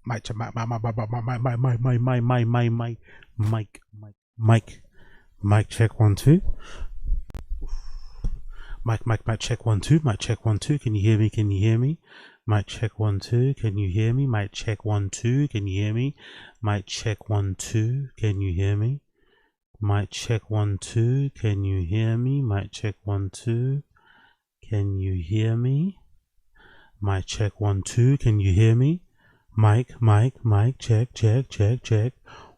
mic check 1 2. Mic check 1 2. Mic check 1 2. Can you hear me? Can you hear me? Mic check 1 2. Can you hear me? Mic check 1 2. Can you hear me? Mic check 1 2. Can you hear me? Mic check 1 2. Can you hear me? Mic check 1 2. Can you hear me? Mic check 1 2. Can you hear me? Mic check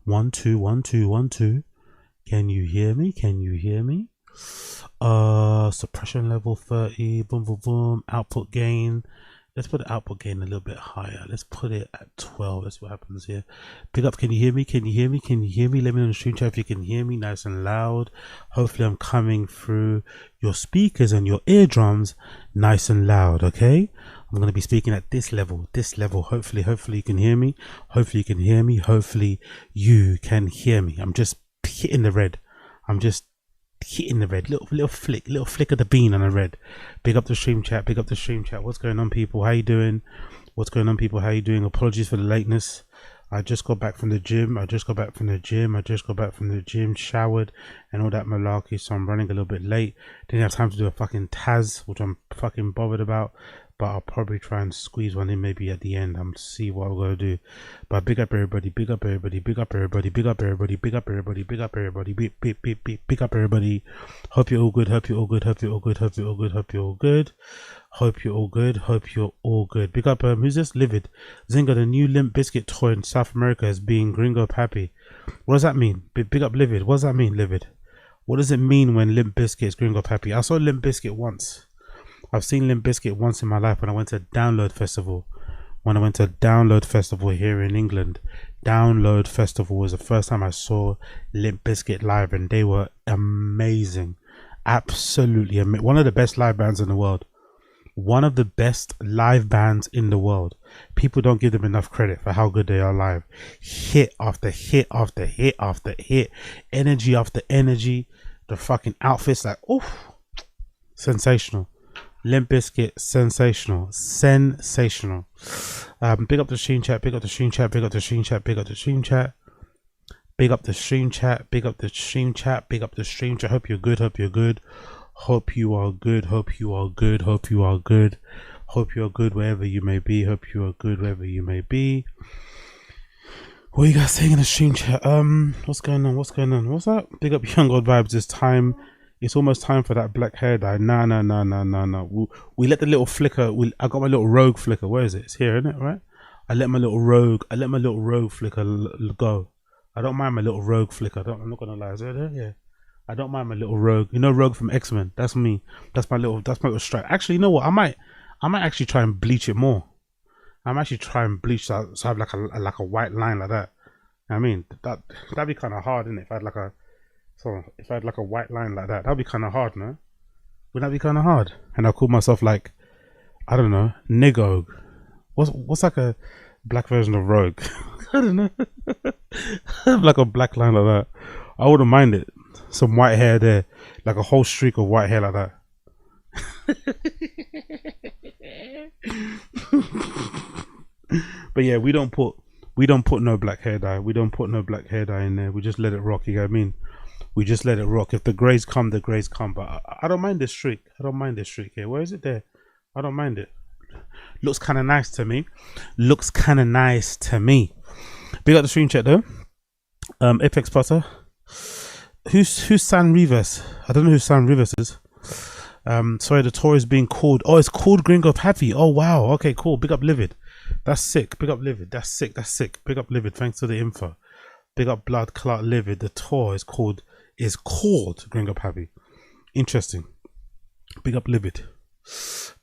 1 2 1 2 1 2. Can you hear me? Can you hear me? Suppression level 30. Boom boom boom. Output gain. Let's put the output gain a little bit higher. Let's put it at 12. That's what happens here. Pick up. Can you hear me? Can you hear me? Can you hear me? Let me know in the stream chat if you can hear me nice and loud. Hopefully I'm coming through your speakers and your eardrums nice and loud. Okay, I'm going to be speaking at this level. Hopefully you can hear me. Hopefully you can hear me. Hopefully you can hear me. I'm just hitting the red. I'm just hitting the red. Little flick of the bean on the red. Big up the stream chat. Big up the stream chat. What's going on, people? How you doing? What's going on, people? How you doing? Apologies for the lateness. I just got back from the gym. Showered and all that malarkey, so I'm running a little bit late. Didn't have time to do a fucking Taz, which I'm fucking bothered about, but I'll probably try and squeeze one in maybe at the end. I'm to see what I'm gonna do. But big up everybody, big up everybody, big up everybody, big up everybody, big up everybody, big up everybody, big up everybody. Hope you're all good, hope you're all good, hope you're all good, hope you're all good, hope you're all good. Hope you're all good, hope you're all good. Big up who's this? Livid. Zinga, the new Limp Biscuit toy in South America is being gringo happy. What does that mean? Big up Livid. What does that mean, Livid? What does it mean when Limp Biscuit is gringo happy? I saw Limp Biscuit once. I've seen Limp Biscuit once in my life when I went to Download Festival. When I went to Download Festival here in England. Download Festival was the first time I saw Limp Biscuit live, and they were amazing. Absolutely amazing. One of the best live bands in the world. One of the best live bands in the world. People don't give them enough credit for how good they are live. Hit after hit after hit after hit. Energy after energy. The fucking outfits, like, oof. Sensational. Limp Bizkit, sensational. Sensational. Big up the stream chat, big up the stream chat, big up the stream chat, big up the stream chat. Big up the stream chat, big up the stream chat, big up the stream chat. Hope you're good, hope you're good. Hope you are good, hope you are good, hope you are good. Hope you are good wherever you may be. Hope you are good wherever you may be. What are you guys saying in the stream chat? What's going on? What's going on? What's that? Big up Young God Vibes. It's time. It's almost time for that black hair dye. No. We let the little flicker. I got my little rogue flicker. Where is it? It's here, isn't it? Right? I let my little rogue flicker go. I don't mind my little rogue flicker. I'm not gonna lie. Is it there? Yeah. I don't mind my little rogue. You know, Rogue from X-Men. That's me. That's my little stripe. Actually, you know what? I might actually try and bleach it more. I'm actually try and bleach so I have like a white line like that. I mean, that'd be kind of hard, isn't it? If I had like a white line like that, that'd be kind of hard, no? Wouldn't that be kind of hard? And I call myself like, I don't know, Nigogue. What's like a black version of Rogue? I don't know. Like a black line like that. I wouldn't mind it. Some white hair there, like a whole streak of white hair like that. But yeah, we don't put no black hair dye. We don't put no black hair dye in there. We just let it rock. You know what I mean? We just let it rock. If the grays come, the grays come. But I don't mind this streak. I don't mind this streak here. Where is it there? I don't mind it. Looks kind of nice to me. Looks kind of nice to me. Big up the stream chat though. Apex Potter. Who's San Rivas? I don't know who San Rivas is. Sorry, the tour is being called. Oh, it's called Gringo Happy. Oh wow. Okay, cool. Big up Livid. That's sick. Big up Livid. That's sick. That's sick. Big up Livid. Thanks for the info. Big up Blood Clot Livid. The tour is called Gringo Happy. Interesting. Big up Livid.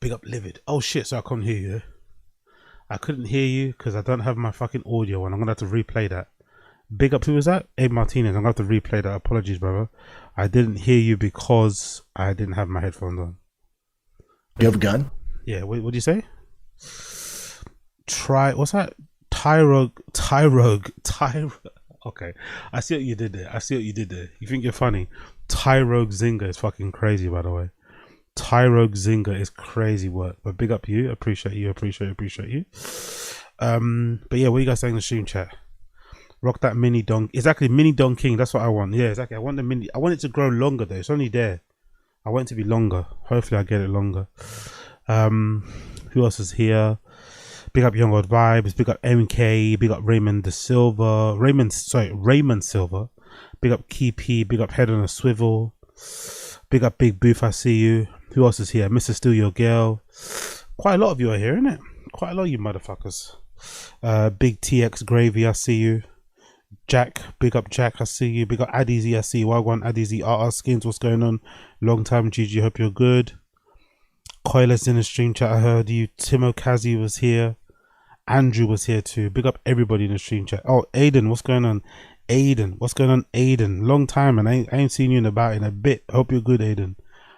Big up Livid. Oh shit, so I couldn't hear you. I couldn't hear you because I don't have my fucking audio and I'm gonna have to replay that. Big up, who was that? Abe Martinez. I'm gonna have to replay that. Apologies, brother. I didn't hear you because I didn't have my headphones on. You have a gun? Yeah, what did you say? What's that? Tyrogue. Okay, I see what you did there. You think you're funny? Tyrogue Zinger is fucking crazy, by the way. Tyrogue Zinger is crazy work. But big up you. Appreciate you. But yeah, what are you guys saying in the stream chat? Rock that mini don. Exactly, mini don king. That's what I want. Yeah, exactly. I want the mini. I want it to grow longer though. It's only there. I want it to be longer. Hopefully, I get it longer. Who else is here? Big up Young Old Vibes. Big up MK. Big up Raymond Silva. Raymond Silva. Big up Keepy. Big up Head on a Swivel. Big up Big Booth. I see you. Who else is here? Mr. Still Your Girl. Quite a lot of you are here, isn't it? Quite a lot of you motherfuckers. Big TX Gravy. I see you. Jack, big up Jack, I see you. Big up Adizzy, I see you. Wagwan Adizzy, RR Skins, what's going on? Long time, GG, hope you're good. Coilers in the stream chat, I heard you. Timo Kazi was here. Andrew was here too. Big up everybody in the stream chat. Oh, Aiden, what's going on? Aiden, what's going on? Aiden, long time, and I ain't seen you in a bit. Hope you're good, Aiden.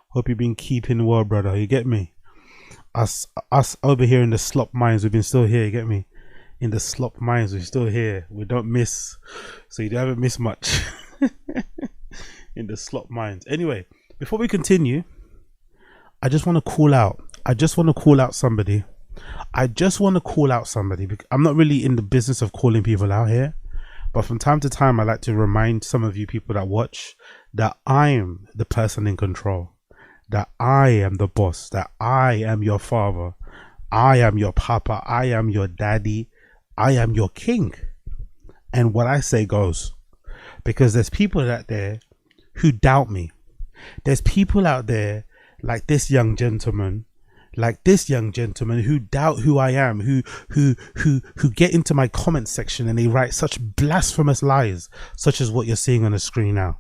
Hope you've been keeping well, brother. You get me? Us over here in the slop mines, we've been still here. You get me? In the slop mines, we're still here. We don't miss, so you haven't missed much. In the slop mines. Anyway, before we continue, I just want to call out. Somebody. I'm not really in the business of calling people out here, but from time to time, I like to remind some of you people that watch that I am the person in control, that I am the boss, that I am your father, I am your papa, I am your daddy, I am your king, and what I say goes. Because there's people out there who doubt me. There's people out there like this young gentleman, who doubt who I am, who get into my comment section and they write such blasphemous lies, such as what you're seeing on the screen now.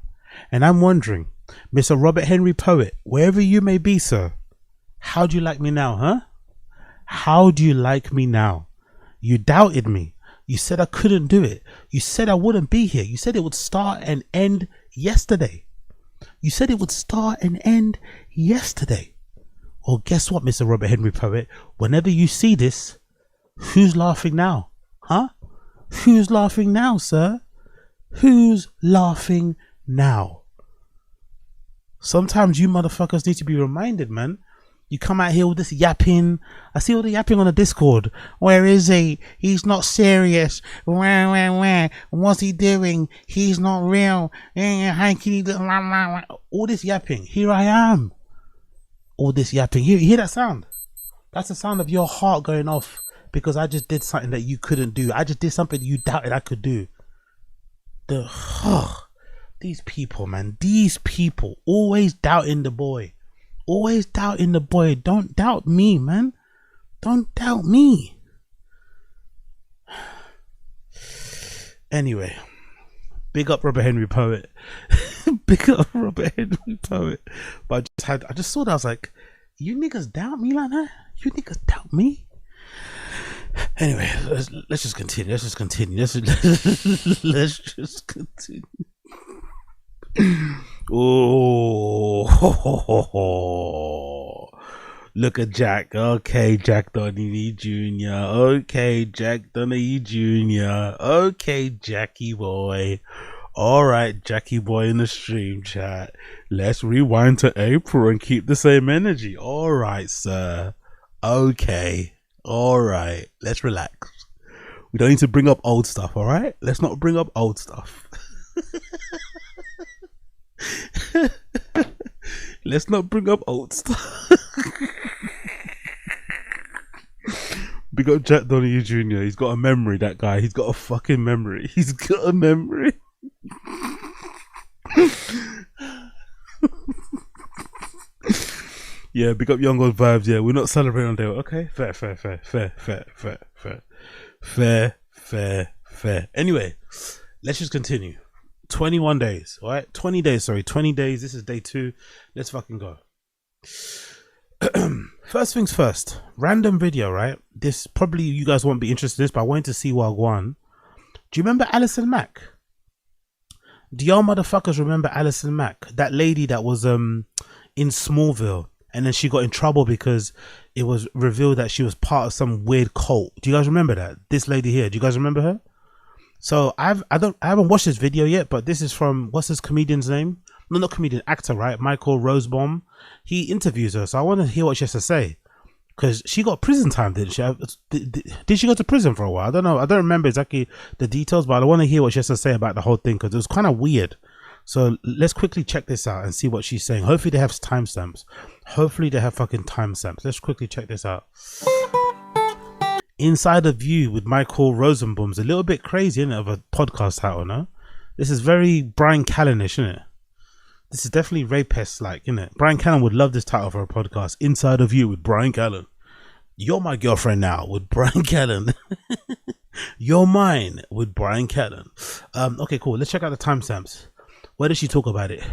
And I'm wondering, Mr. Robert Henry Poet, wherever you may be, sir, how do you like me now, huh? How do you like me now? You doubted me. You said I couldn't do it. You said I wouldn't be here. You said it would start and end yesterday. Well, guess what, Mr. Robert Henry Poet? Whenever you see this, who's laughing now? Huh? Who's laughing now, sir? Who's laughing now? Sometimes you motherfuckers need to be reminded, man. You come out here with this yapping. I see all the yapping on the Discord. Where is he? He's not serious. Where? What's he doing? He's not real. How can he do? All this yapping. Here I am. All this yapping. You hear that sound? That's the sound of your heart going off because I just did something that you couldn't do. I just did something you doubted I could do. These people, man. These people always doubting the boy. Always doubting the boy. Don't doubt me, man. Don't doubt me. Anyway, big up Robert Henry Poet. Big up Robert Henry Poet. But I just saw that. I was like, you niggas doubt me like that? You niggas doubt me? Anyway, let's just continue. Let's just continue. Oh, look at Jack. Okay, Jack Donny Jr. Okay, Jack Donny Jr. Okay, Jackie boy. All right, Jackie boy in the stream chat. Let's rewind to April and keep the same energy. All right, sir. Okay. All right. Let's relax. We don't need to bring up old stuff. All right. Let's not bring up old stuff. Let's not bring up old stuff. Big up Jack Donahue Jr. He's got a memory, that guy. He's got a fucking memory. He's got a memory. Yeah, big up Young Old Vibes. Yeah, we're not celebrating on day. Okay, fair. Anyway, let's just continue. 21 days, all right? 20 days, sorry. 20 days. This is day 2. Let's fucking go. First things first. Random video, right? This probably you guys won't be interested in this, but I wanted to see Wagwan. Do you remember ALLISON MACK? Do y'all motherfuckers remember ALLISON MACK? That lady that was in Smallville, and then she got in trouble because it was revealed that she was part of some weird cult. Do you guys remember that? This lady here. Do you guys remember her? So I haven't watched this video yet, but this is from, what's this comedian's name? No, not comedian, actor, right? Michael Rosebaum. He interviews her, so I want to hear what she has to say. Because she got prison time, didn't she? Did she go to prison for a while? I don't know. I don't remember exactly the details, but I want to hear what she has to say about the whole thing because it was kind of weird. So let's quickly check this out and see what she's saying. Hopefully they have timestamps. Hopefully they have fucking timestamps. Let's quickly check this out. Inside of You with Michael Rosenbaum's a little bit crazy, isn't it, of a podcast title, no? This is very Brian Callen-ish, isn't it? This is definitely rapist-like, isn't it? Brian Callen would love this title for a podcast. Inside of You with Brian Callen. You're my girlfriend now with Brian Callen. You're mine with Brian Callen. Okay, cool. Let's check out the timestamps. Where does she talk about it?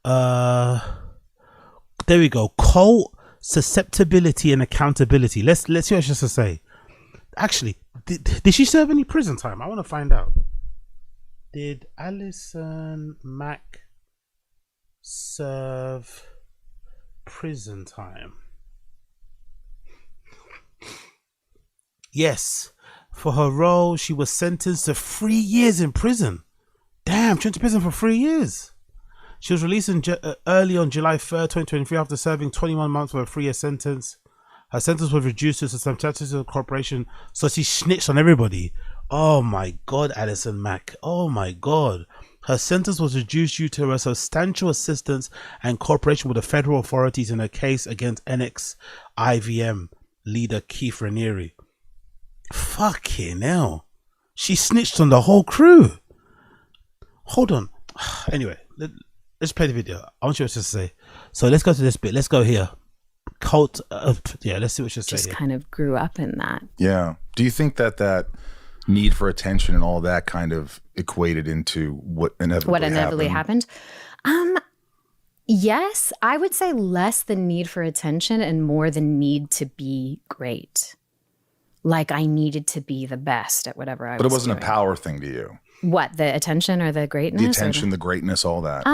There we go. Cult susceptibility and accountability. Let's see what she has to say. Actually, did she serve any prison time? I want to find out. Did Allison Mack serve prison time? Yes. For her role, she was sentenced to 3 years in prison. Damn, she went to prison for 3 years. She was released early on July 3rd, 2023 after serving 21 months for a 3-year sentence. Her sentence was reduced to substantial cooperation, so she snitched on everybody. Oh my God, Allison Mack. Oh my God. Her sentence was reduced due to her substantial assistance and cooperation with the federal authorities in a case against NX IVM leader Keith Raniere. Fucking hell. She snitched on the whole crew. Hold on. Anyway, let's play the video. I want you to say. So let's go to this bit. Let's go here. Cult. Yeah, let's see what she says. Just kind of grew up in that. Yeah. Do you think that need for attention and all that kind of equated into what inevitably happened? Yes, I would say less the need for attention and more the need to be great. Like I needed to be the best at whatever I was doing. But it wasn't a power thing to you. What, the attention or the greatness? The attention, the greatness, all that.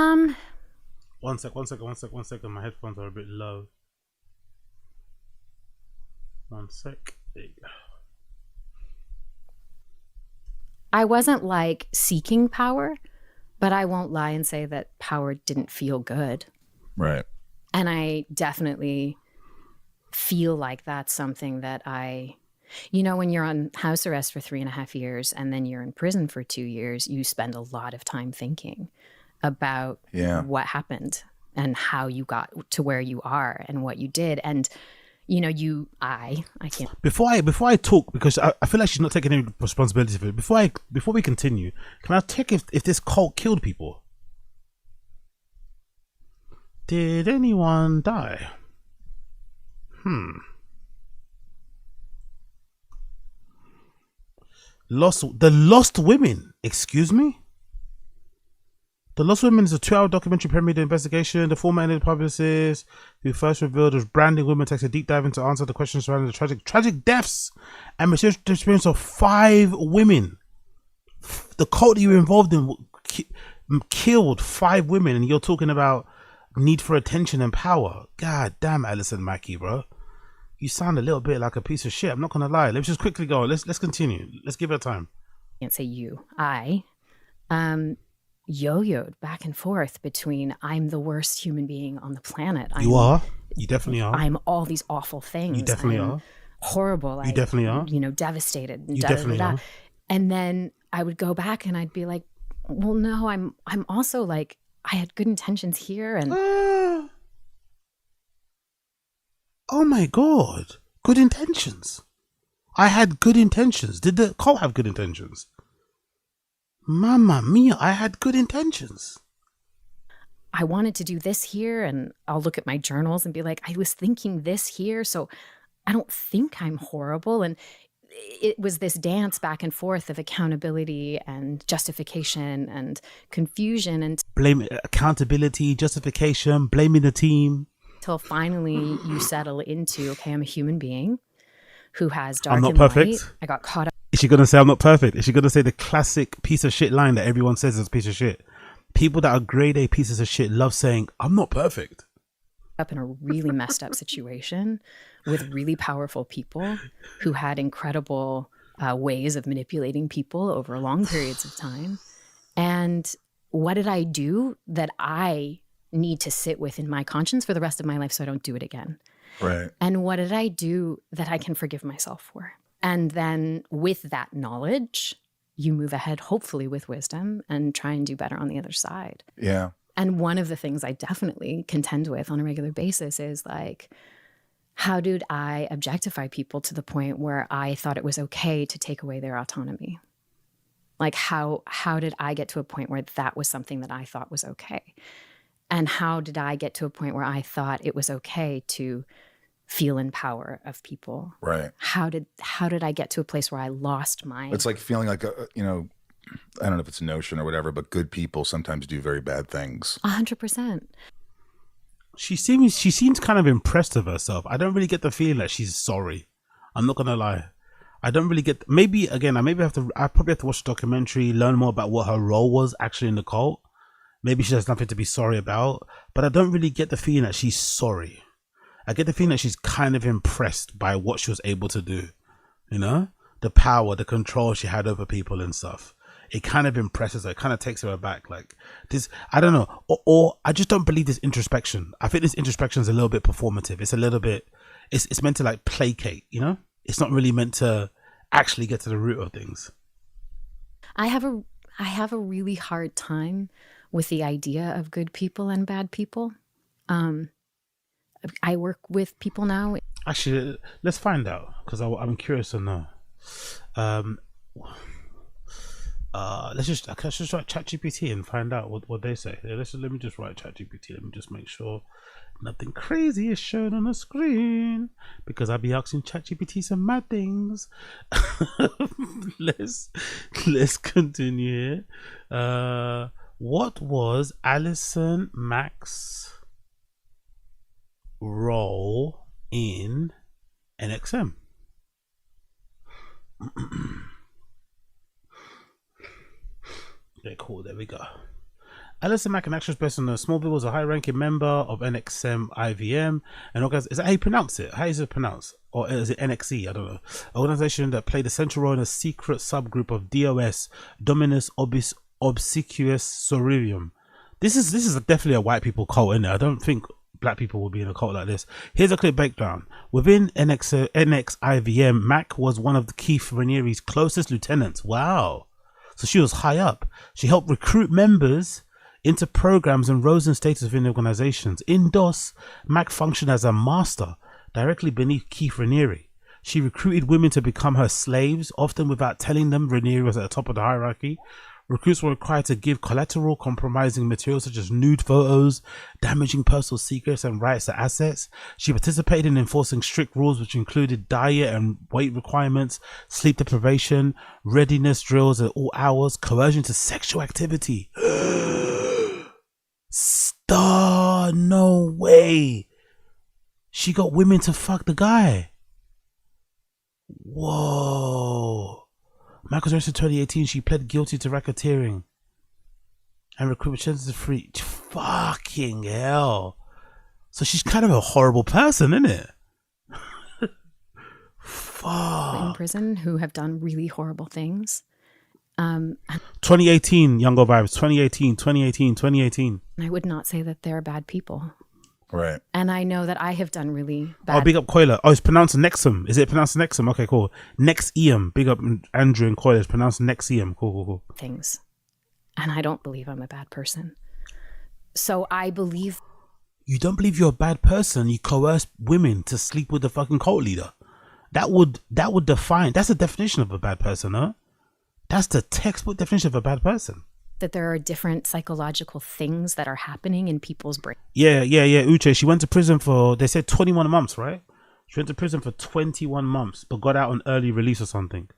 One second. My headphones are a bit low. 1 sec. There you go. I wasn't like seeking power, but I won't lie and say that power didn't feel good. Right. And I definitely feel like that's something that when you're on house arrest for 3.5 years and then you're in prison for 2 years, you spend a lot of time thinking about what happened and how you got to where you are and what you did. And I can't. Before I talk, because I feel like she's not taking any responsibility for it. Before we continue, can I check if this cult killed people? Did anyone die? The Lost Women. Excuse me? The Lost Women is a 2-hour documentary premiered investigation. The former editor publicist who first revealed was branding women takes a deep dive into answer the questions surrounding the tragic deaths and mysterious disappearance of 5 women. The cult that you were involved in killed 5 women, and you're talking about need for attention and power. God damn, Allison Mackey, bro. You sound a little bit like a piece of shit. I'm not gonna lie. Let's just quickly go. Let's continue. Let's give it time. I can't say you. I yo-yoed back and forth between I'm the worst human being on the planet. You are. You definitely are. I'm all these awful things. You definitely are. Horrible. You definitely are. Devastated. You definitely are. And then I would go back and I'd be like, well, no, I'm also like, I had good intentions here and oh my God. Good intentions. I had good intentions. Did the cult have good intentions? Mamma mia, I had good intentions. I wanted to do this here, and I'll look at my journals and be like, I was thinking this here, so I don't think I'm horrible. And it was this dance back and forth of accountability and justification and confusion and accountability, justification, blaming the team. Till finally you settle into, okay, I'm a human being who has dark I'm not and perfect. light. I got caught up. Is she going to say I'm not perfect? Is she going to say the classic piece of shit line that everyone says is a piece of shit? People that are grade A pieces of shit love saying, I'm not perfect. Up in a really messed up situation with really powerful people who had incredible ways of manipulating people over long periods of time. And what did I do that I need to sit with in my conscience for the rest of my life so I don't do it again? Right. And what did I do that I can forgive myself for? And then with that knowledge, you move ahead, hopefully with wisdom, and try and do better on the other side. Yeah. And one of the things I definitely contend with on a regular basis is like, how did I objectify people to the point where I thought it was okay to take away their autonomy? Like how did I get to a point where that was something that I thought was okay? And how did I get to a point where I thought it was okay to feel in power of people? Right. How did I get to a place where I lost my... It's like feeling like, you know, I don't know if it's a notion or whatever, but good people sometimes do very bad things. 100%. She seems kind of impressed with herself. I don't really get the feeling that she's sorry. I'm not gonna lie. I don't really get. Maybe again, I probably have to watch the documentary, learn more about what her role was actually in the cult. Maybe she has nothing to be sorry about, but I don't really get the feeling that she's sorry. I get the feeling that she's kind of impressed by what she was able to do. You know, the power, the control she had over people and stuff. It kind of impresses her. It kind of takes her aback. Like this, I don't know. Or I just don't believe this introspection. I think this introspection is a little bit performative. It's a little bit, it's meant to like placate, you know? It's not really meant to actually get to the root of things. I have a really hard time with the idea of good people and bad people. I work with people now. Actually, let's find out, because I'm curious to know. Let's just write ChatGPT and find out what they say. Let me just write ChatGPT. Let me just make sure nothing crazy is shown on the screen, because I'll be asking ChatGPT some mad things. let's continue here. What was Allison Mack's role in NXM? Okay, cool. There we go. Allison Mack, an actress based on Smallville, was a high-ranking member of NXM IVM, an organization. Is that how you pronounce it? How is it pronounced? Or is it NXE? I don't know. An organization that played a central role in a secret subgroup of DOS, Dominus Obsequious Sororium. This is definitely a white people cult, isn't it? I don't think black people will be in a cult like this. Here's a quick breakdown. Within NXIVM, Mack was one of Keith Raniere's closest lieutenants. Wow. So she was high up. She helped recruit members into programs and rose in status within organizations. In DOS, Mack functioned as a master directly beneath Keith Raniere. She recruited women to become her slaves, often without telling them Raniere was at the top of the hierarchy. Recruits were required to give collateral compromising materials such as nude photos, damaging personal secrets, and rights to assets. She participated in enforcing strict rules which included diet and weight requirements, sleep deprivation, readiness drills at all hours, coercion to sexual activity. No way. She got women to fuck the guy. Whoa. Mack was arrested in 2018. She pled guilty to racketeering and recruitment sentenced to free. Fucking hell. So she's kind of a horrible person, isn't it? Fuck. In prison who have done really horrible things. 2018, Younger Vibes. 2018. I would not say that they're bad people. Right. And I know that I have done really bad. Oh, big up Coiler. Oh, it's pronounced Nexum. Is it pronounced Nexum? Okay, cool. Nexium. Big up Andrew and Coiler. It's pronounced Nexium. Cool. Things. And I don't believe I'm a bad person. So I believe. You don't believe you're a bad person. You coerce women to sleep with the fucking cult leader. That would define. That's the definition of a bad person, huh? That's the textbook definition of a bad person. That there are different psychological things that are happening in people's brain. Yeah. Uche, she went to prison for, they said 21 months, right? She went to prison for 21 months, but got out on early release or something.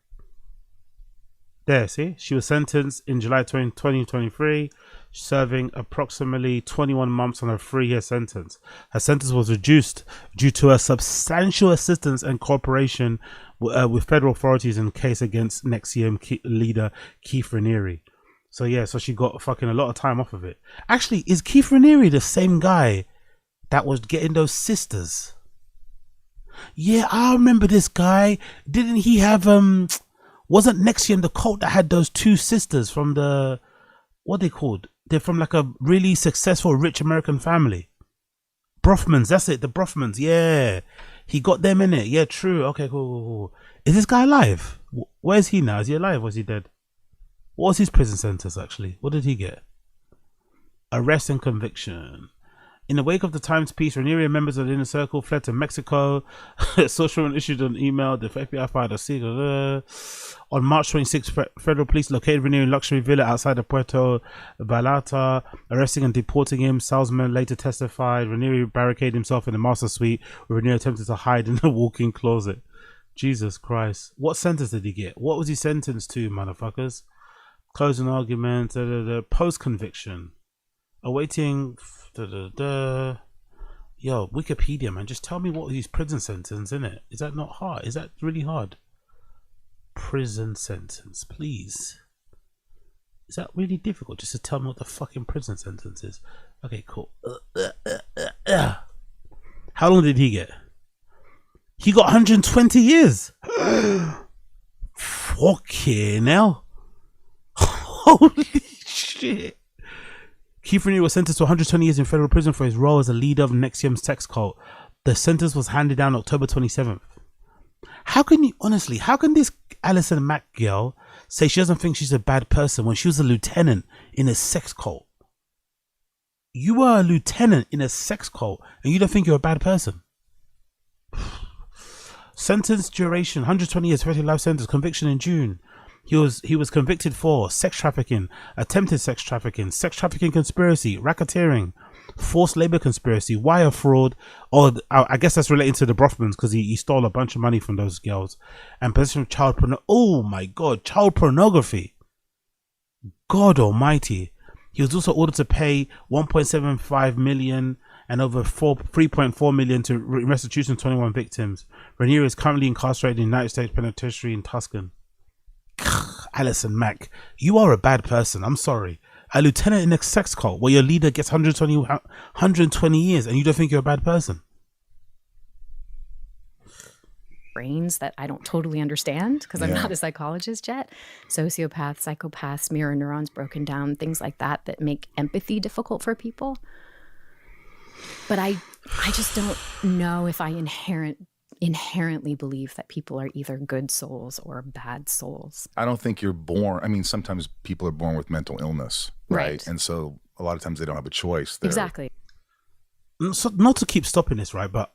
There, see? She was sentenced in July 2023, serving approximately 21 months on a 3-year sentence. Her sentence was reduced due to her substantial assistance and cooperation with federal authorities in the case against NXIVM leader Keith Raniere. So yeah, so she got fucking a lot of time off of it. Actually, is Keith Raniere the same guy that was getting those sisters? Yeah, I remember this guy. Didn't he have wasn't NXIVM the cult that had those 2 sisters from the, what they called? They're from like a really successful rich American family. Brofmans, that's it, the Brofmans, yeah. He got them in it. Yeah, true. Okay, cool. Is this guy alive? Where is he now? Is he alive or is he dead? What was his prison sentence actually? What did he get? Arrest and conviction. In the wake of the Times piece, Ranieri and members of the Inner Circle fled to Mexico. Social issued an email. The FBI filed a secret. On March 26th, federal police located Ranieri in a luxury villa outside of Puerto Vallarta, arresting and deporting him. Salzman later testified. Ranieri barricaded himself in the master suite, where Ranieri attempted to hide in a walk-in closet. Jesus Christ. What sentence did he get? What was he sentenced to, motherfuckers? Closing argument. Post-conviction. Awaiting... Yo, Wikipedia, man, just tell me what his prison sentence, innit? Is that not hard? Is that really hard? Prison sentence, please. Is that really difficult just to tell me what the fucking prison sentence is? Okay, cool. How long did he get? He got 120 years. Fucking hell. Holy shit. Keith Raniere was sentenced to 120 years in federal prison for his role as a leader of NXIVM's sex cult. The sentence was handed down October 27th. How can this Allison Mack girl say she doesn't think she's a bad person when she was a lieutenant in a sex cult? You were a lieutenant in a sex cult and you don't think you're a bad person? Sentence duration, 120 years, 30 life sentence, conviction in June. He was convicted for sex trafficking, attempted sex trafficking conspiracy, racketeering, forced labor conspiracy, wire fraud, or I guess that's relating to the Brofmans because he stole a bunch of money from those girls, and possession of child pornography. Oh my God, child pornography. God almighty. He was also ordered to pay 1.75 million and over 3.4 million to restitution to 21 victims. Raniere is currently incarcerated in the United States Penitentiary in Tuscan. Allison Mack, you are a bad person. I'm sorry. A lieutenant in a sex cult where your leader gets 120 years and you don't think you're a bad person. Brains that I don't totally understand because I'm not a psychologist yet. Sociopaths, psychopaths, mirror neurons broken down, things like that make empathy difficult for people. But I just don't know if I inherently believe that people are either good souls or bad souls. I don't think you're born. I mean, sometimes people are born with mental illness, right? And so a lot of times they don't have a choice. Exactly. So not to keep stopping this, right? But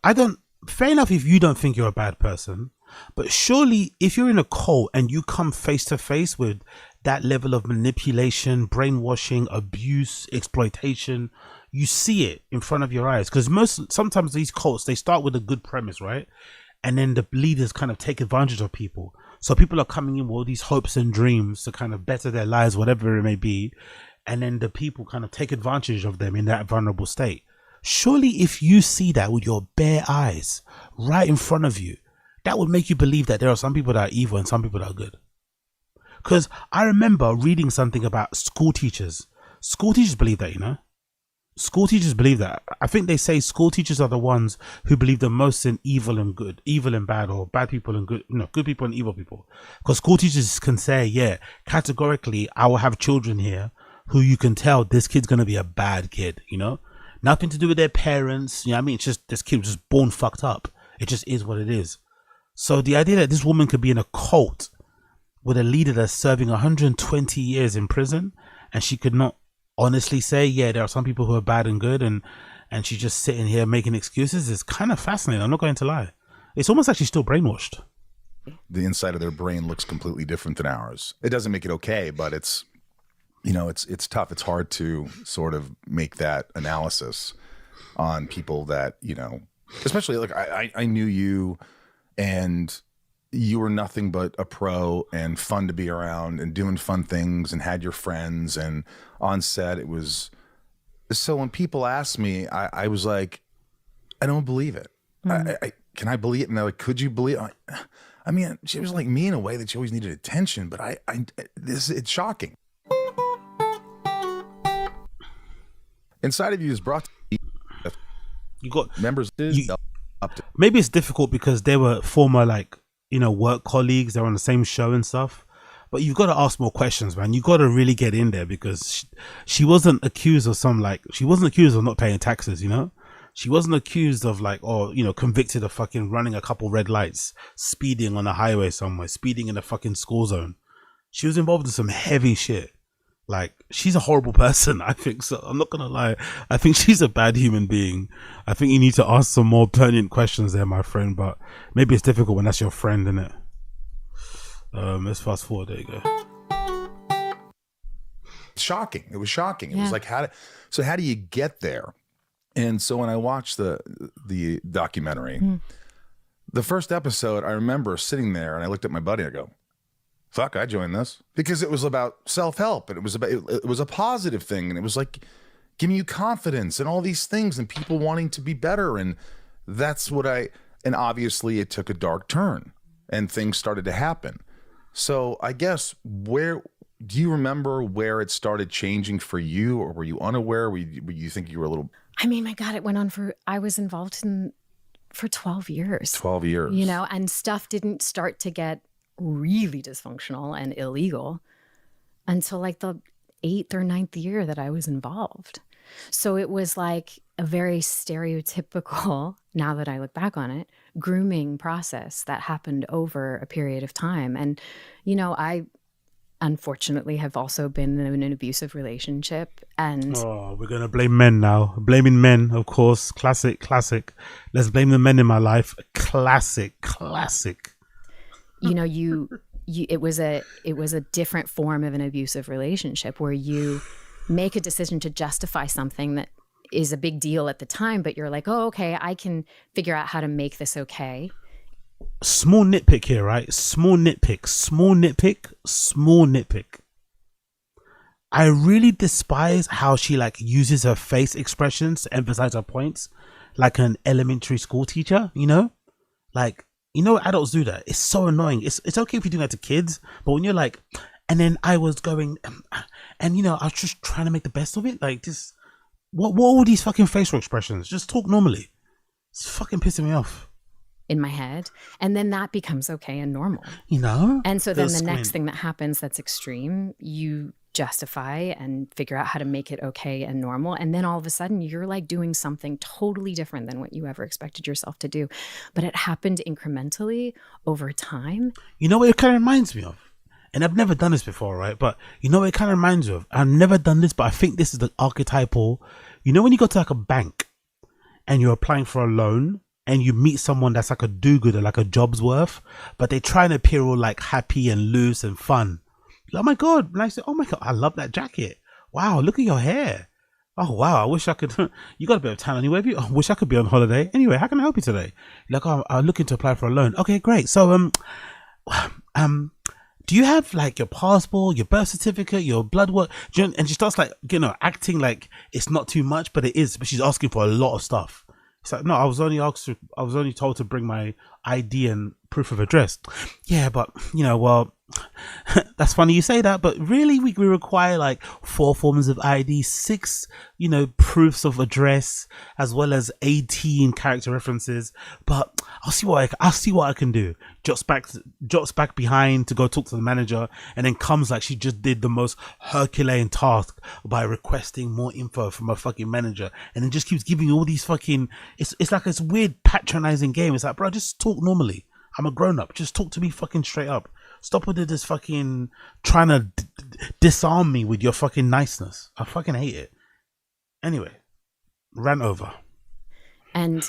fair enough if you don't think you're a bad person, but surely if you're in a cult and you come face to face with that level of manipulation, brainwashing, abuse, exploitation, you see it in front of your eyes. Because sometimes these cults, they start with a good premise, right? And then the leaders kind of take advantage of people. So people are coming in with all these hopes and dreams to kind of better their lives, whatever it may be. And then the people kind of take advantage of them in that vulnerable state. Surely if you see that with your bare eyes right in front of you, that would make you believe that there are some people that are evil and some people that are good. Because I remember reading something about school teachers. School teachers believe that, you know? School teachers believe that. I think they say school teachers are the ones who believe the most in evil and good, evil and bad, or bad people and good, good people and evil people. Because school teachers can say, yeah, categorically, I will have children here who you can tell this kid's going to be a bad kid, you know? Nothing to do with their parents. You know what I mean? It's just this kid was just born fucked up. It just is what it is. So the idea that this woman could be in a cult with a leader that's serving 120 years in prison and she could not honestly say, yeah, there are some people who are bad and good, and she's just sitting here making excuses, is kind of fascinating. I'm not going to lie. It's almost like she's still brainwashed. The inside of their brain looks completely different than ours. It doesn't make it okay, but it's, you know, it's tough. It's hard to sort of make that analysis on people that, you know, especially like I knew you and you were nothing but a pro and fun to be around and doing fun things and had your friends, and on set it was. So when people ask me, I was like, I don't believe it. Can I believe it? And they're like, could you believe it? I mean, she was like me in a way that she always needed attention, but it's shocking. Inside of You is brought to you got members up to. Maybe it's difficult because they were former, like, you know, work colleagues. They're on the same show and stuff. But you've got to ask more questions, man. You got to really get in there because she wasn't accused of she wasn't accused of not paying taxes, you know? She wasn't accused of like, or, you know, convicted of fucking running a couple red lights, speeding on a highway somewhere, speeding in a fucking school zone. She was involved in some heavy shit. Like, she's a horrible person, I think. So I'm not gonna lie. I think she's a bad human being. I think you need to ask some more pertinent questions there, my friend. But maybe it's difficult when that's your friend, innit? Let's fast forward. There you go. Shocking. It was shocking. It was like, how do you get there? And so when I watched the documentary, the first episode, I remember sitting there and I looked at my buddy and I go, fuck, I joined this, because it was about self-help, and it was a positive thing, and it was like giving you confidence and all these things and people wanting to be better. And that's what and obviously it took a dark turn and things started to happen. So I guess, do you remember where it started changing for you, or were you unaware? Were you think you were a little... I mean, my God, it went on I was involved for 12 years. 12 years. You know, and stuff didn't start to get really dysfunctional and illegal until like the 8th or 9th year that I was involved. So it was like a very stereotypical, now that I look back on it, grooming process that happened over a period of time. And, you know, I unfortunately have also been in an abusive relationship. And we're gonna blame men now. Blaming men, of course. Classic. Let's blame the men in my life. Classic. You know, it was a different form of an abusive relationship where you make a decision to justify something that is a big deal at the time, but you're like, oh, okay, I can figure out how to make this okay. Small nitpick here, right? Small nitpick. I really despise how she like uses her face expressions to emphasize her points, like an elementary school teacher, you know? Like, you know, adults do that. It's so annoying. It's okay if you do that to kids, but when you're like, and then I was going, and you know, I was just trying to make the best of it. Like, just what are all these fucking facial expressions? Just talk normally. It's fucking pissing me off. In my head, and then that becomes okay and normal, you know. And so then the next thing that happens that's extreme, you justify and figure out how to make it okay and normal, and then all of a sudden you're like doing something totally different than what you ever expected yourself to do. But it happened incrementally over time. You know what it kind of reminds me of, and I've never done this before, right? But you know what it kind of reminds me of, I've never done this, but I think this is the archetypal. You know when you go to like a bank and you're applying for a loan and you meet someone that's like a do-gooder, like a job's worth, but they try and appear all like happy and loose and fun. Oh my God. And I say, oh my God, I love that jacket. Wow, look at your hair. Oh wow, I wish I could. You got a bit of talent anyway. I wish I could be on holiday. Anyway, how can I help you today? Like, oh, I'm looking to apply for a loan. Okay, great. So do you have like your passport, your birth certificate, your blood work? And she starts like, you know, acting like it's not too much, but it is. But she's asking for a lot of stuff. It's like, no, I was only told to bring my ID and proof of address. Yeah, but you know, well, that's funny you say that, but really we require like 4 forms of ID, 6, you know, proofs of address, as well as 18 character references. But I'll see what I can do. Jots back behind to go talk to the manager, and then comes like she just did the most Herculean task by requesting more info from her fucking manager, and then just keeps giving you all these fucking. It's like this weird patronizing game. It's like, bro, just talk normally. I'm a grown up. Just talk to me fucking straight up. Stop with this fucking trying to disarm me with your fucking niceness. I fucking hate it. Anyway, rant over. And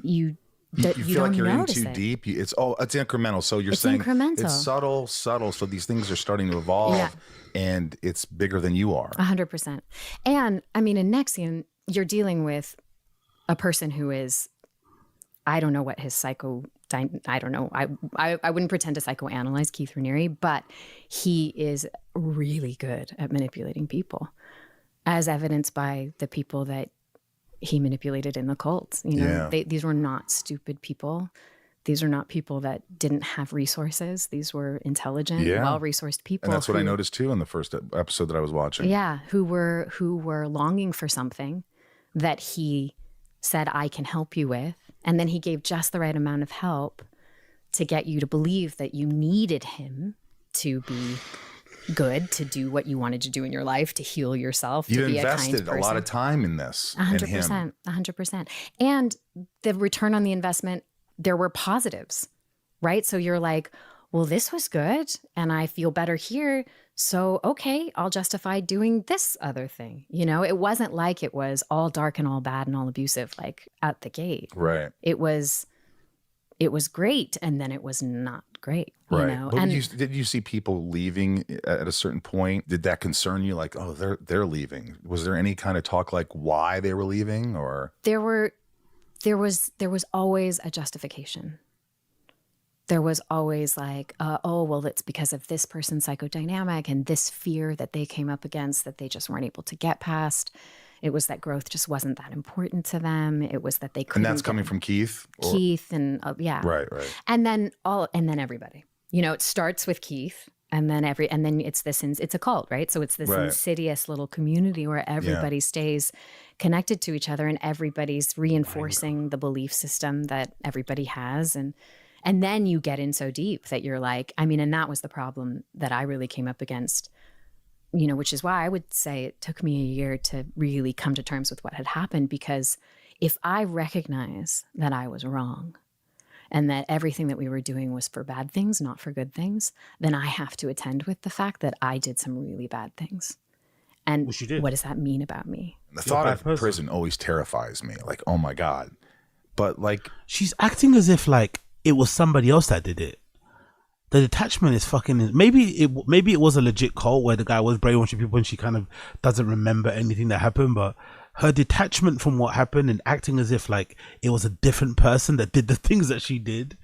you feel like you're in too it. deep. It's incremental. So you're saying incremental. It's subtle. So these things are starting to evolve, and it's bigger than you are. 100%. And I mean, in Nexium, you're dealing with a person who is, I don't know what his I don't know. I wouldn't pretend to psychoanalyze Keith Raniere, but he is really good at manipulating people, as evidenced by the people that he manipulated in the cult. You know, these were not stupid people. These are not people that didn't have resources. These were intelligent, well-resourced people. And that's what I noticed too in the first episode that I was watching. Yeah, who were longing for something that he said, I can help you with. And then he gave just the right amount of help to get you to believe that you needed him to be good to do what you wanted to do in your life, to heal yourself, You to be invested a kind person. a lot of time in this. 100%, 100%. And the return on the investment, there were positives, right? So you're like, well, this was good and I feel better here. So, okay, I'll justify doing this other thing. You know, it wasn't like it was all dark and all bad and all abusive, like at the gate. Right. It was great. And then it was not great, you Right. know? But And did you see people leaving at a certain point? Did that concern you? Like, oh, they're leaving. Was there any kind of talk like why they were leaving, or? there was always a justification. There was always like, oh, well, it's because of this person's psychodynamic and this fear that they came up against that they just weren't able to get past. It was that growth just wasn't that important to them. It was that they couldn't. And that's coming from Keith? Keith and yeah. Right. And then everybody. You know, it starts with Keith and then it's a cult, right? So it's this insidious little community where everybody stays connected to each other and everybody's reinforcing the belief system that everybody has. And then you get in so deep that you're like, I mean, and that was the problem that I really came up against, you know, which is why I would say it took me a year to really come to terms with what had happened. Because if I recognize that I was wrong and that everything that we were doing was for bad things, not for good things, then I have to attend with the fact that I did some really bad things. And what does that mean about me? The thought of prison always terrifies me. Like, oh my God. But like, she's acting as if like it was somebody else that did it. The detachment is fucking. Maybe it was a legit cult where the guy was brainwashing people and she kind of doesn't remember anything that happened. But her detachment from what happened and acting as if like it was a different person that did the things that she did,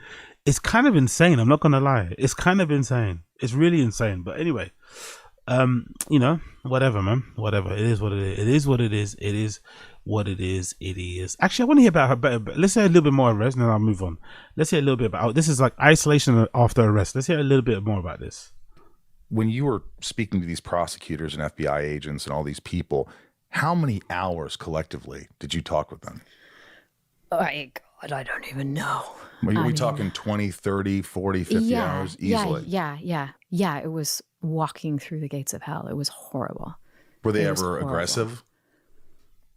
is kind of insane. I'm not gonna lie. It's kind of insane. It's really insane. But anyway, you know, whatever, man. Whatever. It is what it is. It is what it is. It is what it is. It is. Actually, I want to hear about her better. Let's hear a little bit more arrest, and then I'll move on. Let's hear a little bit about. This is like isolation after arrest. Let's hear a little bit more about this. When you were speaking to these prosecutors and FBI agents and all these people, how many hours collectively did you talk with them? Oh, God, I don't even know. Are we talking 20, 30, 40, 50 hours easily? Yeah. It was walking through the gates of hell. It was horrible. Were they ever aggressive?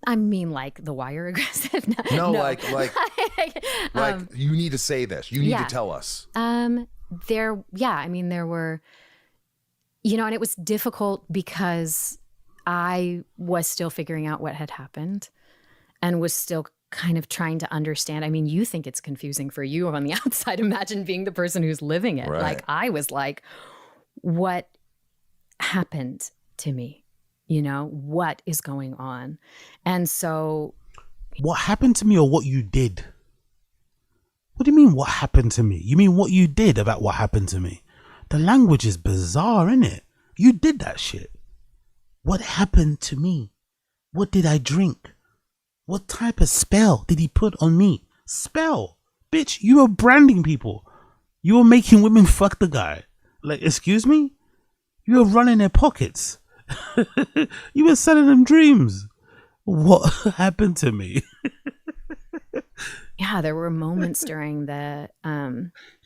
I mean, like The Wire aggressive? No. Like you need to say this. You need to tell us. There were, you know, and it was difficult because I was still figuring out what had happened and was still kind of trying to understand. I mean, you think it's confusing for you on the outside. Imagine being the person who's living it. Right. Like I was like, what happened to me? You know, what is going on? And so... What happened to me or what you did? What do you mean what happened to me? You mean what you did about what happened to me? The language is bizarre, isn't it? You did that shit. What happened to me? What did I drink? What type of spell did he put on me? Spell? Bitch, you were branding people. You were making women fuck the guy. Like, excuse me? You were running their pockets. You were selling them dreams. What happened to me? Yeah, there were moments during the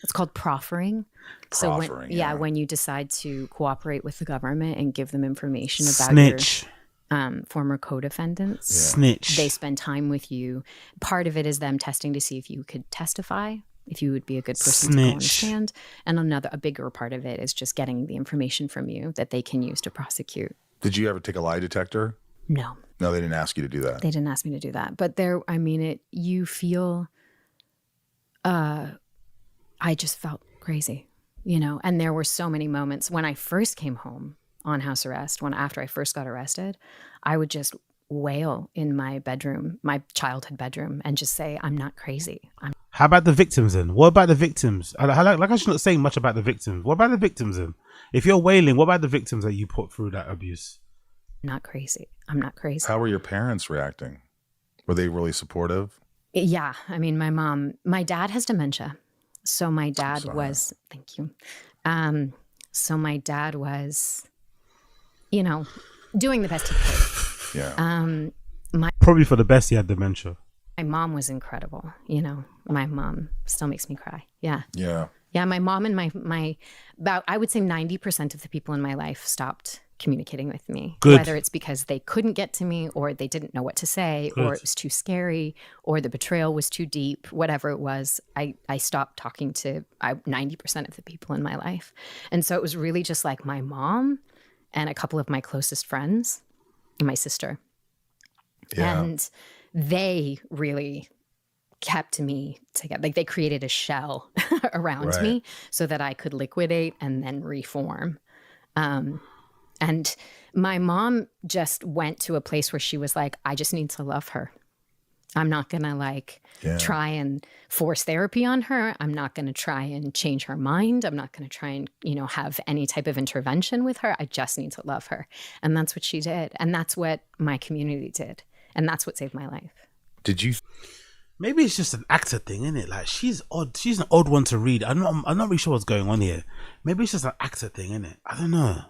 it's called proffering. So when you decide to cooperate with the government and give them information about your former co-defendants, snitch. They spend time with you. Part of it is them testing to see if you could testify, if you would be a good person to go on the stand. And a bigger part of it is just getting the information from you that they can use to prosecute. Did you ever take a lie detector? No. No, they didn't ask you to do that. They didn't ask me to do that. But you feel, I just felt crazy, you know? And there were so many moments when I first came home on house arrest, after I first got arrested, I would just wail in my bedroom, my childhood bedroom, and just say, I'm not crazy. How about the victims then? What about the victims? Like I should not say much about the victims. What about the victims then? If you're wailing, what about the victims that you put through that abuse? Not crazy. I'm not crazy. How were your parents reacting? Were they really supportive? Yeah. I mean, my dad has dementia. So my dad was, thank you. So my dad was, you know, doing the best he could. Yeah. Probably for the best he had dementia. My mom was incredible. You know, my mom still makes me cry. Yeah. Yeah. Yeah, my mom and my about, I would say 90% of the people in my life stopped communicating with me. Good. Whether it's because they couldn't get to me, or they didn't know what to say, or it was too scary, or the betrayal was too deep, whatever it was, I stopped talking to 90% of the people in my life. And so it was really just like my mom and a couple of my closest friends and my sister. Yeah. And they really kept me together. Like, they created a shell around me so that I could liquidate and then reform. And my mom just went to a place where she was like, I just need to love her. I'm not going to try and force therapy on her. I'm not going to try and change her mind. I'm not going to try and, have any type of intervention with her. I just need to love her. And that's what she did. And that's what my community did. And that's what saved my life. Did you? Maybe it's just an actor thing, isn't it? Like, she's odd. She's an odd one to read. I'm not really sure what's going on here. Maybe it's just an actor thing, isn't it? I don't know.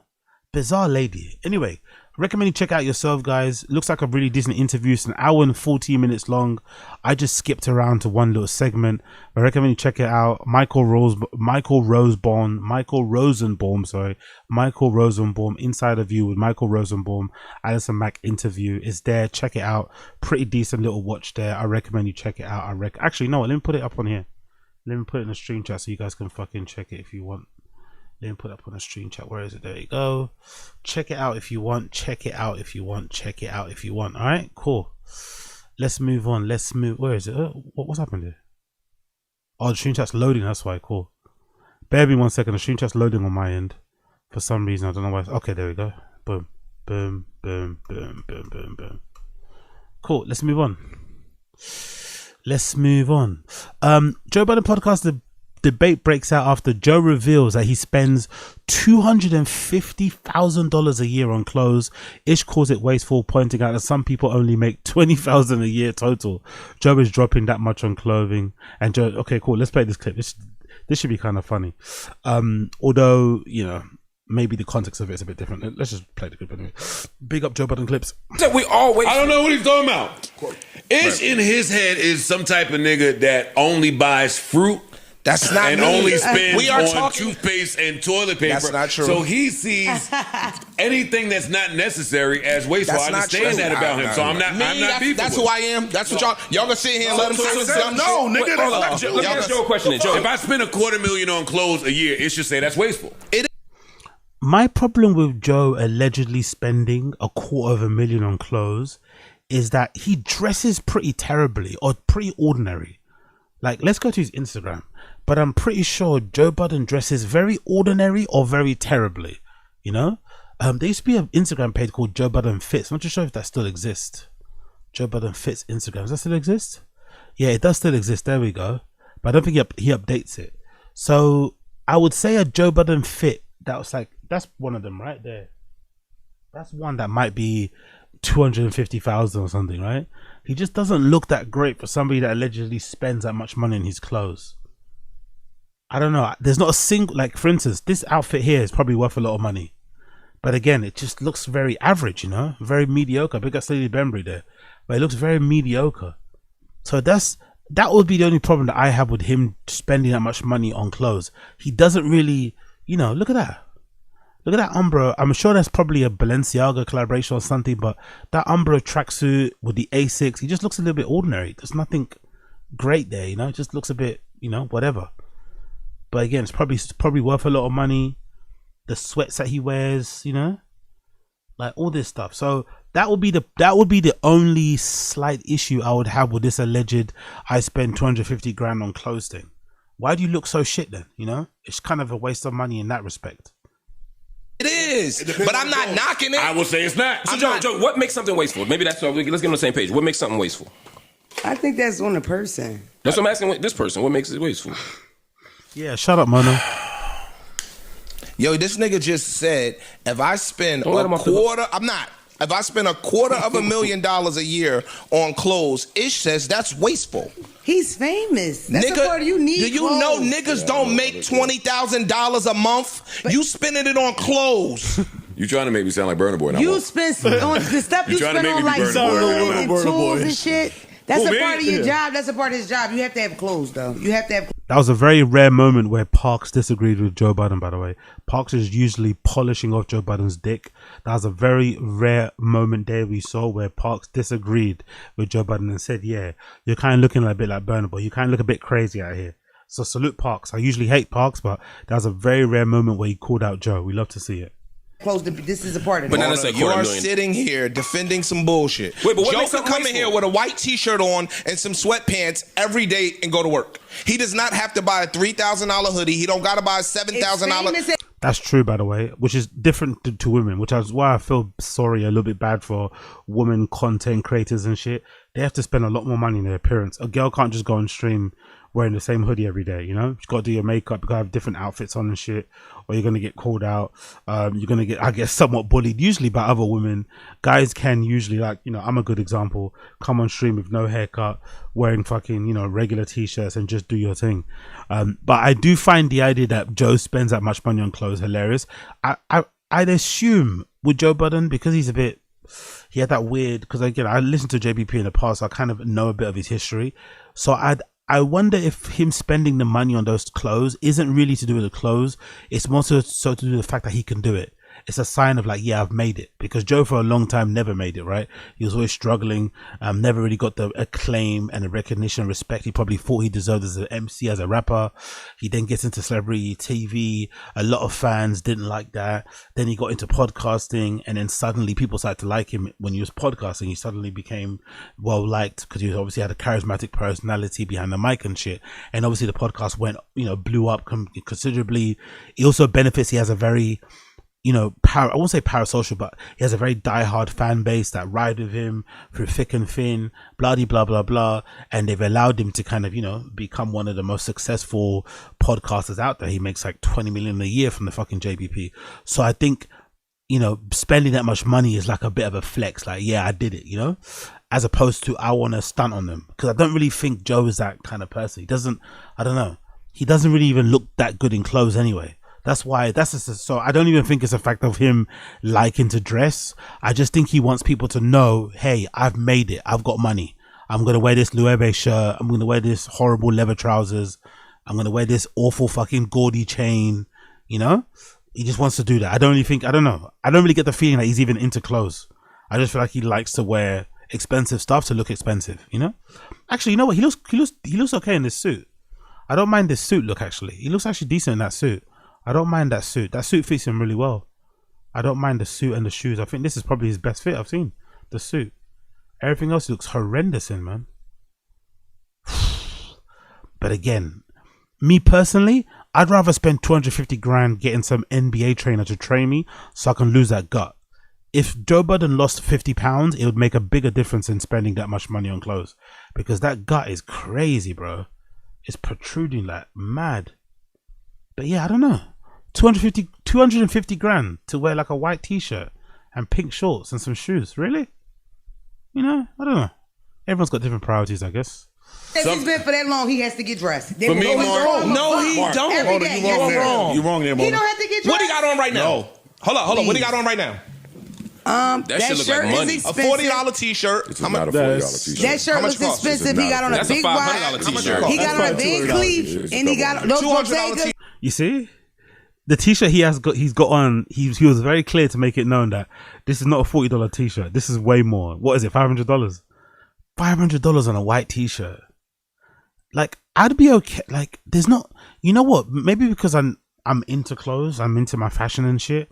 Bizarre lady. Anyway, I recommend you check out yourself, guys. Looks like a really decent interview. It's an hour and 14 minutes long. I just skipped around to one little segment. I recommend you check it out. Michael Rosenbaum, Inside of You with Michael Rosenbaum, ALLISON MACK interview is there. Check it out. Pretty decent little watch there. I recommend you check it out. Actually, no, let me put it up on here. Let me put it in the stream chat so you guys can fucking check it if you want. Let me put it up on a stream chat. Where is it? There you go. Check it out if you want. Check it out if you want. Check it out if you want. All right, cool. Let's move on. Let's move. Where is it? What's happened here? Oh, the stream chat's loading. That's why. Cool. Bear with me 1 second. The stream chat's loading on my end for some reason. I don't know why. Okay, there we go. Boom, boom, boom, boom, boom, boom, boom. Cool. Let's move on. Let's move on. Joe Biden podcast. The debate breaks out after Joe reveals that he spends $250,000 a year on clothes. Ish calls it wasteful, pointing out that some people only make $20,000 a year total. Joe is dropping that much on clothing. And Joe, okay, cool. Let's play this clip. This should be kind of funny. Although, maybe the context of it is a bit different. Let's just play the clip anyway. Big up Joe Budden clips. We always. I don't know what he's talking about. Ish in his head is some type of nigga that only buys fruit. That's not and me. only spends on talking toothpaste and toilet paper. That's not true. So he sees anything that's not necessary as wasteful. That's I not understand true. that about him. So I'm not beefing That's with who I am. That's what y'all gonna sit here and let him say some no, nigga. Let me ask Joe a question. Then, Joe, if I spend $250,000 on clothes a year, it should say that's wasteful. My problem with Joe allegedly spending $250,000 on clothes is that he dresses pretty terribly or pretty ordinary. Like, let's go to his Instagram. But I'm pretty sure Joe Budden dresses very ordinary or very terribly. There used to be an Instagram page called Joe Budden Fits. I'm not too sure if that still exists. Joe Budden Fits Instagram. Does that still exist? Yeah, it does still exist. There we go. But I don't think he updates it. So I would say a Joe Budden Fit. That's one of them right there. That's one that might be 250,000 or something, right? He just doesn't look that great for somebody that allegedly spends that much money in his clothes. I don't know. There's not a single, for instance, this outfit here is probably worth a lot of money. But again, it just looks very average, very mediocre. Big up Lady Bembry there. But it looks very mediocre. So that would be the only problem that I have with him spending that much money on clothes. He doesn't really, look at that. Look at that Umbro. I'm sure that's probably a Balenciaga collaboration or something, but that Umbro tracksuit with the Asics, he just looks a little bit ordinary. There's nothing great there, It just looks a bit, whatever. But again, it's probably worth a lot of money. The sweats that he wears, all this stuff. So that would be the only slight issue I would have with this alleged I spend $250,000 on clothes thing. Why do you look so shit then? It's kind of a waste of money in that respect. It is, but I'm not knocking it. I will say it's not. So Joe, what makes something wasteful? Maybe that's let's get on the same page. What makes something wasteful? I think that's on the person. That's what I'm asking this person. What makes it wasteful? Yeah, shut up, Mono. Yo, this nigga just said, if I spend if I spend $250,000 a year on clothes, Ish says that's wasteful. He's famous. That's Nigga, a part you need. do you know niggas don't make $20,000 a month? You spending it on clothes. You trying to make me sound like Burna Boy? You spend on the stuff you spend on like food and tools and shit. That's Who, a me? part of your job. That's a part of his job. You have to have clothes, though. You have to have. That was a very rare moment where Parks disagreed with Joe Budden, by the way. Parks is usually polishing off Joe Budden's dick. That was a very rare moment there we saw where Parks disagreed with Joe Budden and said, yeah, you're kind of looking a bit like Burna Boy. You kind of look a bit crazy out here. So salute Parks. I usually hate Parks, but that was a very rare moment where he called out Joe. We love to see it. Clothes. This is a part of it. But now let's say You are 250,000. sitting here defending some bullshit. Wait, but what Joe makes can something come in here wasteful? with a white t-shirt on and some sweatpants every day and go to work. He does not have to buy a $3,000 hoodie. He don't got to buy a $7,000. That's true, by the way, which is different to women, which is why I feel sorry, a little bit bad for women content creators and shit. They have to spend a lot more money on their appearance. A girl can't just go on stream wearing the same hoodie every day, you know? You've got to do your makeup, you've got to have different outfits on and shit, or you're going to get called out. You're going to get, I guess, somewhat bullied, usually by other women. Guys can usually, like, you know, I'm a good example, come on stream with no haircut, wearing fucking, you know, regular t-shirts and just do your thing. But I do find the idea that Joe spends that much money on clothes hilarious. I'd assume with Joe Budden, because he's a bit, he had that weird, because again, I listened to JBP in the past, so I kind of know a bit of his history. So I wonder if him spending the money on those clothes isn't really to do with the clothes. It's more so to do with the fact that he can do it. It's a sign of like, yeah, I've made it. Because Joe for a long time never made it, right? He was always struggling, never really got the acclaim and the recognition and respect he probably thought he deserved as an MC, as a rapper. He then gets into celebrity TV. A lot of fans didn't like that. Then he got into podcasting, and then suddenly people started to like him when he was podcasting. He suddenly became well liked because he obviously had a charismatic personality behind the mic and shit. And obviously the podcast went, you know, blew up considerably. He also benefits. He has a very, you know, I won't say parasocial, but he has a very diehard fan base that ride with him through thick and thin, blah, blah, blah, blah. And they've allowed him to kind of, you know, become one of the most successful podcasters out there. He makes like 20 million a year from the fucking JBP. So I think, you know, spending that much money is like a bit of a flex. Like, yeah, I did it, you know, as opposed to I want to stunt on them. Because I don't really think Joe is that kind of person. He doesn't, I don't know. He doesn't really even look that good in clothes anyway. That's why, so I don't even think it's a fact of him liking to dress. I just think he wants people to know, hey, I've made it. I've got money. I'm going to wear this Loewe shirt. I'm going to wear this horrible leather trousers. I'm going to wear this awful fucking gaudy chain. You know, he just wants to do that. I don't know. I don't really get the feeling that he's even into clothes. I just feel like he likes to wear expensive stuff to look expensive, you know? Actually, you know what? He looks okay in this suit. I don't mind this suit look, actually. He looks actually decent in that suit. I don't mind that suit. That suit fits him really well. I don't mind the suit and the shoes. I think this is probably his best fit I've seen. The suit. Everything else looks horrendous in, man. But again, me personally, I'd rather spend 250 grand getting some NBA trainer to train me so I can lose that gut. If Joe Budden lost 50 pounds, it would make a bigger difference in spending that much money on clothes. Because that gut is crazy, bro. It's protruding like mad. But yeah, I don't know. 250 grand to wear like a white t-shirt and pink shorts and some shoes. Really? You know, I don't know. Everyone's got different priorities, I guess. If he's been for that long, he has to get dressed. For me, Mark, No, he don't. Every day. you wrong Yes, there. You wrong there, He Mona. don't have to get dressed. What he got on right now? No. Hold on. What he got on right now? That shit look shirt like money. is A expensive. $40 t-shirt. It's not a $40 t-shirt. That shirt How much looks cost? expensive. He got on a That's a big $500 wide. t-shirt. He got on a That's big $200. cleave, and he got those $200 Bottega. You see? The t-shirt he's got on, he was very clear to make it known that this is not a $40 t-shirt. This is way more. What is it? $500? $500 on a white t-shirt. Like, I'd be okay. Like, there's not, you know what? Maybe because I'm into clothes, I'm into my fashion and shit.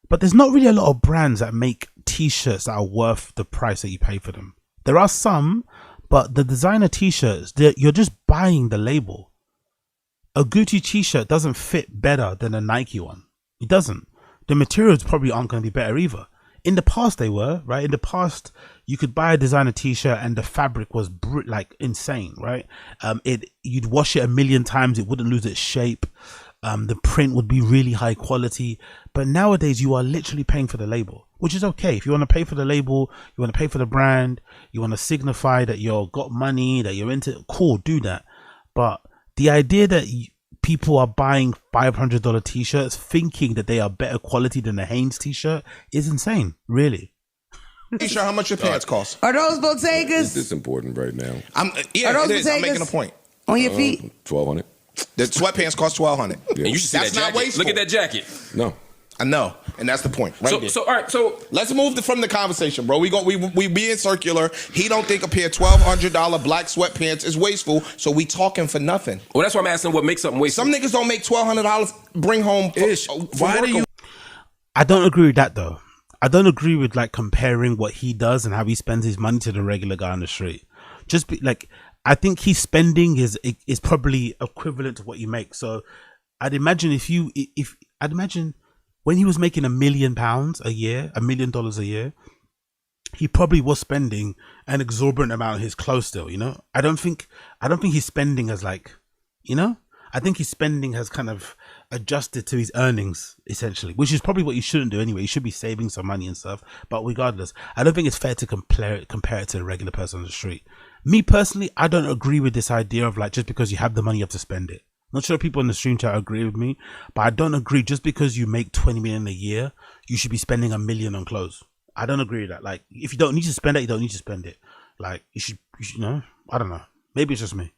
But there's not really a lot of brands that make t-shirts that are worth the price that you pay for them. There are some, but the designer t-shirts, you're just buying the label. A Gucci t-shirt doesn't fit better than a Nike one. It doesn't. The materials probably aren't going to be better either. In the past they were, right? In the past, you could buy a designer t-shirt and the fabric was like insane, right? You'd wash it a million times, it wouldn't lose its shape. The print would be really high quality. But nowadays you are literally paying for the label, which is okay. If you want to pay for the label, you want to pay for the brand, you want to signify that you've got money, that you're into it, cool, do that. But the idea that people are buying $500 t-shirts thinking that they are better quality than a Hanes t-shirt is insane, really. Sure, how much your pants cost? Are those Bottegas? It's important right now. I'm making a point. On your feet? 1,200. The sweatpants cost 1,200. And you should see That's that not jacket. wasteful. Look at that jacket. No. I know, and that's the point. Right there. So all right. So let's move from the conversation, bro. We being circular. He don't think a pair of $1,200 black sweatpants is wasteful, so we talking for nothing. Well, that's why I'm asking what makes something wasteful. Some niggas don't make $1,200 bring home. Why do you? I don't agree with that though. I don't agree with like comparing what he does and how he spends his money to the regular guy on the street. I think his spending is probably equivalent to what you make. So I'd imagine I'd imagine when he was making £1 million a year, $1 million a year, he probably was spending an exorbitant amount on his clothes still, you know? I don't think his spending has like, you know? I think his spending has kind of adjusted to his earnings, essentially, which is probably what you shouldn't do anyway. You should be saving some money and stuff. But regardless, I don't think it's fair to compare it to a regular person on the street. Me personally, I don't agree with this idea of like, just because you have the money, you have to spend it. Not sure if people in the stream chat agree with me, but I don't agree. Just because you make 20 million a year, you should be spending $1 million on clothes. I don't agree with that. Like, if you don't need to spend it, you don't need to spend it. Like, you should know. I don't know. Maybe it's just me.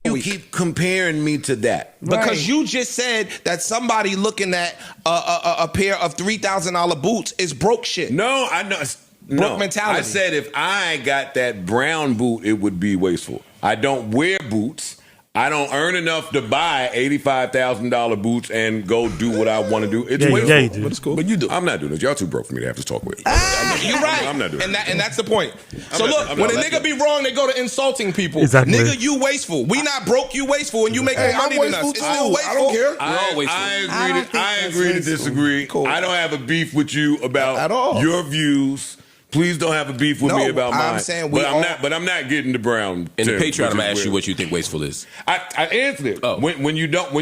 You keep comparing me to that because you just said that somebody looking at a pair of $3,000 boots is broke shit. No, I know. Broke mentality. I said if I got that brown boot, it would be wasteful. I don't wear boots. I don't earn enough to buy $85,000 boots and go do what I want to do. It's wasteful. Yeah, you do. But it's cool. But you do. I'm not doing this. Y'all too broke for me to have to talk with. You're right. I'm not doing it. And that's the point. So look, when a nigga be wrong, they go to insulting people. Exactly. Nigga, you wasteful. We not broke, you wasteful, and you make more money than us. It's still wasteful. I don't care. I agree to disagree. Cool. I don't have a beef with you about At all. your views. Please don't have a beef with me about mine. I'm saying I'm not getting the brown. In the tip, Patreon, I'm gonna which is ask you weird. what you think wasteful is. I answered it. Oh. When you don't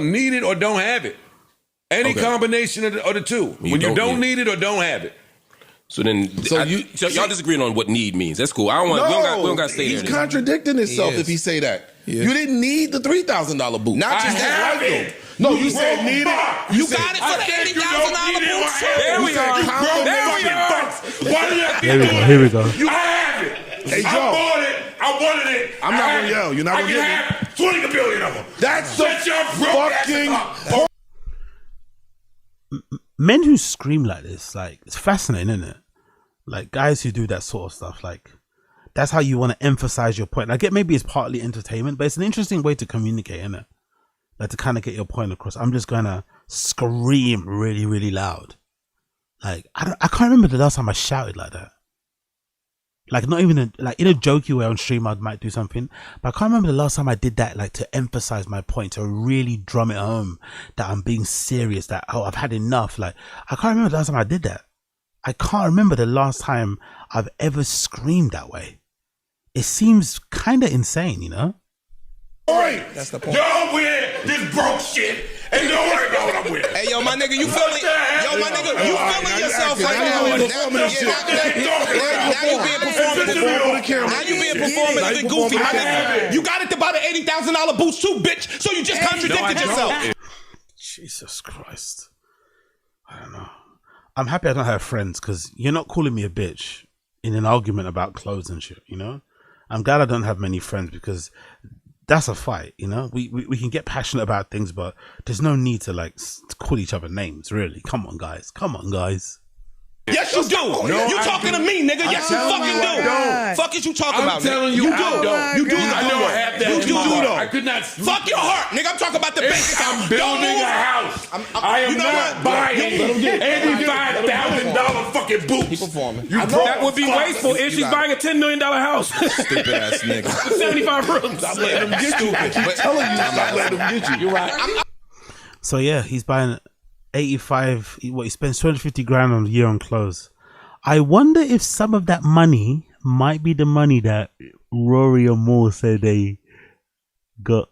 need it or don't have it. Any combination of the two. When you don't need it or don't have it. So then, so y'all disagreeing on what need means. That's cool. I don't want. we don't got to stay there. He's contradicting himself if he say that. You didn't need the $3,000 boot. Not just that. it. No, you said need it. You got it for the $80,000 boots. There we are. Why do you have to Here we go. Here we go. I have it. Hey, Joe. I bought it. I wanted it. I'm not gonna yell. You're not gonna get me. I can have 20 billion of them. That's Shut the your broke fucking ass up. Men who scream like this, like, it's fascinating, isn't it? Like, guys who do that sort of stuff, like, that's how you want to emphasize your point. I get maybe it's partly entertainment, but it's an interesting way to communicate, isn't it? Like, to kind of get your point across. I'm just gonna scream really, really loud. Like, I can't remember the last time I shouted like that. Like, not even in a jokey way on stream, I might do something, but I can't remember the last time I did that, like, to emphasize my point, to really drum it home that I'm being serious, that, oh, I've had enough. Like, I can't remember the last time I did that. I can't remember the last time I've ever screamed that way. It seems kind of insane, you know? That's the point. Don't wear this broke shit and don't worry about what I'm wearing. Hey, yo, my nigga, you feeling? Yo, my nigga, you feeling yourself right now? Now you being performative. Now you being performative and goofy, my nigga. You got it to buy the $80,000 boots too, bitch. So you just contradicted yourself. Jesus Christ. I don't know. I'm happy I don't have friends because you're not calling me a bitch in an argument about clothes and shit, you know? I'm glad I don't have many friends because that's a fight, you know? We can get passionate about things, but there's no need to like call each other names, really. Come on, guys. Come on, guys. Yes, you do. You talking to me, nigga. Yes, you fucking do. Fuck is you talking about, nigga? telling you, I don't. You do. I don't have that. You do, though. I could not. Fuck your heart, nigga. I'm talking about the bank account. I'm building a house. I am not buying $85,000 fucking boots. Keep performing. That would be wasteful if she's buying a $10 million house. Stupid ass nigga. 75 rooms. Stop letting them get you. I keep telling you, stop letting them get you. You're right. So yeah, he's buying 85. What, he spends 250 grand on a year on clothes. I wonder if some of that money might be the money that Rory and Moore said they got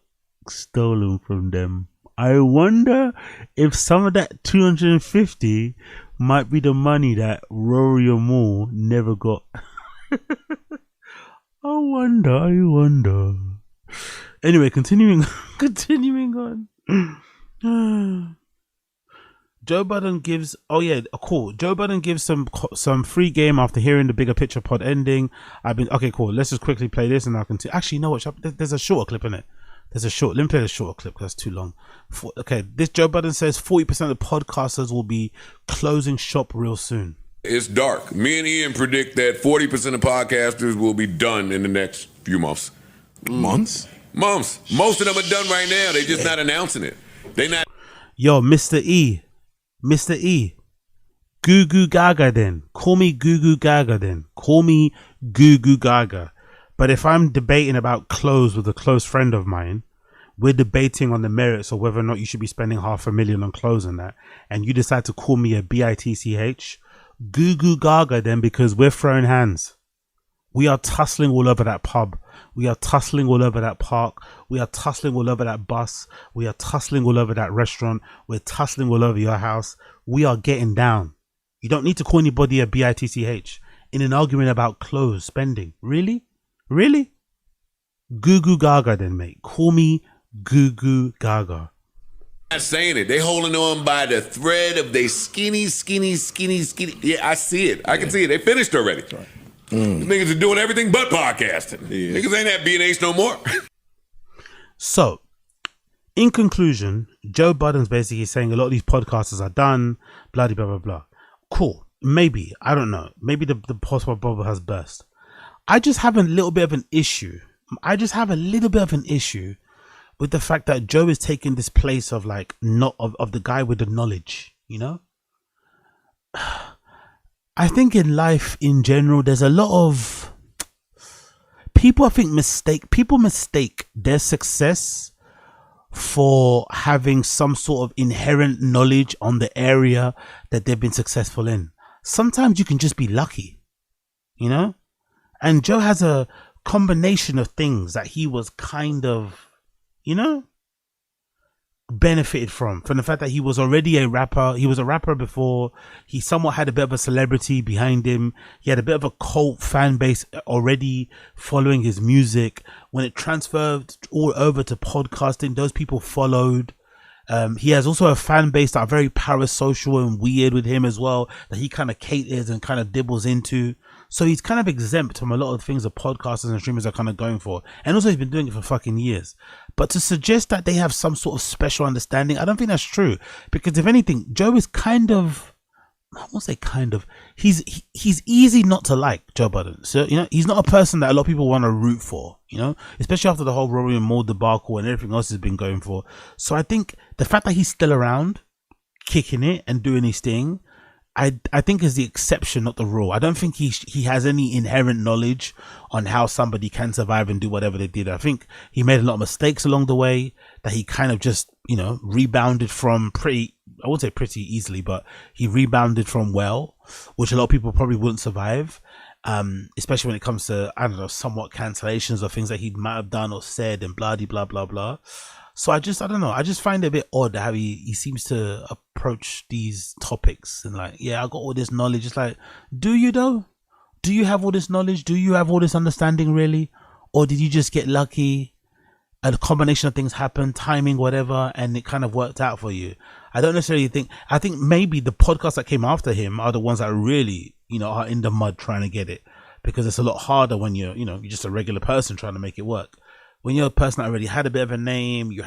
stolen from them. I wonder if some of that 250 might be the money that Rory and Moore never got. I wonder. Anyway, continuing on. Joe Budden gives. Oh yeah, cool. Joe Budden gives some free game after hearing the Bigger Picture pod ending. Okay, cool. Let's just quickly play this and I can. Actually, you know what? There's a shorter clip in it. There's a short. Let me play the shorter clip because that's too long. Okay, this Joe Budden says 40% of podcasters will be closing shop real soon. It's dark. Me and Ian predict that 40% of podcasters will be done in the next few months. Months? Months. Most of them are done right now. They just not announcing it. They not. Yo, Mr. E. Goo Goo Gaga then. Call me Goo Goo Gaga then. Call me Goo Goo Gaga. But if I'm debating about clothes with a close friend of mine, we're debating on the merits of whether or not you should be spending $500,000 on clothes and that, and you decide to call me a bitch, Goo Goo Gaga then, because we're throwing hands. We are tussling all over that pub. We are tussling all over that park. We are tussling all over that bus. We are tussling all over that restaurant. We're tussling all over your house. We are getting down. You don't need to call anybody a bitch in an argument about clothes spending. Really? Really? Goo Goo Gaga then, mate. Call me Goo Goo Gaga. Not saying it. They holding on by the thread of they skinny. Yeah, I see it. I can see it. They finished already. Right. These niggas are doing everything but podcasting. Yeah. Niggas ain't at B&H no more. So, in conclusion, Joe Budden's basically saying a lot of these podcasters are done, blah, blah, blah, blah. Cool. Maybe. I don't know. Maybe the possible bubble has burst. I just have a little bit of an issue. With the fact that Joe is taking this place of like not of the guy with the knowledge, you know. I think in life in general, there's a lot of people. I think mistake their success for having some sort of inherent knowledge on the area that they've been successful in. Sometimes you can just be lucky, you know. And Joe has a combination of things that he was kind of, you know, benefited from the fact that he was already a rapper. He was a rapper before. He somewhat had a bit of a celebrity behind him. He had a bit of a cult fan base already following his music. When it transferred all over to podcasting, those people followed. He has also a fan base that are very parasocial and weird with him as well, that he kind of caters and kind of dibbles into. So he's kind of exempt from a lot of things that podcasters and streamers are kind of going for. And also he's been doing it for fucking years. But to suggest that they have some sort of special understanding, I don't think that's true. Because if anything, Joe is kind of, I won't say kind of, he's easy not to like, Joe Budden. So, you know, he's not a person that a lot of people want to root for, you know, especially after the whole Rory and Maul debacle and everything else has been going for. So I think the fact that he's still around, kicking it and doing his thing, I think is the exception, not the rule. I don't think he has any inherent knowledge on how somebody can survive and do whatever they did. I think he made a lot of mistakes along the way that he kind of just, you know, rebounded from I won't say pretty easily, but he rebounded from well, which a lot of people probably wouldn't survive. Especially when it comes to, I don't know, somewhat cancellations or things that he might have done or said and blah, blah, blah, blah. So I don't know. I just find it a bit odd how he seems to approach these topics and like, yeah, I got all this knowledge. It's like, do you though? Do you have all this knowledge? Do you have all this understanding really? Or did you just get lucky? A combination of things happened, timing, whatever, and it kind of worked out for you. I don't necessarily think, I think maybe the podcasts that came after him are the ones that really, you know, are in the mud trying to get it, because it's a lot harder when you're, you know, you're just a regular person trying to make it work. When you're a person that already had a bit of a name, you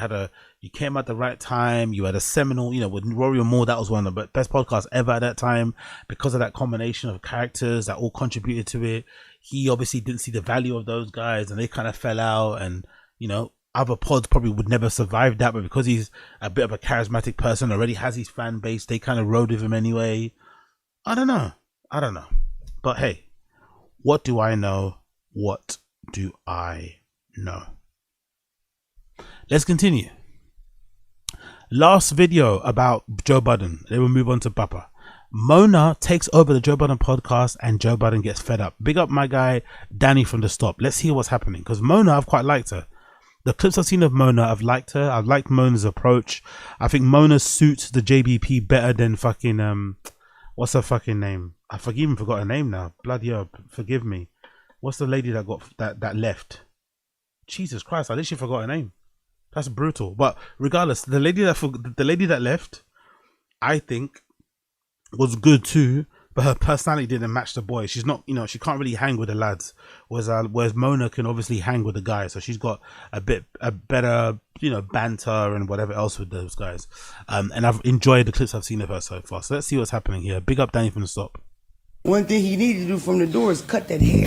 came at the right time, you had a seminal, you know, with Rory and Maul, that was one of the best podcasts ever at that time because of that combination of characters that all contributed to it. He obviously didn't see the value of those guys and they kind of fell out, and, you know, other pods probably would never survive that, but because he's a bit of a charismatic person, already has his fan base, they kind of rode with him anyway. I don't know. But hey, what do I know? What do I know? Let's continue. Last video about Joe Budden. Then we'll move on to Papa. Mona takes over the Joe Budden podcast and Joe Budden gets fed up. Big up my guy, Danny from the Stop. Let's hear what's happening. Because Mona, I've quite liked her. The clips I've seen of Mona, I've liked her. I've liked Mona's approach. I think Mona suits the JBP better than fucking, what's her fucking name? I even forgot her name now. Bloody hell, forgive me. What's the lady that got that left? Jesus Christ, I literally forgot her name. That's brutal. But regardless, the lady that left, I think was good too, but her personality didn't match the boy. She's not, she can't really hang with the lads. Whereas Mona can obviously hang with the guys, so she's got a better, banter and whatever else with those guys. And I've enjoyed the clips I've seen of her so far. So let's see what's happening here. Big up Danny from the stop. One thing he needed to do from the door is cut that hair.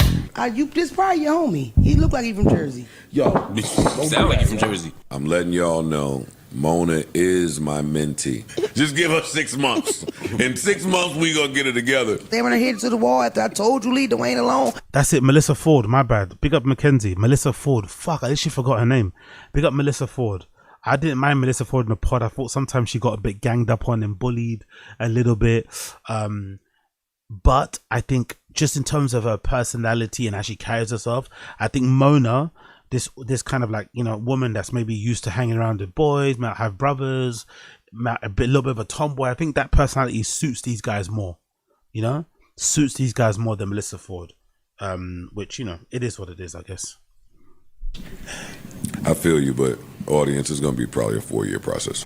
This probably your homie. He look like he from Jersey. Yo, sound like you from Jersey. I'm letting y'all know Mona is my mentee. Just give her 6 months. In 6 months, we gonna get it together. They ran her head to the wall after I told you leave Dwayne alone. That's it, Melissa Ford, my bad. Big up Mackenzie. Melissa Ford. Fuck, I literally forgot her name. Big up Melissa Ford. I didn't mind Melissa Ford in the pod. I thought sometimes she got a bit ganged up on and bullied a little bit. But I think just in terms of her personality and how she carries herself, I think Mona, this kind of like, woman that's maybe used to hanging around with boys, might have brothers, a little bit of a tomboy. I think that personality suits these guys more, suits these guys more than Melissa Ford, which, it is what it is, I guess. I feel you, but audience is going to be probably a 4-year process.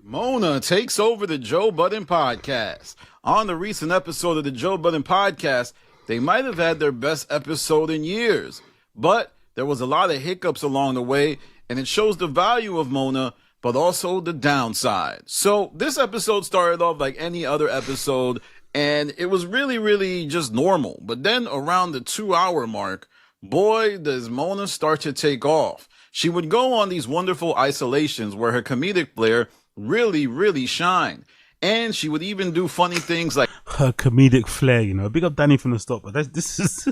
Mona takes over the Joe Budden podcast. On the recent episode of the Joe Budden podcast, they might have had their best episode in years, but there was a lot of hiccups along the way, and it shows the value of Mona, but also the downside. So this episode started off like any other episode, and it was really, really just normal. But then around the 2-hour mark, boy, does Mona start to take off. She would go on these wonderful isolations where her comedic flair really, really shined. And she would even do funny things like her comedic flair, Big up Danny from the stop, but this is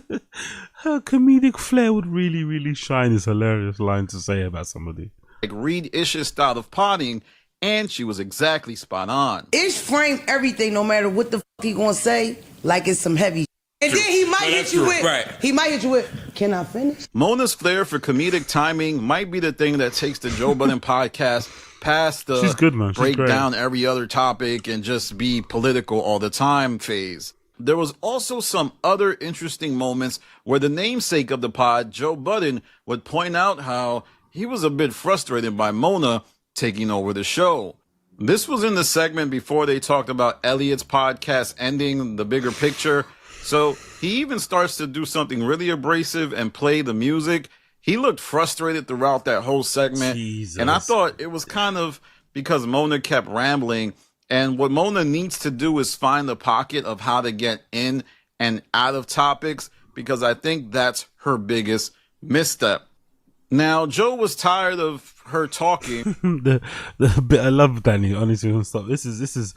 her comedic flair would really, really shine. Is a hilarious line to say about somebody. Like read Ish's style of potting, and she was exactly spot on. Ish frame everything, no matter what the f he gonna say, like it's some heavy. And then he might hit you with, he might hit you with, can I finish? Mona's flair for comedic timing might be the thing that takes the Joe Budden podcast past the she's good, man. Break down every other topic and just be political all the time phase. There was also some other interesting moments where the namesake of the pod, Joe Budden, would point out how he was a bit frustrated by Mona taking over the show. This was in the segment before they talked about Elliot's podcast ending, The Bigger Picture. So he even starts to do something really abrasive and play the music. He looked frustrated throughout that whole segment. Jesus. And I thought it was kind of because Mona kept rambling. And what Mona needs to do is find the pocket of how to get in and out of topics, because I think that's her biggest misstep. Now, Joe was tired of her talking. the bit I love, Danny, honestly, don't stop. This is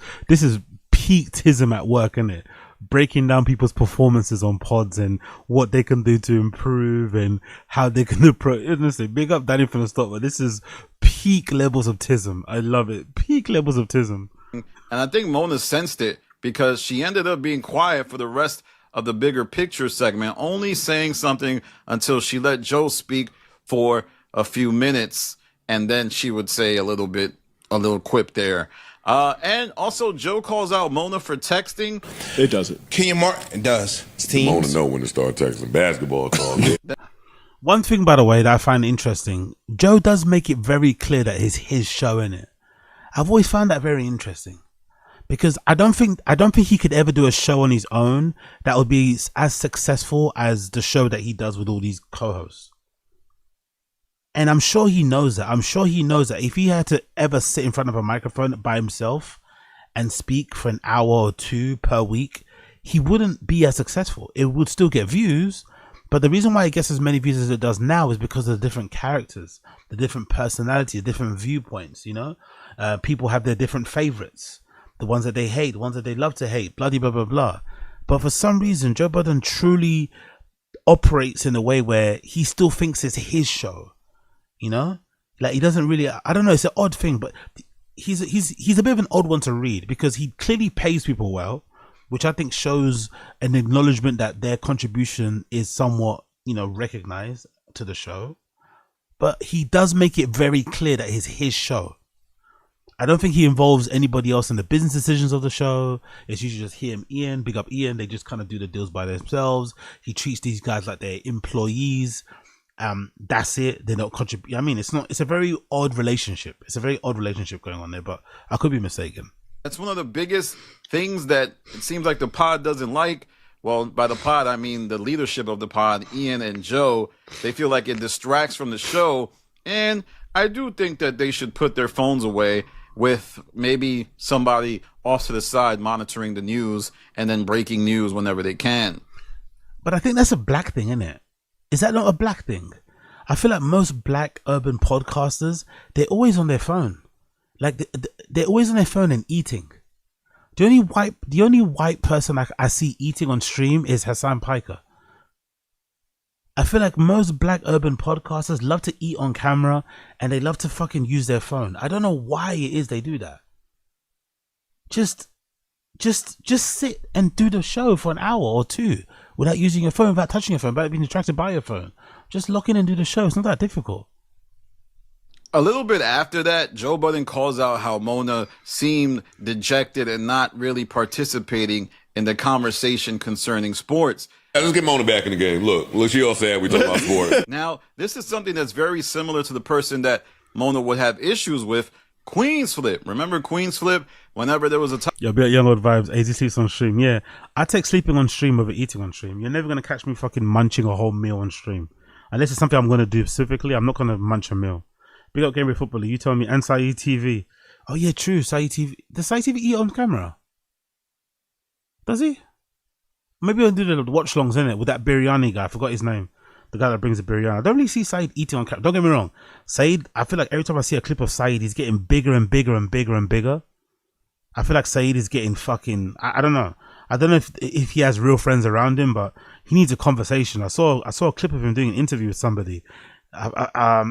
peak tism at work, isn't it? Breaking down people's performances on pods and what they can do to improve and how they can approach. Honestly, big up Danny from the stop, but this is peak levels of tism. I love it. Peak levels of tism. And I think Mona sensed it, because she ended up being quiet for the rest of the Bigger Picture segment, only saying something until she let Joe speak for a few minutes, and then she would say a little quip there. And also Joe calls out Mona for texting. It doesn't. Can you mark? It does. It's teams. Mona know when to start texting basketball talk. One thing, by the way, that I find interesting, Joe does make it very clear that it's his show, innit? I've always found that very interesting, because I don't think he could ever do a show on his own that would be as successful as the show that he does with all these co-hosts. And I'm sure he knows that. I'm sure he knows that if he had to ever sit in front of a microphone by himself and speak for an hour or two per week, he wouldn't be as successful. It would still get views, but the reason why it gets as many views as it does now is because of the different characters, the different personalities, the different viewpoints, people have their different favorites, the ones that they hate, the ones that they love to hate, bloody blah, blah, blah. But for some reason, Joe Budden truly operates in a way where he still thinks it's his show. Like he doesn't really, I don't know, it's an odd thing, but he's a bit of an odd one to read, because he clearly pays people well, which I think shows an acknowledgement that their contribution is somewhat, recognized to the show. But he does make it very clear that it's his show. I don't think he involves anybody else in the business decisions of the show. It's usually just him, Ian, big up Ian. They just kind of do the deals by themselves. He treats these guys like they're employees. that's it. They don't contribute. I mean, it's not. It's a very odd relationship. It's a very odd relationship going on there. But I could be mistaken. That's one of the biggest things that it seems like the pod doesn't like. Well, by the pod, I mean the leadership of the pod, Ian and Joe. They feel like it distracts from the show. And I do think that they should put their phones away with maybe somebody off to the side monitoring the news and then breaking news whenever they can. But I think that's a black thing, isn't it? Is that not a black thing? I feel like most black urban podcasters, they're always on their phone. Like they're always on their phone and eating. The only white person I see eating on stream is Hassan Piker. I feel like most black urban podcasters love to eat on camera and they love to fucking use their phone. I don't know why it is they do that. Just sit and do the show for an hour or two without using your phone, without touching your phone, without being distracted by your phone. Just lock in and do the show. It's not that difficult. A little bit after that, Joe Budden calls out how Mona seemed dejected and not really participating in the conversation concerning sports. Let's get Mona back in the game. Look, she all sad we talking about sports. Now, this is something that's very similar to the person that Mona would have issues with, Queen's Flip. Remember Queen's Flip? Whenever there was a time. Yo, be like Young Old Vibes, AZ sleeps on stream. Yeah, I take sleeping on stream over eating on stream. You're never going to catch me fucking munching a whole meal on stream. Unless it's something I'm going to do specifically, I'm not going to munch a meal. Big up Game Footballer, you tell me, and Saeed TV. Oh yeah, true, Saeed TV. Does Saeed TV eat on camera? Does he? Maybe I'll do the watch longs, innit, with that biryani guy. I forgot his name. The guy that brings the biryani. I don't really see Saeed eating on camera. Don't get me wrong. Saeed, I feel like every time I see a clip of Saeed, he's getting bigger and bigger and bigger and bigger. I feel like Saeed is getting fucking, I don't know. I don't know if he has real friends around him, but he needs a conversation. I saw a clip of him doing an interview with somebody.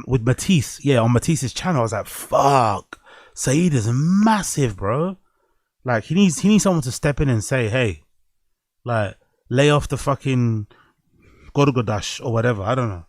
With Matisse, yeah, on Matisse's channel. I was like, fuck, Saeed is massive, bro. Like he needs someone to step in and say, hey, like lay off the fucking Gorgodash or whatever. I don't know.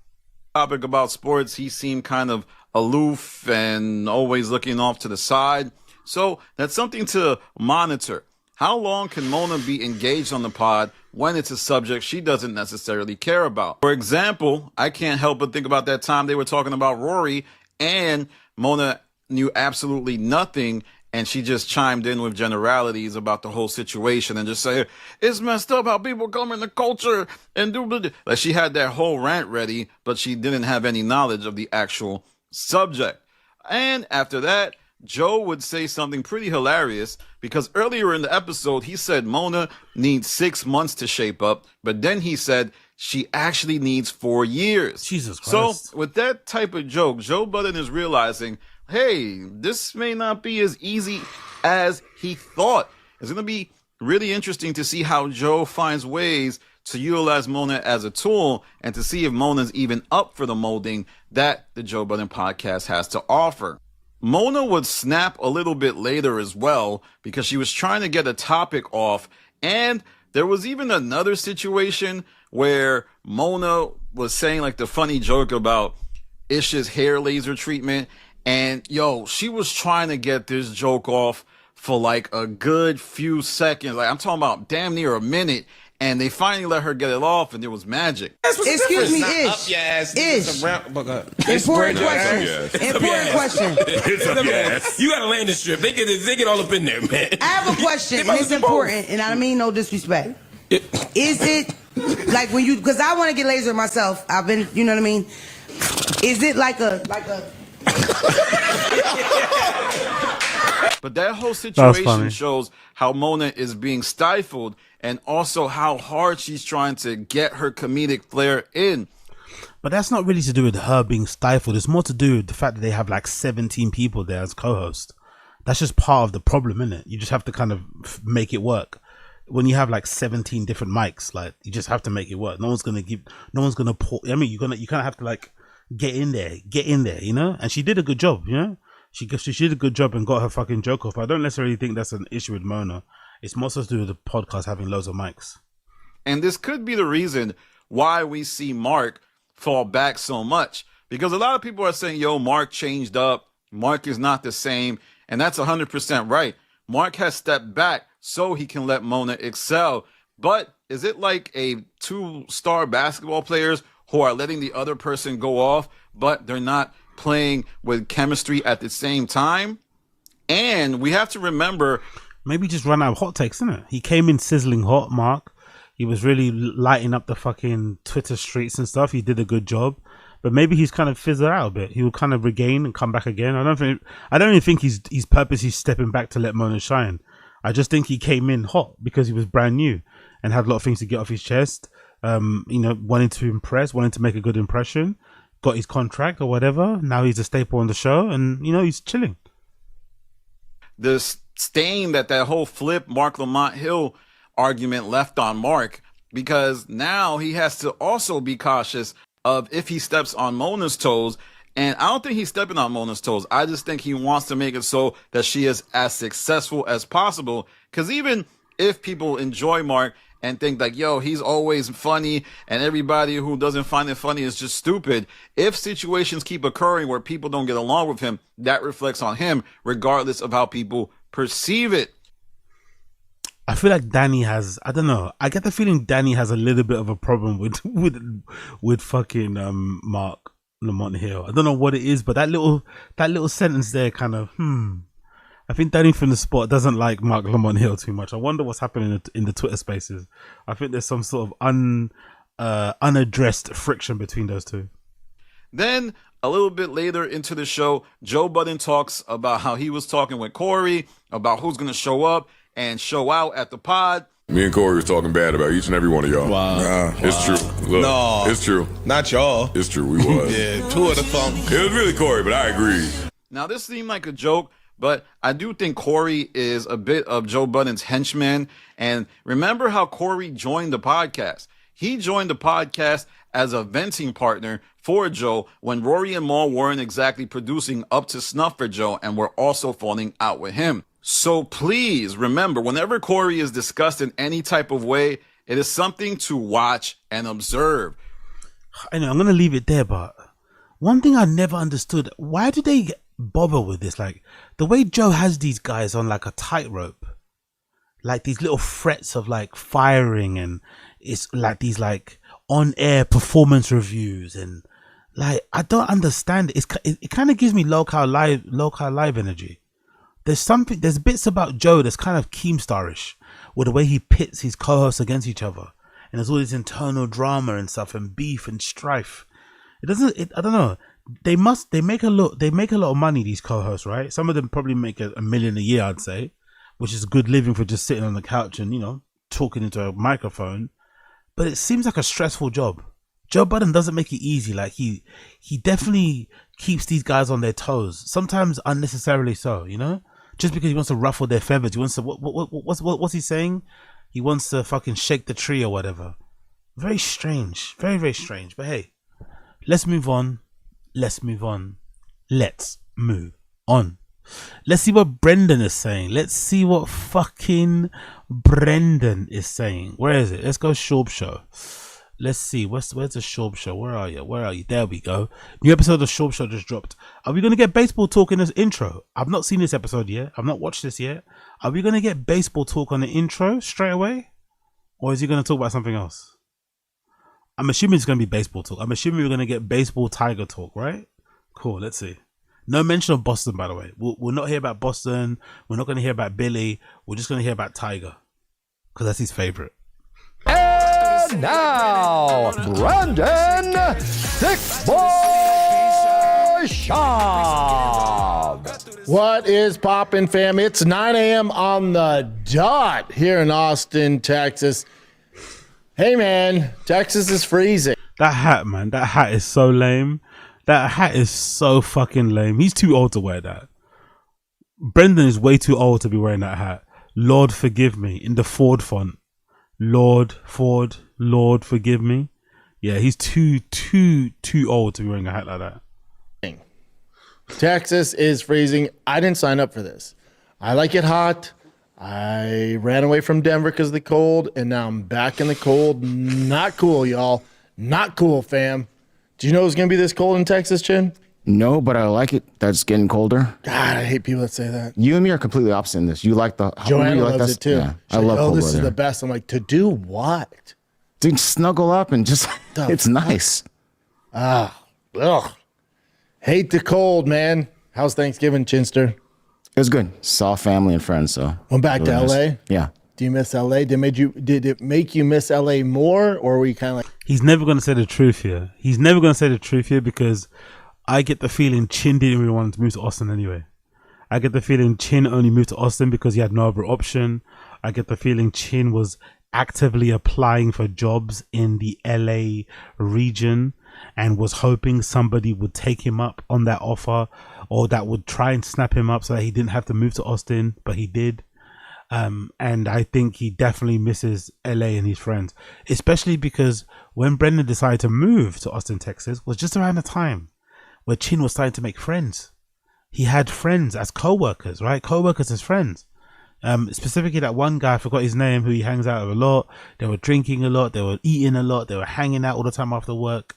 Topic about sports, he seemed kind of aloof and always looking off to the side. So that's something to monitor. How long can Mona be engaged on the pod when it's a subject she doesn't necessarily care about? For example, I can't help but think about that time they were talking about Rory and Mona knew absolutely nothing and she just chimed in with generalities about the whole situation and just say, it's messed up how people come in the culture and do. Like she had that whole rant ready, but she didn't have any knowledge of the actual subject. And after that, Joe would say something pretty hilarious because earlier in the episode, he said Mona needs 6 months to shape up, but then he said she actually needs 4 years. Jesus Christ. So with that type of joke, Joe Budden is realizing, hey, this may not be as easy as he thought. It's going to be really interesting to see how Joe finds ways to utilize Mona as a tool and to see if Mona's even up for the molding that the Joe Budden podcast has to offer. Mona would snap a little bit later as well because she was trying to get a topic off. And there was even another situation where Mona was saying like the funny joke about Ish's hair laser treatment. And yo, she was trying to get this joke off for like a good few seconds. Like I'm talking about damn near a minute. And they finally let her get it off, and it was magic. Excuse me, Ish. Ish. Important question. Important question. You gotta land the strip. They get all up in there, man. I have a question, and it's important, and I don't mean no disrespect. Is it like when you? Because I want to get laser myself. I've been, you know what I mean. Is it like a? But that whole situation shows how Mona is being stifled and also how hard she's trying to get her comedic flair in. But that's not really to do with her being stifled. It's more to do with the fact that they have like 17 people there as co-hosts. That's just part of the problem, isn't it? You just have to kind of make it work. When you have like 17 different mics, like you just have to make it work. No one's gonna pour. I mean, you kind of have to like get in there, you know? And she did a good job, you know? She did a good job and got her fucking joke off. I don't necessarily think that's an issue with Mona. It's more so to do with the podcast having loads of mics. And this could be the reason why we see Mark fall back so much. Because a lot of people are saying, yo, Mark changed up. Mark is not the same. And that's 100% right. Mark has stepped back so he can let Mona excel. But is it like a 2-star basketball players who are letting the other person go off, but they're not playing with chemistry at the same time. And we have to remember, maybe just run out of hot takes, isn't it? He came in sizzling hot, Mark. He was really lighting up the fucking Twitter streets and stuff. He did a good job, but maybe he's kind of fizzled out a bit. He will kind of regain and come back again. I don't even think he's purposely stepping back to let Mona shine. I just think he came in hot because he was brand new and had a lot of things to get off his chest. You know, wanting to impress, wanting to make a good impression. Got his contract or whatever. Now he's a staple on the show, and you know he's chilling. The stain that whole flip Mark Lamont Hill argument left on Mark, because now he has to also be cautious of if he steps on Mona's toes. And I don't think he's stepping on Mona's toes. I just think he wants to make it so that she is as successful as possible. Because even if people enjoy Mark and think like, yo, he's always funny and everybody who doesn't find it funny is just stupid, if situations keep occurring where people don't get along with him, that reflects on him regardless of how people perceive it. I feel like Danny has, I don't know, I get the feeling Danny has a little bit of a problem with fucking Mark Lamont Hill. I don't know what it is, but that little sentence there kind of I think Danny from the Spot doesn't like Mark Lamont Hill too much. I wonder what's happening in the Twitter spaces. I think there's some sort of unaddressed friction between those two. Then a little bit later into the show, Joe Budden talks about how he was talking with Corey about who's going to show up and show out at the pod. Me and Corey was talking bad about each and every one of y'all. Wow. It's true. Look, No. it's true. Not y'all. It's true. We was. Yeah, two of the thumb. It was really Corey, but I agree. Now, this seemed like a joke, but I do think Corey is a bit of Joe Budden's henchman. And remember how Corey joined the podcast. He joined the podcast as a venting partner for Joe when Rory and Mal weren't exactly producing up to snuff for Joe and were also falling out with him. So please remember, whenever Corey is discussed in any type of way, it is something to watch and observe. I know, I'm going to leave it there, but one thing I never understood, why do they bother with this? Like, the way Joe has these guys on like a tightrope, like these little threats of like firing, and it's like these like on-air performance reviews, and like, I don't understand it. It kind of gives me local live energy. There's bits about Joe that's kind of Keemstar-ish, with the way he pits his co-hosts against each other, and there's all this internal drama and stuff, and beef and strife. I don't know. They make a lot of money, these co-hosts, right? Some of them probably make $1 million a year, I'd say, which is good living for just sitting on the couch and, you know, talking into a microphone. But it seems like a stressful job. Joe Budden doesn't make it easy. Like he definitely keeps these guys on their toes, sometimes unnecessarily so, you know? Just because he wants to ruffle their feathers. He wants to, what's he saying? He wants to fucking shake the tree or whatever. Very strange. Very, very strange. But hey, let's move on. Let's move on. Let's move on. Let's see what Brendan is saying. Let's see what fucking Brendan is saying. Where is it? Let's go Schaub Show. Let's see. Where's the Schaub Show? Where are you? Where are you? There we go. New episode of Schaub Show just dropped. Are we going to get baseball talk in this intro? I've not seen this episode yet. I've not watched this yet. Are we going to get baseball talk on the intro straight away? Or is he going to talk about something else? I'm assuming it's going to be baseball talk. I'm assuming we're going to get baseball Tiger talk, right? Cool. Let's see. No mention of Boston, by the way. We'll not hear about Boston. We're not going to hear about Billy. We're just going to hear about Tiger, because that's his favorite. And now, Brandon Thick Boy Schaub. What is poppin', fam? It's 9 a.m. on the dot here in Austin, Texas. Hey, man, Texas is freezing. That hat, man. That hat is so lame. That hat is so fucking lame. He's too old to wear that. Brendan is way too old to be wearing that hat. Lord forgive me, in the Ford font. Lord forgive me. Yeah, he's too old to be wearing a hat like that. Texas is freezing. I didn't sign up for this. I like it hot. I ran away from Denver because of the cold, and now I'm back in the cold. Not cool, y'all. Not cool, fam. Do you know it's going to be this cold in Texas, Chin? No, but I like it. That's getting colder. God, I hate people that say that. You and me are completely opposite in this. You like the... Joanna loves it too. Yeah, I love cold this weather. is the best. I'm like, to do what? Dude, snuggle up and just... it's nice. Hate the cold, man. How's Thanksgiving, Chinster? It was good. Saw family and friends. So went back to LA. Yeah. Do you miss LA? Did it make you miss LA more, or were you kind of like? He's never going to say the truth here. He's never going to say the truth here because I get the feeling Chin didn't really want to move to Austin anyway. I get the feeling Chin only moved to Austin because he had no other option. I get the feeling Chin was actively applying for jobs in the LA region and was hoping somebody would take him up on that offer or that would try and snap him up so that he didn't have to move to Austin, but he did. And I think he definitely misses LA and his friends, especially because when Brendan decided to move to Austin, Texas, was just around the time where Chin was starting to make friends. He had friends as co-workers, right? Co-workers as friends. Specifically that one guy, I forgot his name, who he hangs out with a lot. They were drinking a lot. They were eating a lot. They were hanging out all the time after work.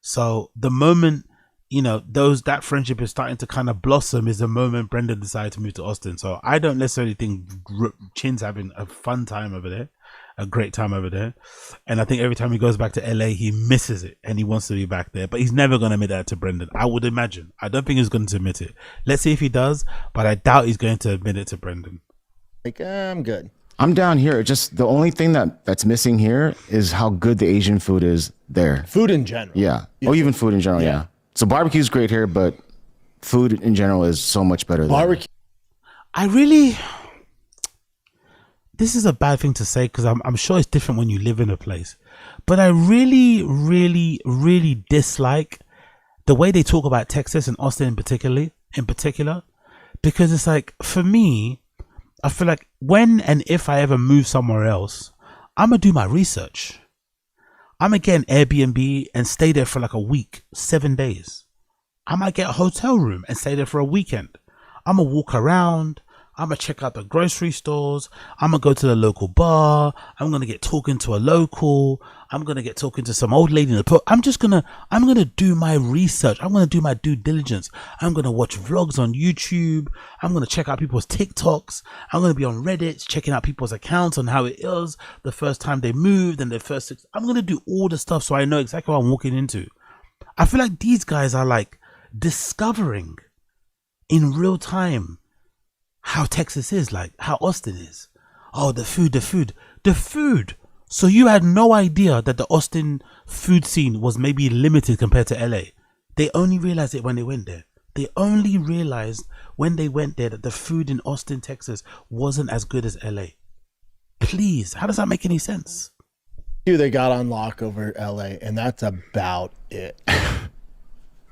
So the moment, you know, that friendship is starting to kind of blossom is the moment Brendan decided to move to Austin. So I don't necessarily think Chin's having a fun time over there, a great time over there. And I think every time he goes back to LA, he misses it and he wants to be back there. But he's never going to admit that to Brendan, I would imagine. I don't think he's going to admit it. Let's see if he does, but I doubt he's going to admit it to Brendan. Like, I'm good. I'm down here. Just the only thing that's missing here is how good the Asian food is there. Food in general. Yeah. Oh, even food in general. Yeah. So barbecue's great here, but food in general is so much better. Barbecue. This is a bad thing to say because I'm sure it's different when you live in a place, but I really, really, really dislike the way they talk about Texas and Austin in particular, because it's like, for me, I feel like when and if I ever move somewhere else, I'm going to do my research. I'm going to get an Airbnb and stay there for like a week, 7 days. I might get a hotel room and stay there for a weekend. I'm going to walk around. I'm going to check out the grocery stores. I'm going to go to the local bar. I'm going to get talking to a local. I'm going to get talking to some old lady in the pub. I'm going to do my research. I'm going to do my due diligence. I'm going to watch vlogs on YouTube. I'm going to check out people's TikToks. I'm going to be on Reddit, checking out people's accounts on how it is the first time they moved and their first six. I'm going to do all the stuff so I know exactly what I'm walking into. I feel like these guys are like discovering in real time how Texas is, like how Austin is. Oh, the food. So you had no idea that the Austin food scene was maybe limited compared to LA. They only realized it when they went there. They only realized when they went there that the food in Austin, Texas wasn't as good as LA. Please, how does that make any sense? They got on lock over LA, and that's about it.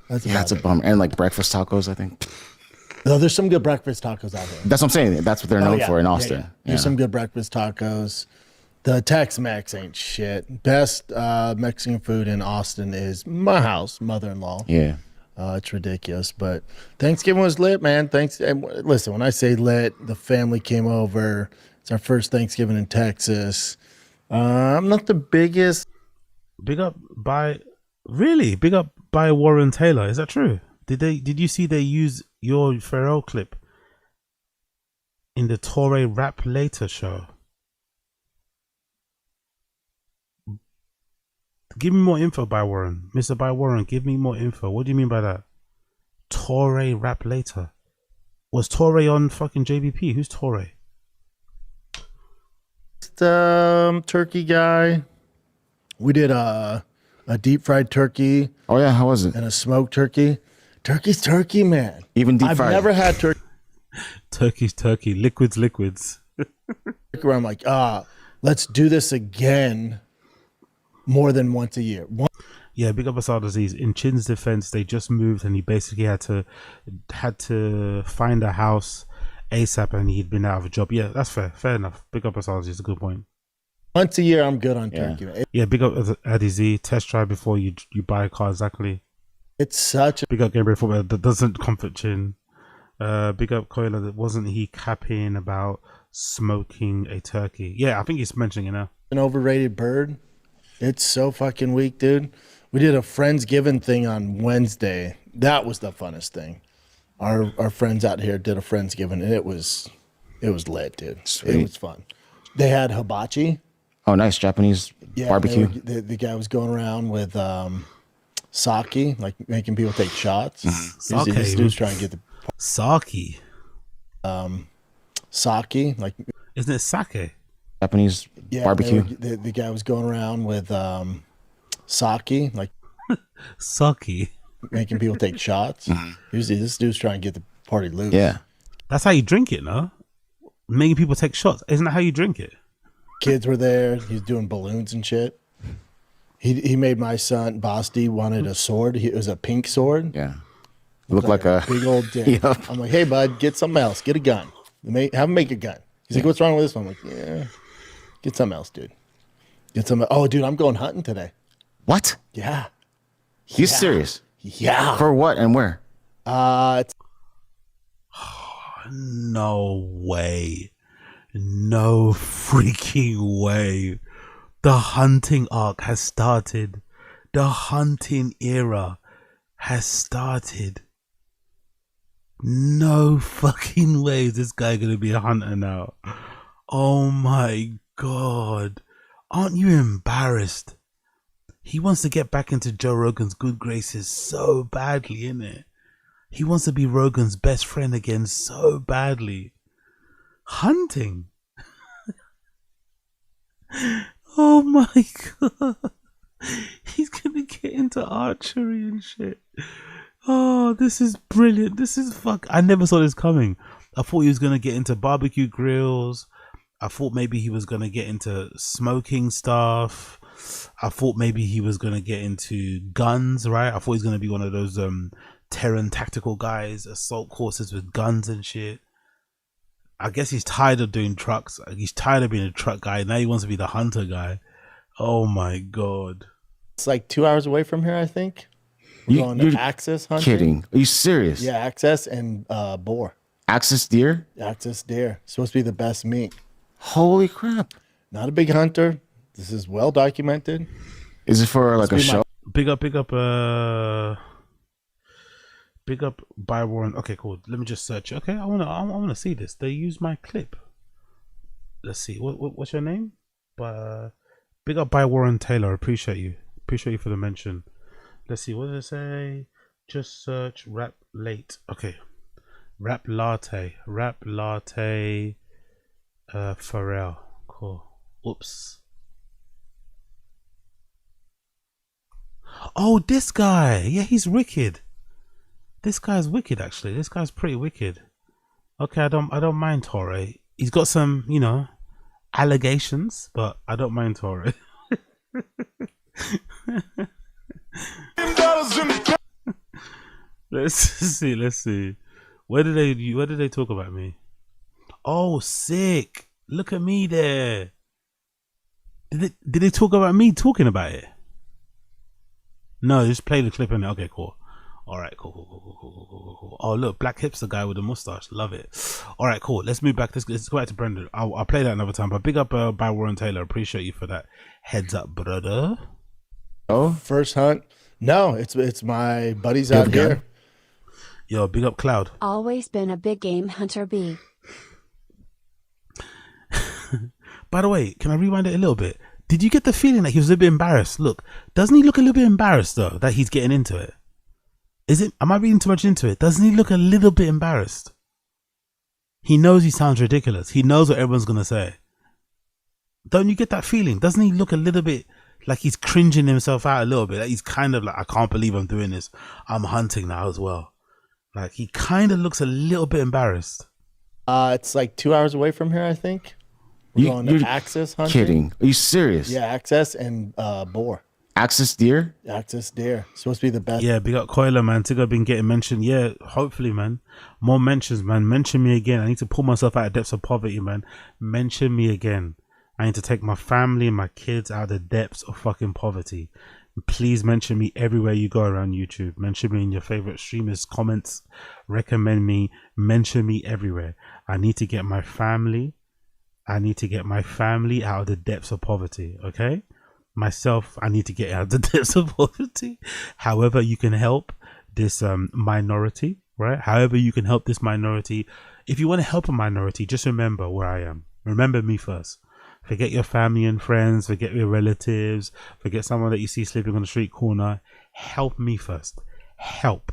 That's a bummer. And like breakfast tacos, I think. No, there's some good breakfast tacos out there. That's what I'm saying. That's what they're known for in Austin. There's some good breakfast tacos. The Tex-Mex ain't shit. Best Mexican food in Austin is my house, mother-in-law. Yeah. It's ridiculous, but Thanksgiving was lit, man. Listen, when I say lit, the family came over. It's our first Thanksgiving in Texas. I'm not the biggest. Big up by Warren Taylor. Is that true? Did you see they use your Pharrell clip in the Torre Rap Later show? Give me more info, by Warren. Mr. By Warren, give me more info. What do you mean by that? Torre Rap Later. Was Torre on fucking JBP? Who's Torre? Turkey guy. We did a deep fried turkey. Oh yeah, how was it? And a smoked turkey. Turkey's turkey, man. Even deep fried. I've never had turkey. Turkey's turkey. Liquids. Where I'm like, let's do this again more than once a year. Yeah, big up Asad Aziz. In Chin's defense, they just moved and he basically had to find a house ASAP and he'd been out of a job. Yeah, that's fair. Fair enough. Big up Asad Aziz. A good point. Once a year, I'm good on turkey. Yeah, big up Adi Z. Test drive before you buy a car. Exactly. It's such a big up Gabriel Football. That doesn't comfort Chin. Big up Koila. Wasn't he capping about smoking a turkey? Yeah, I think he's mentioning it now. An overrated bird. It's so fucking weak, dude. We did a Friendsgiving thing on Wednesday. That was the funnest thing. Our friends out here did a Friendsgiving, and it was lit, dude. Sweet. It was fun. They had hibachi. Oh, nice Japanese barbecue. The guy was going around with sake, like making people take shots. Sake. This dude's trying to get the sake. Sake, like isn't it sake? Japanese barbecue. The guy was going around with sake, like sake, making people take shots. This dude's trying to get the party loose. Yeah, that's how you drink it, no? Making people take shots. Isn't that how you drink it? Kids were there. He's doing balloons and shit. He made my son Basti wanted a sword. It was a pink sword. Yeah, looked like a big old dick. Yep. I'm like, hey bud, get something else. Get a gun. Have him make a gun. He's like, what's wrong with this one? I'm like, yeah, get something else, dude. Get something. Oh, dude, I'm going hunting today. What? Yeah. He's serious. Yeah. For what and where? It's no way. No freaking way. The hunting arc has started. The hunting era has started. No fucking way is this guy gonna be a hunter now. Oh my god. Aren't you embarrassed? He wants to get back into Joe Rogan's good graces so badly, innit? He wants to be Rogan's best friend again so badly. Hunting. Oh my god. He's gonna get into archery and shit. Oh, this is brilliant. This is I never saw this coming. I thought he was gonna get into barbecue grills. I thought maybe he was gonna get into smoking stuff. I thought maybe he was gonna get into guns, right? I thought he was gonna be one of those Terran tactical guys, assault courses with guns and shit. I guess he's tired of doing trucks. He's tired of being a truck guy. Now he wants to be the hunter guy. Oh my god. It's like 2 hours away from here, I think. We're going to Axis hunting. Kidding? Are you serious? Yeah, Axis and boar. Axis deer? Axis deer. Supposed to be the best meat. Holy crap. Not a big hunter. This is well documented. Is it for like a show? Big up by Warren. Okay, cool. Let me just search. Okay, I wanna see this. They use my clip. Let's see. What's your name? Big up by Warren Taylor. Appreciate you. Appreciate you for the mention. Let's see. What did it say? Just search rap late. Okay. Rap latte. Pharrell. Cool. Oops. Oh, this guy. Yeah, he's wicked. This guy's wicked, actually. This guy's pretty wicked. Okay, I don't mind Torre. He's got some, allegations, but I don't mind Torre. Let's see. Where did they talk about me? Oh, sick. Look at me there. Did they talk about me talking about it? No, just play the clip in there. Okay, cool. All right, cool. Oh, look, black hipster guy with a mustache. Love it. All right, cool. Let's move back. Let's go back to Brendan. I'll play that another time. But big up by Warren Taylor. Appreciate you for that. Heads up, brother. Oh, first hunt? No, it's my buddies out here. Yo, big up Cloud. Always been a big game hunter B. By the way, can I rewind it a little bit? Did you get the feeling that he was a little bit embarrassed? Look, doesn't he look a little bit embarrassed though that he's getting into it? Am I reading too much into it? Doesn't he look a little bit embarrassed? He knows he sounds ridiculous. He knows what everyone's gonna say. Don't you get that feeling? Doesn't he look a little bit like he's cringing himself out a little bit? Like he's kind of like, I can't believe I'm doing this. I'm hunting now as well. Like he kind of looks a little bit embarrassed. It's like 2 hours away from here, I think. We're going to Axis hunting. Kidding? Are you serious? Yeah, Axis and boar. Axis deer? Axis deer. Supposed to be the best. Yeah, big up Coiler, man. Tigger been getting mentioned. Yeah, hopefully, man. More mentions, man. Mention me again. I need to pull myself out of depths of poverty, man. Mention me again. I need to take my family and my kids out of the depths of fucking poverty. Please mention me everywhere you go around YouTube. Mention me in your favorite streamers' comments. Recommend me. Mention me everywhere. I need to get my family. I need to get my family out of the depths of poverty. Okay? Myself, I need to get out of the depths of poverty. However you can help this minority, right? However you can help this minority. If you want to help a minority, just remember where I am. Remember me first. Forget your family and friends. Forget your relatives. Forget someone that you see sleeping on the street corner. help me first. Help.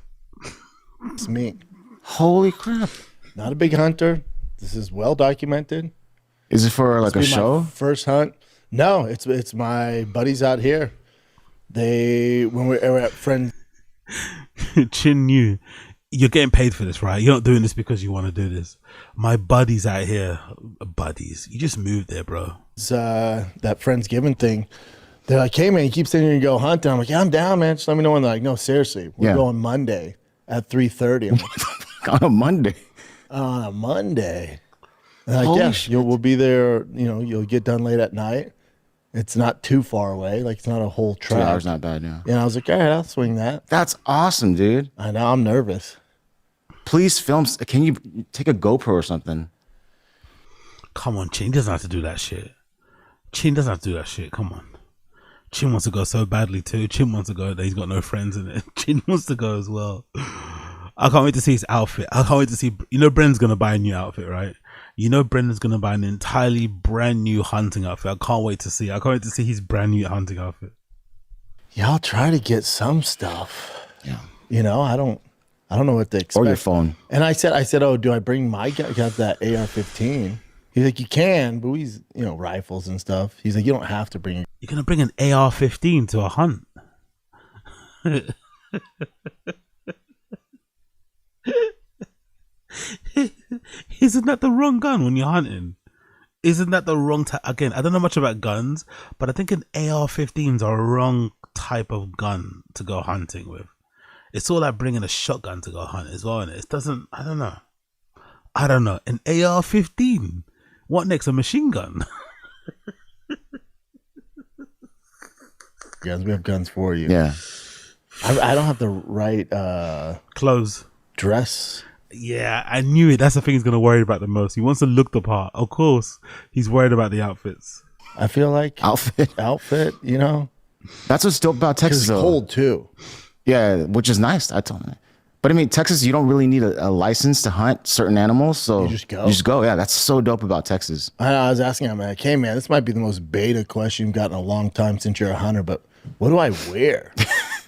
It's me. Holy crap. Not a big hunter. This is well documented. Is it for like a show? First hunt? No, it's my buddies out here. When we were at friends. Chin knew. You're getting paid for this, right? You're not doing this because you want to do this. My buddies out here, buddies. You just moved there, bro. It's that Friendsgiving thing. They're like, hey man, you keep saying you're gonna go hunting. I'm like, yeah, I'm down, man. Just let me know when. They're like, no, seriously, we're going Monday at 3:30. I'm like, on a Monday. On a Monday. And they're like, yeah, we'll be there. You know, you'll get done late at night. It's not too far away. Like, it's not a whole track. 2 hours not bad, yeah. Yeah, I was like, all right, I'll swing that. That's awesome, dude. I know, I'm nervous. Please film. Can you take a GoPro or something? Come on, Chin doesn't have to do that shit. Chin doesn't have to do that shit. Come on. Chin wants to go so badly too. Chin wants to go that he's got no friends in it. Chin wants to go as well. I can't wait to see his outfit. I can't wait to see. You know, Brendan's going to buy a new outfit, right? You know, Brendan's going to buy an entirely brand new hunting outfit. I can't wait to see. I can't wait to see his brand new hunting outfit. Yeah, I'll try to get some stuff. Yeah. You know, I don't know what to expect. Or your phone. And I said, oh, do I bring my gun? I got that AR-15. He's like, you can, but he's, you know, rifles and stuff. He's like, you don't have to bring. You're going to bring an AR-15 to a hunt. Isn't that the wrong gun when you're hunting? Isn't that the wrong type? Again, I don't know much about guns, but I think an AR-15s are a wrong type of gun to go hunting with. It's all like bringing a shotgun to go hunt as well, and it doesn't. I don't know. An AR-15. What next? A machine gun? Guns, we have guns for you. Yeah. I don't have the right clothes, dress. Yeah, I knew it. That's the thing he's gonna worry about the most. He wants to look the part. Of course, he's worried about the outfits. I feel like outfit. You know, that's what's dope about Texas. It's cold too. Yeah, which is nice. I told him. But I mean, Texas, you don't really need a license to hunt certain animals, so you just go. You just go. Yeah, that's so dope about Texas. I was asking him, like, hey man, this might be the most beta question you've gotten in a long time since you're a hunter, but what do I wear?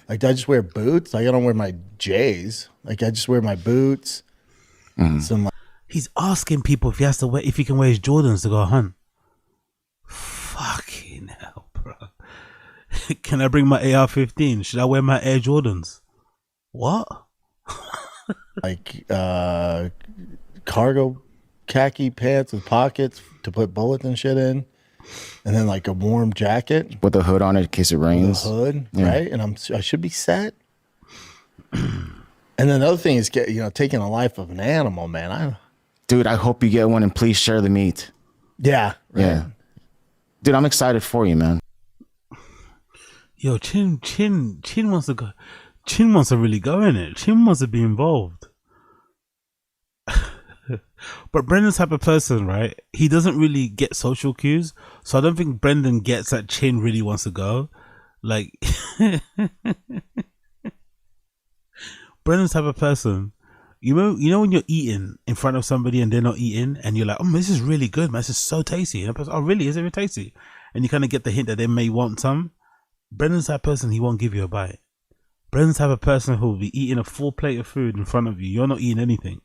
Like, do I just wear boots? Like, I don't wear my J's. Like, I just wear my boots. He's asking people if he has to wear, if he can wear his Jordans to go hunt. Fucking hell, bro. Can I bring my AR-15? Should I wear my Air Jordans? What? Like cargo khaki pants with pockets to put bullets and shit in, and then like a warm jacket with a hood on it in case it rains. With a hood, right? And I should be set. And then the other thing is, taking a life of an animal, man. Dude, I hope you get one, and please share the meat. Yeah, right. Yeah. Dude, I'm excited for you, man. Yo, Chin wants to go. Chin wants to really go in it. Chin wants to be involved. But Brendan's type of person, right? He doesn't really get social cues. So I don't think Brendan gets that Chin really wants to go. Like, Brendan's type of person, you know when you're eating in front of somebody and they're not eating, and you're like, oh, this is really good, man. This is so tasty. And the person, oh, really? Is it really tasty? And you kind of get the hint that they may want some. Brendan's type of person, he won't give you a bite. Brendan's type of person who will be eating a full plate of food in front of you. You're not eating anything,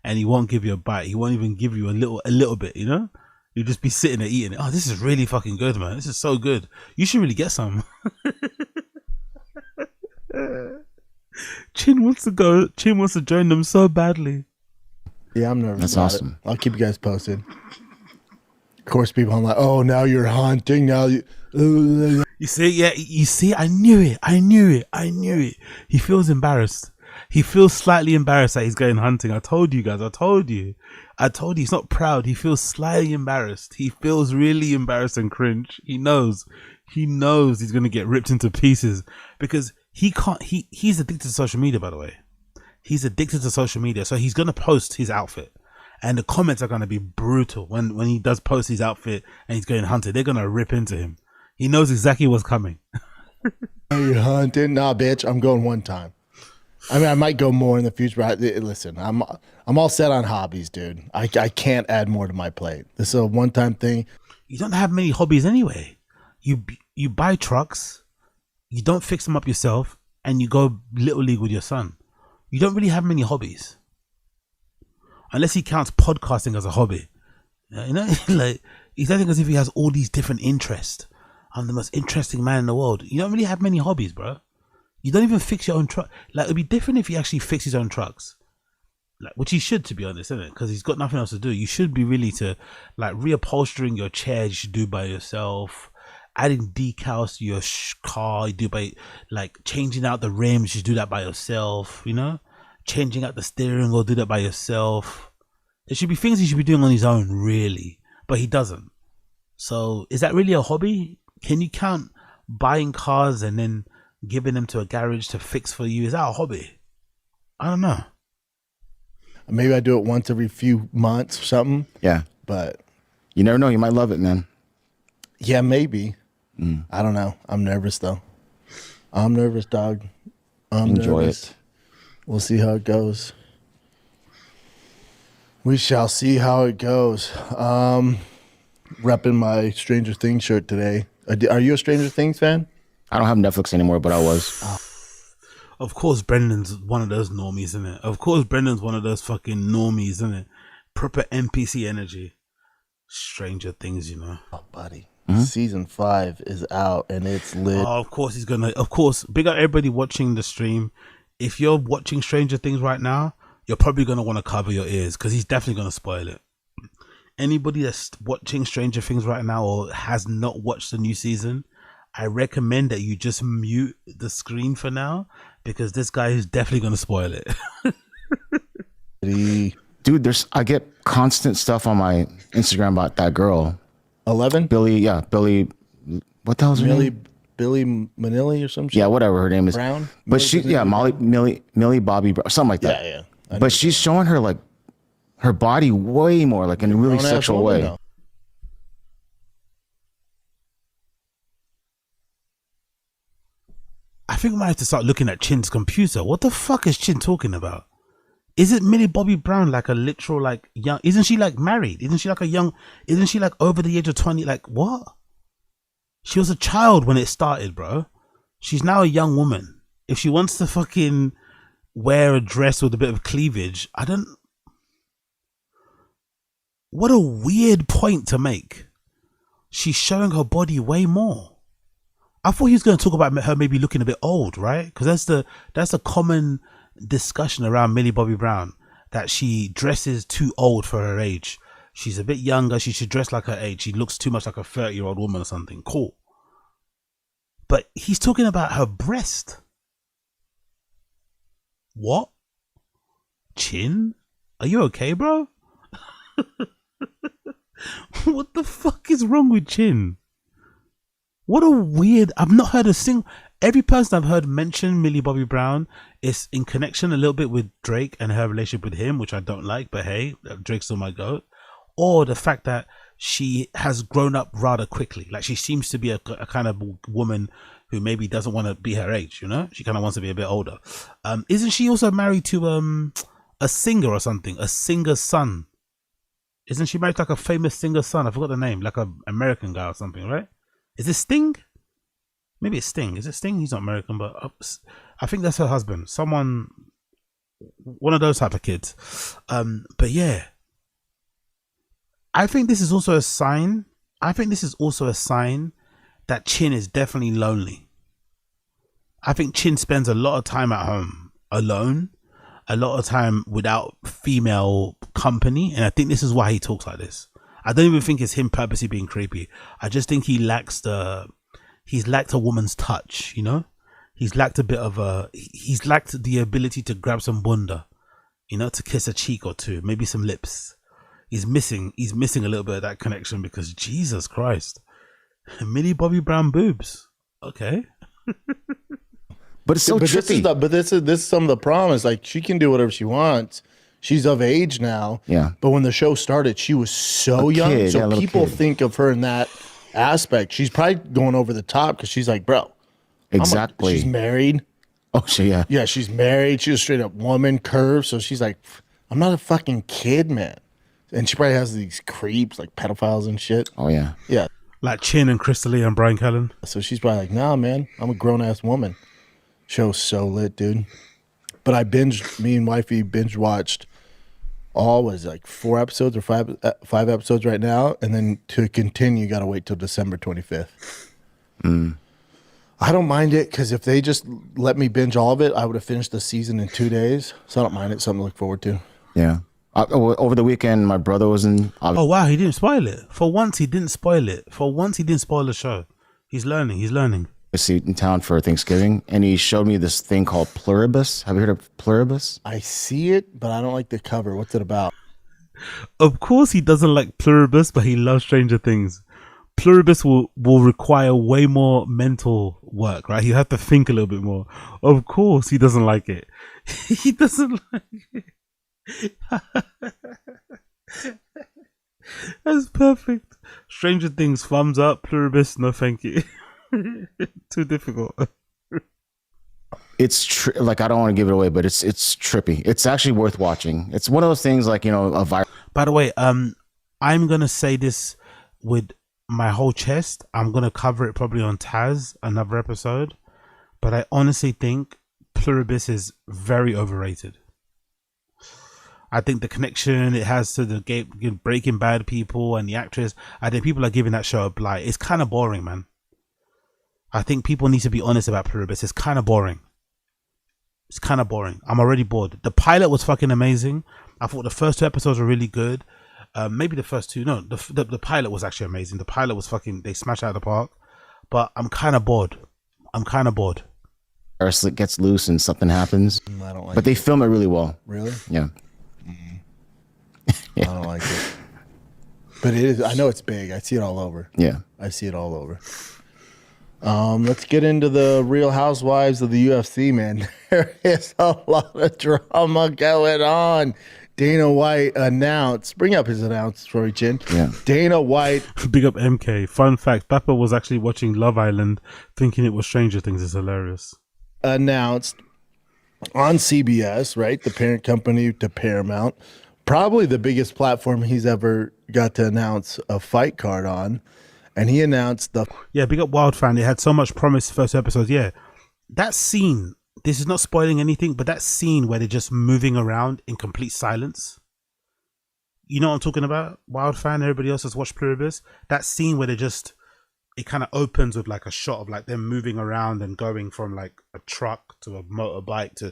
and he won't give you a bite. He won't even give you a little bit. You know, you'll just be sitting there eating it. Oh, this is really fucking good, man. This is so good. You should really get some. Chin wants to go. Chin wants to join them so badly. Yeah, I'm nervous. That's awesome. I'll keep you guys posted. Of course, people are like, oh, now you're hunting. Now you see, yeah, you see, I knew it. He feels embarrassed. He feels slightly embarrassed that he's going hunting. I told you guys. I told you. He's not proud. He feels slightly embarrassed. He feels really embarrassed and cringe. He knows he's going to get ripped into pieces because he's addicted to social media, by the way. He's addicted to social media. So he's going to post his outfit. And the comments are going to be brutal when he does post his outfit and he's going hunting. They're going to rip into him. He knows exactly what's coming. Are you hunting? Nah, bitch. I'm going one time. I mean, I might go more in the future. But listen, I'm all set on hobbies, dude. I can't add more to my plate. This is a one-time thing. You don't have many hobbies anyway. You buy trucks. You don't fix them up yourself. and you go Little League with your son. You don't really have many hobbies. Unless he counts podcasting as a hobby. You know, like, he's acting as if he has all these different interests. I'm the most interesting man in the world. You don't really have many hobbies, bro. You don't even fix your own truck. Like, it'd be different if he actually fixed his own trucks. Like, which he should, to be honest, isn't it? Because he's got nothing else to do. You should be really to, like, reupholstering your chairs, you should do by yourself. Adding decals to your car, you do by, like, changing out the rims, you should do that by yourself, you know? Changing out the steering wheel, do that by yourself. There should be things he should be doing on his own, really. But he doesn't. So, is that really a hobby? Can you count buying cars and then giving them to a garage to fix for you? Is that a hobby? I don't know. Maybe I do it once every few months or something. Yeah. But you never know. You might love it, man. Yeah, maybe. I don't know. I'm nervous, though. I'm nervous, dog. Enjoy it. We'll see how it goes. We shall see how it goes. Repping my Stranger Things shirt today. Are you a Stranger Things fan? I don't have Netflix anymore, but I was. Of course, Brendan's one of those normies, isn't it? Of course, Brendan's one of those fucking normies, isn't it? Proper NPC energy. Stranger Things, you know. Oh, buddy. Season 5 is out and it's lit. Oh, of course, he's gonna. Of course, big up everybody watching the stream. If you're watching Stranger Things right now, you're probably gonna want to cover your ears because he's definitely gonna spoil it. Anybody that's watching Stranger Things right now or has not watched the new season, I recommend that you just mute the screen for now because this guy is definitely gonna spoil it. Dude, I get constant stuff on my Instagram about that girl. 11? Billy, what the hell's her name? Billy Manilli or some shit? Yeah, whatever her name is. Brown? But Millie Bobby Brown, something like that. Yeah. But she's showing her, like, her body way more, like, in a really sexual way. Though. I think I might have to start looking at Chin's computer. What the fuck is Chin talking about? Is it Millie Bobby Brown like a literal, like, young? Isn't she like married? Isn't she like over the age of 20? Like, what? She was a child when it started, bro. She's now a young woman. If she wants to fucking wear a dress with a bit of cleavage, what a weird point to make. She's showing her body way more. I thought he was going to talk about her maybe looking a bit old, right? Because that's a common discussion around Millie Bobby Brown, that she dresses too old for her age. She's a bit younger. She should dress like her age. She looks too much like a 30-year-old woman or something. Cool. But he's talking about her breast. What? Chin? Are you okay, bro? What the fuck is wrong with Chin? What a weird... I've not heard a single... Every person I've heard mention Millie Bobby Brown is in connection a little bit with Drake and her relationship with him, which I don't like, but hey, Drake's still my goat. Or the fact that she has grown up rather quickly. Like, she seems to be a kind of woman who maybe doesn't want to be her age, you know? She kind of wants to be a bit older. Isn't she also married to a singer or something? A singer's son. Isn't she married to like a famous singer's son? I forgot the name. Like an American guy or something, right? Is it Sting? Maybe it's Sting. Is it Sting? He's not American, but I think that's her husband. Someone, one of those type of kids. But yeah, I think this is also a sign. That Chin is definitely lonely. I think Chin spends a lot of time at home alone, a lot of time without female company, and I think this is why he talks like this. I don't even think it's him purposely being creepy. I just think he's lacked a woman's touch, you know? He's lacked the ability to grab some bunda, you know, to kiss a cheek or two, maybe some lips. He's missing a little bit of that connection because Jesus Christ. Millie Bobby Brown boobs. Okay. But it's so trippy. This is some of the problem. Is like she can do whatever she wants. She's of age now. Yeah. But when the show started, she was so young. Kid, so people kid. think of her in that aspect. She's probably going over the top because she's like, bro. Exactly. She's married. Oh, yeah. Yeah, she's married. She's a straight up woman, curved. So she's like, I'm not a fucking kid, man. And she probably has these creeps, like pedophiles and shit. Oh, yeah. Yeah. Like Chin and Crystal Lee and Brian Callen. So she's probably like, nah, man, I'm a grown ass woman. Show's so lit, dude. But me and wifey binge watched all was like 4 episodes or 5 episodes right now, and then to continue, you got to wait till December 25th. I don't mind it because if they just let me binge all of it, I would have finished the season in 2 days. So I don't mind it. Something to look forward to. Yeah. Over the weekend, my brother was in. Oh wow, he didn't spoil it. For once, he didn't spoil it. For once, he didn't spoil the show. He's learning. He's learning. In town for Thanksgiving, and he showed me this thing called Pluribus. Have you heard of Pluribus? I see it, but I don't like the cover. What's it about? Of course, he doesn't like Pluribus, but he loves Stranger Things. Pluribus will require way more mental work, right? You have to think a little bit more. Of course, he doesn't like it. He doesn't like it. That's perfect. Stranger Things, thumbs up. Pluribus, no thank you. Too difficult. It's like, I don't want to give it away, but it's trippy. It's actually worth watching. It's one of those things like, a virus. By the way, I'm gonna say this with my whole chest. I'm gonna cover it probably on Taz, another episode, but I honestly think Pluribus is very overrated. I think the connection it has to the Breaking Bad people and the actress, I think people are giving that show a blight. It's kind of boring, man. I think people need to be honest about Pluribus. It's kind of boring. It's kind of boring. I'm already bored. The pilot was fucking amazing. I thought the first 2 episodes were really good. Maybe the first 2. No, the pilot was actually amazing. The pilot was fucking, they smashed out of the park. But I'm kind of bored. Or it gets loose and something happens. I don't like but they film it really well. Really? Yeah. I don't like it. But it is. I know it's big. I see it all over. Yeah. I see it all over. Let's get into the Real Housewives of the UFC, man. There is a lot of drama going on. Dana White announced, bring up his announcement, Rory Chin. Yeah. Dana White. Big up MK. Fun fact, Papa was actually watching Love Island thinking it was Stranger Things. It's hilarious. Announced on CBS, right? The parent company to Paramount. Probably the biggest platform he's ever got to announce a fight card on. And he announced the... Yeah, big up Wild Fan. It had so much promise first episodes. Yeah. That scene, this is not spoiling anything, but that scene where they're just moving around in complete silence. You know what I'm talking about? Wild Fan, everybody else has watched Pluribus. That scene where it kind of opens with like a shot of like them moving around and going from like a truck to a motorbike to...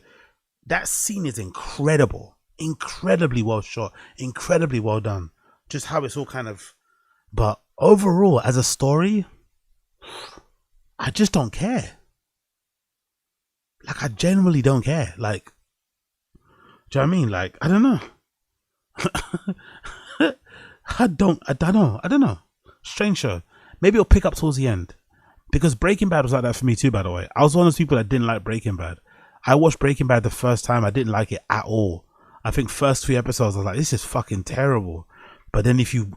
That scene is incredible. Incredibly well shot. Incredibly well done. Just how it's all kind of... But overall, as a story, I just don't care. Like, I genuinely don't care. Like, do you know what I mean? Like, I don't know. I don't know. Strange show. Maybe it'll pick up towards the end. Because Breaking Bad was like that for me too, by the way. I was one of those people that didn't like Breaking Bad. I watched Breaking Bad the first time. I didn't like it at all. I think first 3 episodes, I was like, this is fucking terrible. But then if you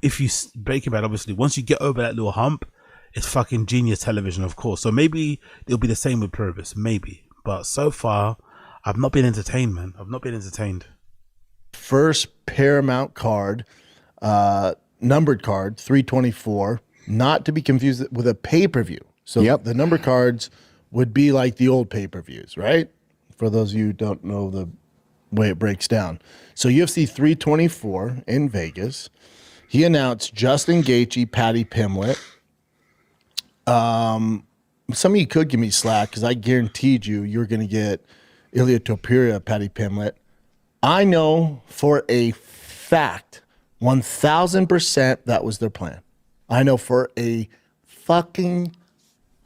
Breaking Bad, obviously, once you get over that little hump, it's fucking genius television, of course. So maybe it'll be the same with Pluribus, maybe. But so far, I've not been entertained, man. I've not been entertained. First Paramount card, numbered card, 324, not to be confused with a pay-per-view. So the number cards would be like the old pay-per-views, right? For those of you who don't know the way it breaks down. So UFC 324 in Vegas. He announced Justin Gaethje, Patty Pimblett. Some of you could give me slack because I guaranteed you're going to get Ilia Topuria, Patty Pimblett. I know for a fact, 1,000% that was their plan. I know for a fucking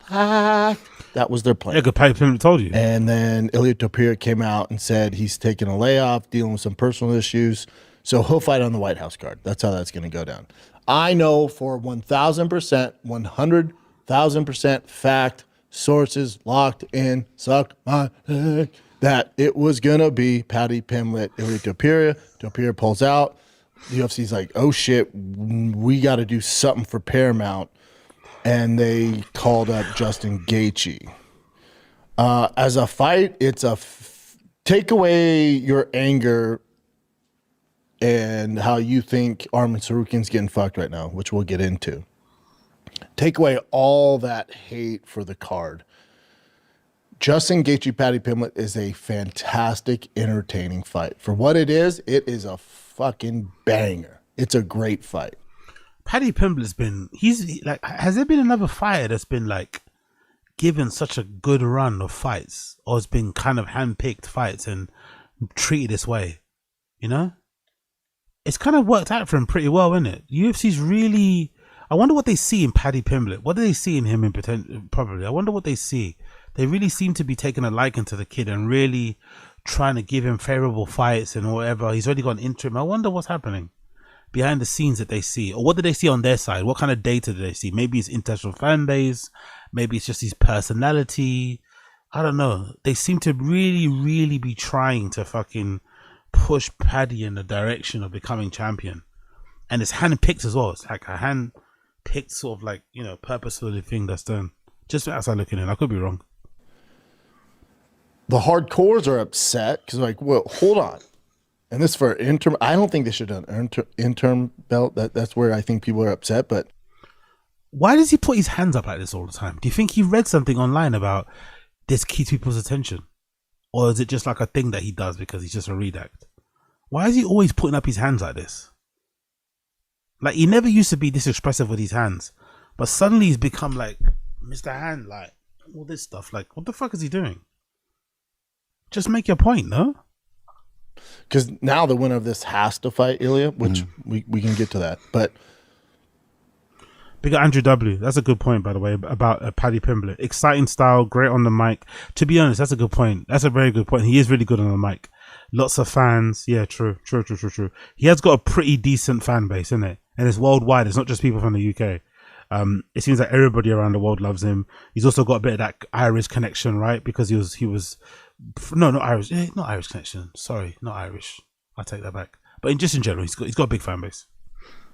fact that was their plan. Yeah, good. Patty Pimblett told you. And then Ilia Topuria came out and said he's taking a layoff, dealing with some personal issues. So he'll fight on the White House card. That's how that's going to go down. I know for 1,000%, 100,000% fact, sources locked in, suck my dick, that it was going to be Patty Pimblett, Ilia Topuria. Topuria pulls out. The UFC's like, oh shit, we got to do something for Paramount. And they called up Justin Gaethje. As a fight, it's take away your anger and how you think Arman Sarukian's getting fucked right now, which we'll get into. Take away all that hate for the card. Justin Gaethje, Paddy Pimblett is a fantastic, entertaining fight. For what it is a fucking banger. It's a great fight. Paddy Pimblett's has there been another fighter that's been like given such a good run of fights, or has been kind of handpicked fights and treated this way? You know, it's kind of worked out for him pretty well, isn't it? UFC's really. I wonder what they see in Paddy Pimblett. What do they see in him in potential? Probably. I wonder what they see. They really seem to be taking a liking to the kid and really trying to give him favorable fights and whatever. He's already got an interim. I wonder what's happening behind the scenes that they see, or what do they see on their side? What kind of data do they see? Maybe it's international fan base. Maybe it's just his personality. I don't know. They seem to really, really be trying to fucking push Paddy in the direction of becoming champion. And it's hand-picked as well. It's like a hand-picked sort of like, you know, purposeful thing that's done. Just outside looking in. I could be wrong. The hardcores are upset because, like, well, hold on. And this for interim. I don't think they should have done interim belt. That's where I think people are upset. But why does he put his hands up like this all the time? Do you think he read something online about this keeps people's attention? Or is it just like a thing that he does because he's just a redact? Why is he always putting up his hands like this? Like, he never used to be this expressive with his hands. But suddenly he's become like Mr. Hand, like all this stuff. Like, what the fuck is he doing? Just make your point, no? Because now the winner of this has to fight Ilya, which we can get to that. But big Andrew W. That's a good point, by the way, about Paddy Pimblett. Exciting style, great on the mic. To be honest, that's a good point. That's a very good point. He is really good on the mic. Lots of fans. Yeah, true. He has got a pretty decent fan base, isn't it? And it's worldwide. It's not just people from the UK. It seems like everybody around the world loves him. He's also got a bit of that Irish connection, right? Because he was no, not Irish. Not Irish connection. Sorry, not Irish. I take that back. But just in general, he's got a big fan base.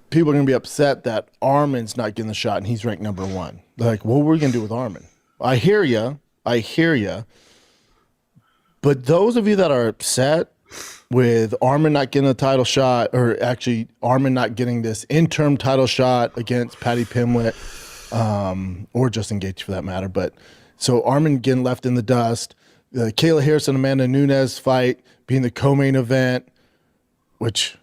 People are going to be upset that Armin's not getting the shot and he's ranked number 1. They're like, what were we going to do with Armin? I hear you. But those of you that are upset with Armin not getting a title shot, or actually Armin not getting this interim title shot against Paddy Pimblett, or Justin Gaethje for that matter. But so Armin getting left in the dust, the Kayla Harrison, Amanda Nunes fight being the co-main event, which,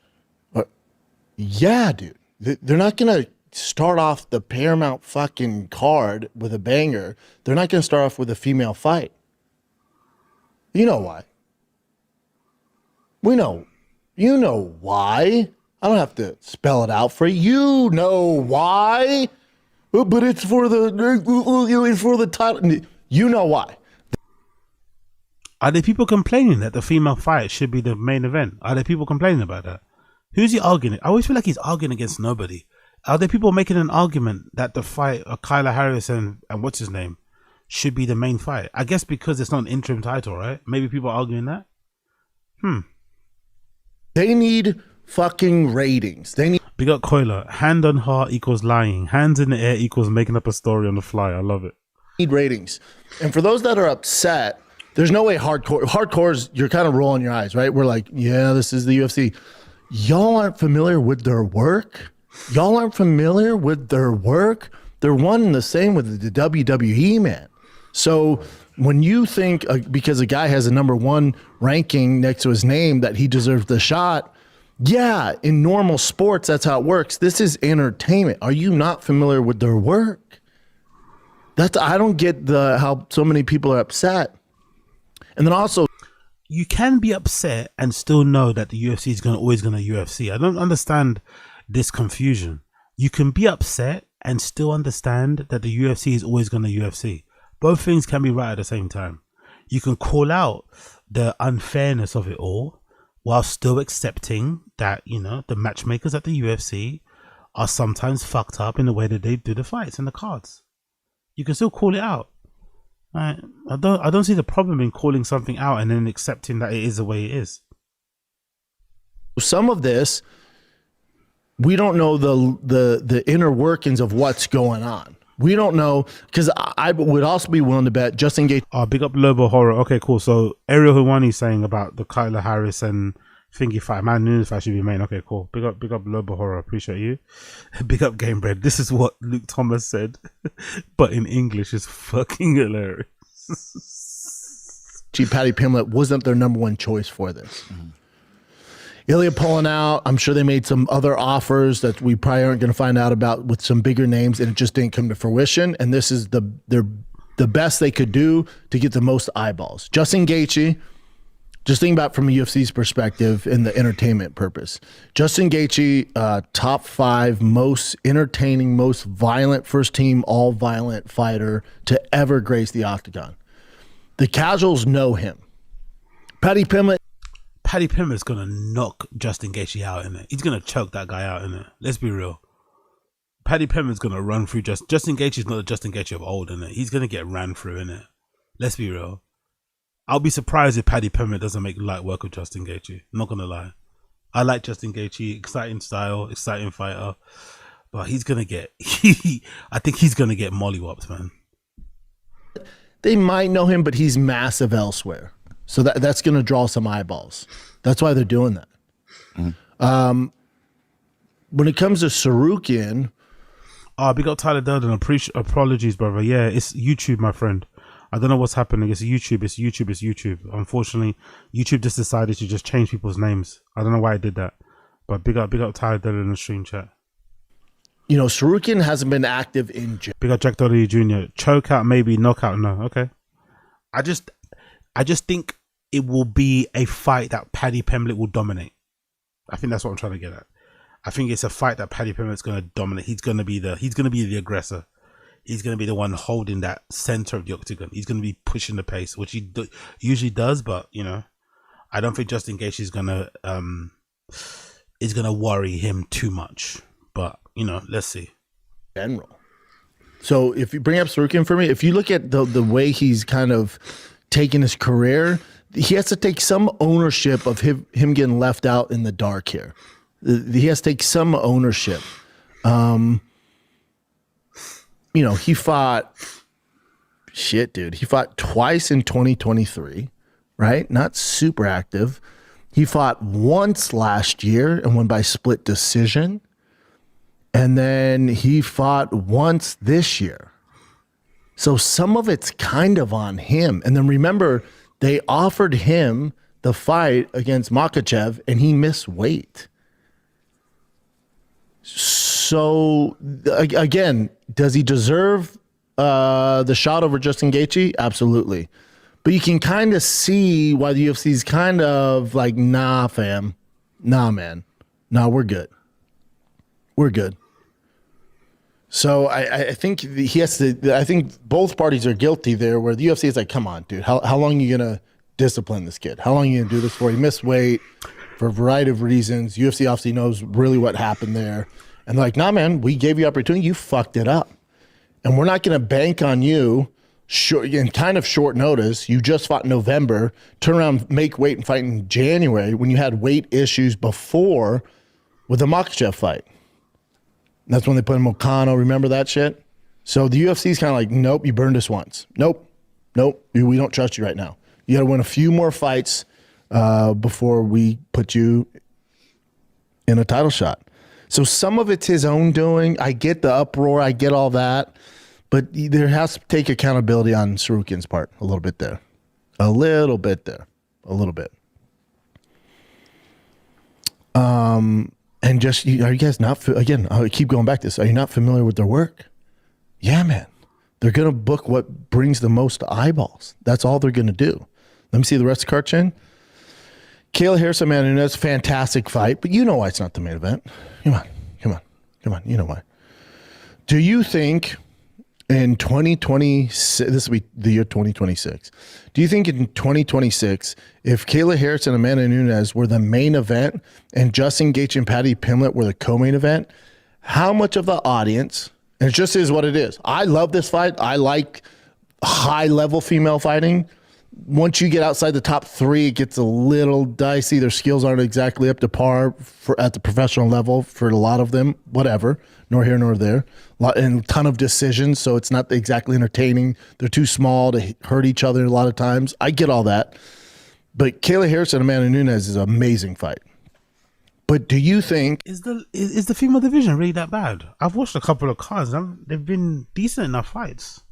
yeah, dude, they're not going to start off the Paramount fucking card with a banger. They're not going to start off with a female fight. You know why? You know why. I don't have to spell it out for you. You know why. But it's for the title. You know why. Are there people complaining that the female fight should be the main event? Are there people complaining about that? Who's he arguing? I always feel like he's arguing against nobody. Are there people making an argument that the fight of Kyla Harris and what's his name should be the main fight? I guess because it's not an interim title, right? Maybe people are arguing that. They need fucking ratings. They need. Big up Coiler. Hand on heart equals lying. Hands in the air equals making up a story on the fly. I love it. Need ratings. And for those that are upset, there's no way hardcores, you're kind of rolling your eyes, right? We're like, yeah, this is the UFC. Y'all aren't familiar with their work. They're one and the same with the WWE, man. So when you think because a guy has a number 1 ranking next to his name that he deserves the shot, yeah, in normal sports, that's how it works. This is entertainment. Are you not familiar with their work? I don't get how so many people are upset. And then also, you can be upset and still know that the UFC is always going to UFC. I don't understand this confusion. You can be upset and still understand that the UFC is always going to UFC. Both things can be right at the same time. You can call out the unfairness of it all while still accepting that, you know, the matchmakers at the UFC are sometimes fucked up in the way that they do the fights and the cards. You can still call it out. Right? I don't see the problem in calling something out and then accepting that it is the way it is. Some of this, we don't know the inner workings of what's going on. We don't know, because I would also be willing to bet just engage. Big up Lobo Horror. Okay, cool. So Ariel Huwani saying about the Kyla Harris and Thingy fight. Man, knew if I should be main. Okay, cool. Big up Lobo Horror. Appreciate you. Big up Game Bread. This is what Luke Thomas said, but in English is fucking hilarious. Patty Pimblett wasn't their number one choice for this. Ilya pulling out. I'm sure they made some other offers that we probably aren't going to find out about with some bigger names, and it just didn't come to fruition. And this is the best they could do to get the most eyeballs. Justin Gaethje, just think about from a UFC's perspective in the entertainment purpose. Justin Gaethje, top 5 most entertaining, most violent, first team all violent fighter to ever grace the octagon. The casuals know him. Patty Pimblett's gonna knock Justin Gaethje out in it. He's gonna choke that guy out in it. Let's be real. Paddy Pimblett's gonna run through Justin Gaethje's not the Justin Gaethje of old in it. He's gonna get ran through in it. Let's be real. I'll be surprised if Paddy Pimblett doesn't make light work of Justin Gaethje. I'm not gonna lie. I like Justin Gaethje, exciting style, exciting fighter, but he's gonna get. I think he's gonna get mollywopped, man. They might know him, but he's massive elsewhere. So that's going to draw some eyeballs. That's why they're doing that. When it comes to Sarukian, big up Tyler Durden. Apologies, brother. Yeah, it's YouTube, my friend. I don't know what's happening. It's YouTube. It's YouTube. It's YouTube. Unfortunately, YouTube just decided to just change people's names. I don't know why I did that. But big up Tyler Durden in the stream chat. You know, Sarukian hasn't been active in. Big up Jack Doherty Jr. Choke out, maybe knockout. No, okay. I just think it will be a fight that Paddy Pimblett will dominate. I think that's what I'm trying to get at. I think it's a fight that Paddy Pimblett's going to dominate. He's going to be the aggressor. He's going to be the one holding that center of the octagon. He's going to be pushing the pace, which he usually does. But you know, I don't think Justin Gaethje is going to worry him too much. But you know, let's see. General. So if you bring up Sarukian for me, if you look at the way he's kind of taken his career, he has to take some ownership of him getting left out in the dark here. He has to take some ownership. You know, he fought twice in 2023, right? Not super active. He fought once last year and won by split decision. And then he fought once this year. So some of it's kind of on him. And then remember, they offered him the fight against Makhachev and he missed weight. So again, does he deserve the shot over Justin Gaethje? Absolutely. But you can kind of see why the UFC is kind of like, nah, fam. Nah, man. Nah, we're good. We're good. So I think he has to. I think both parties are guilty there. Where the UFC is like, "Come on, dude, how long are you gonna discipline this kid? How long are you gonna do this for? He missed weight for a variety of reasons. UFC obviously knows really what happened there, and they're like, nah, man, we gave you opportunity, you fucked it up, and we're not gonna bank on you in kind of short notice. You just fought in November, turn around, make weight, and fight in January when you had weight issues before with the Makhachev fight." That's when they put in Mokano. Remember that shit? So the UFC is kind of like, nope, you burned us once. Nope. We don't trust you right now. You got to win a few more fights before we put you in a title shot. So some of it's his own doing. I get the uproar. I get all that. But there has to take accountability on Sarukian's part a little bit there. A little bit. And just, are you guys not, again, I keep going back to this. Are you not familiar with their work? Yeah, man. They're going to book what brings the most eyeballs. That's all they're going to do. Let me see the rest of the card chain. Kayla Harrison, man, that's a fantastic fight, but you know why it's not the main event. Come on. You know why. Do you think in 2026, this will be the year 2026, do you think in 2026, if Kayla Harrison and Amanda Nunes were the main event and Justin Gaethje and Paddy Pimblett were the co-main event, how much of the audience, and it just is what it is. I love this fight. I like high-level female fighting. Once you get outside the top 3, it gets a little dicey. Their skills aren't exactly up to par at the professional level for a lot of them. Whatever, nor here nor there. And a ton of decisions, so it's not exactly entertaining. They're too small to hurt each other a lot of times. I get all that. But Kayla Harrison and Amanda Nunes is an amazing fight. But do you think... Is the female division really that bad? I've watched a couple of cards. They've been decent enough fights.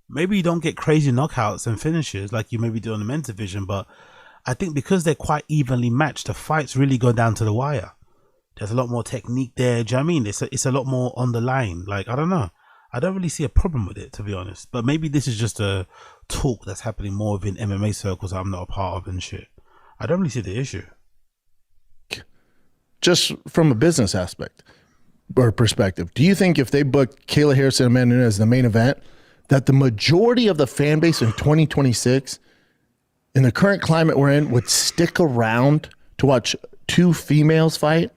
Maybe you don't get crazy knockouts and finishes like you maybe do on the men's division, but I think because they're quite evenly matched, the fights really go down to the wire. There's a lot more technique there. Do you know what I mean? It's a lot more on the line. Like, I don't know. I don't really see a problem with it, to be honest. But maybe this is just a talk that's happening more within MMA circles I'm not a part of and shit. I don't really see the issue. Just from a business aspect or perspective, do you think if they booked Kayla Harrison and Amanda Nunes as the main event, that the majority of the fan base in 2026, in the current climate we're in, would stick around to watch two females fight?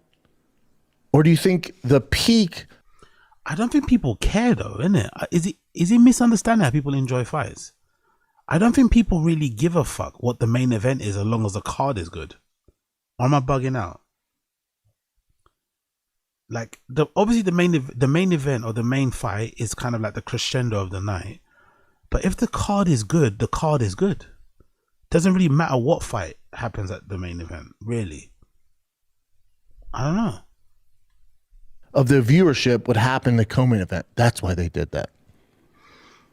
Or do you think the peak... I don't think people care though, innit? Is it misunderstanding how people enjoy fights? I don't think people really give a fuck what the main event is as long as the card is good. Or am I bugging out? Like, obviously the main event or the main fight is kind of like the crescendo of the night. But if the card is good, the card is good. Doesn't really matter what fight happens at the main event, really. I don't know. Of the viewership would happen in the co-main event. That's why they did that.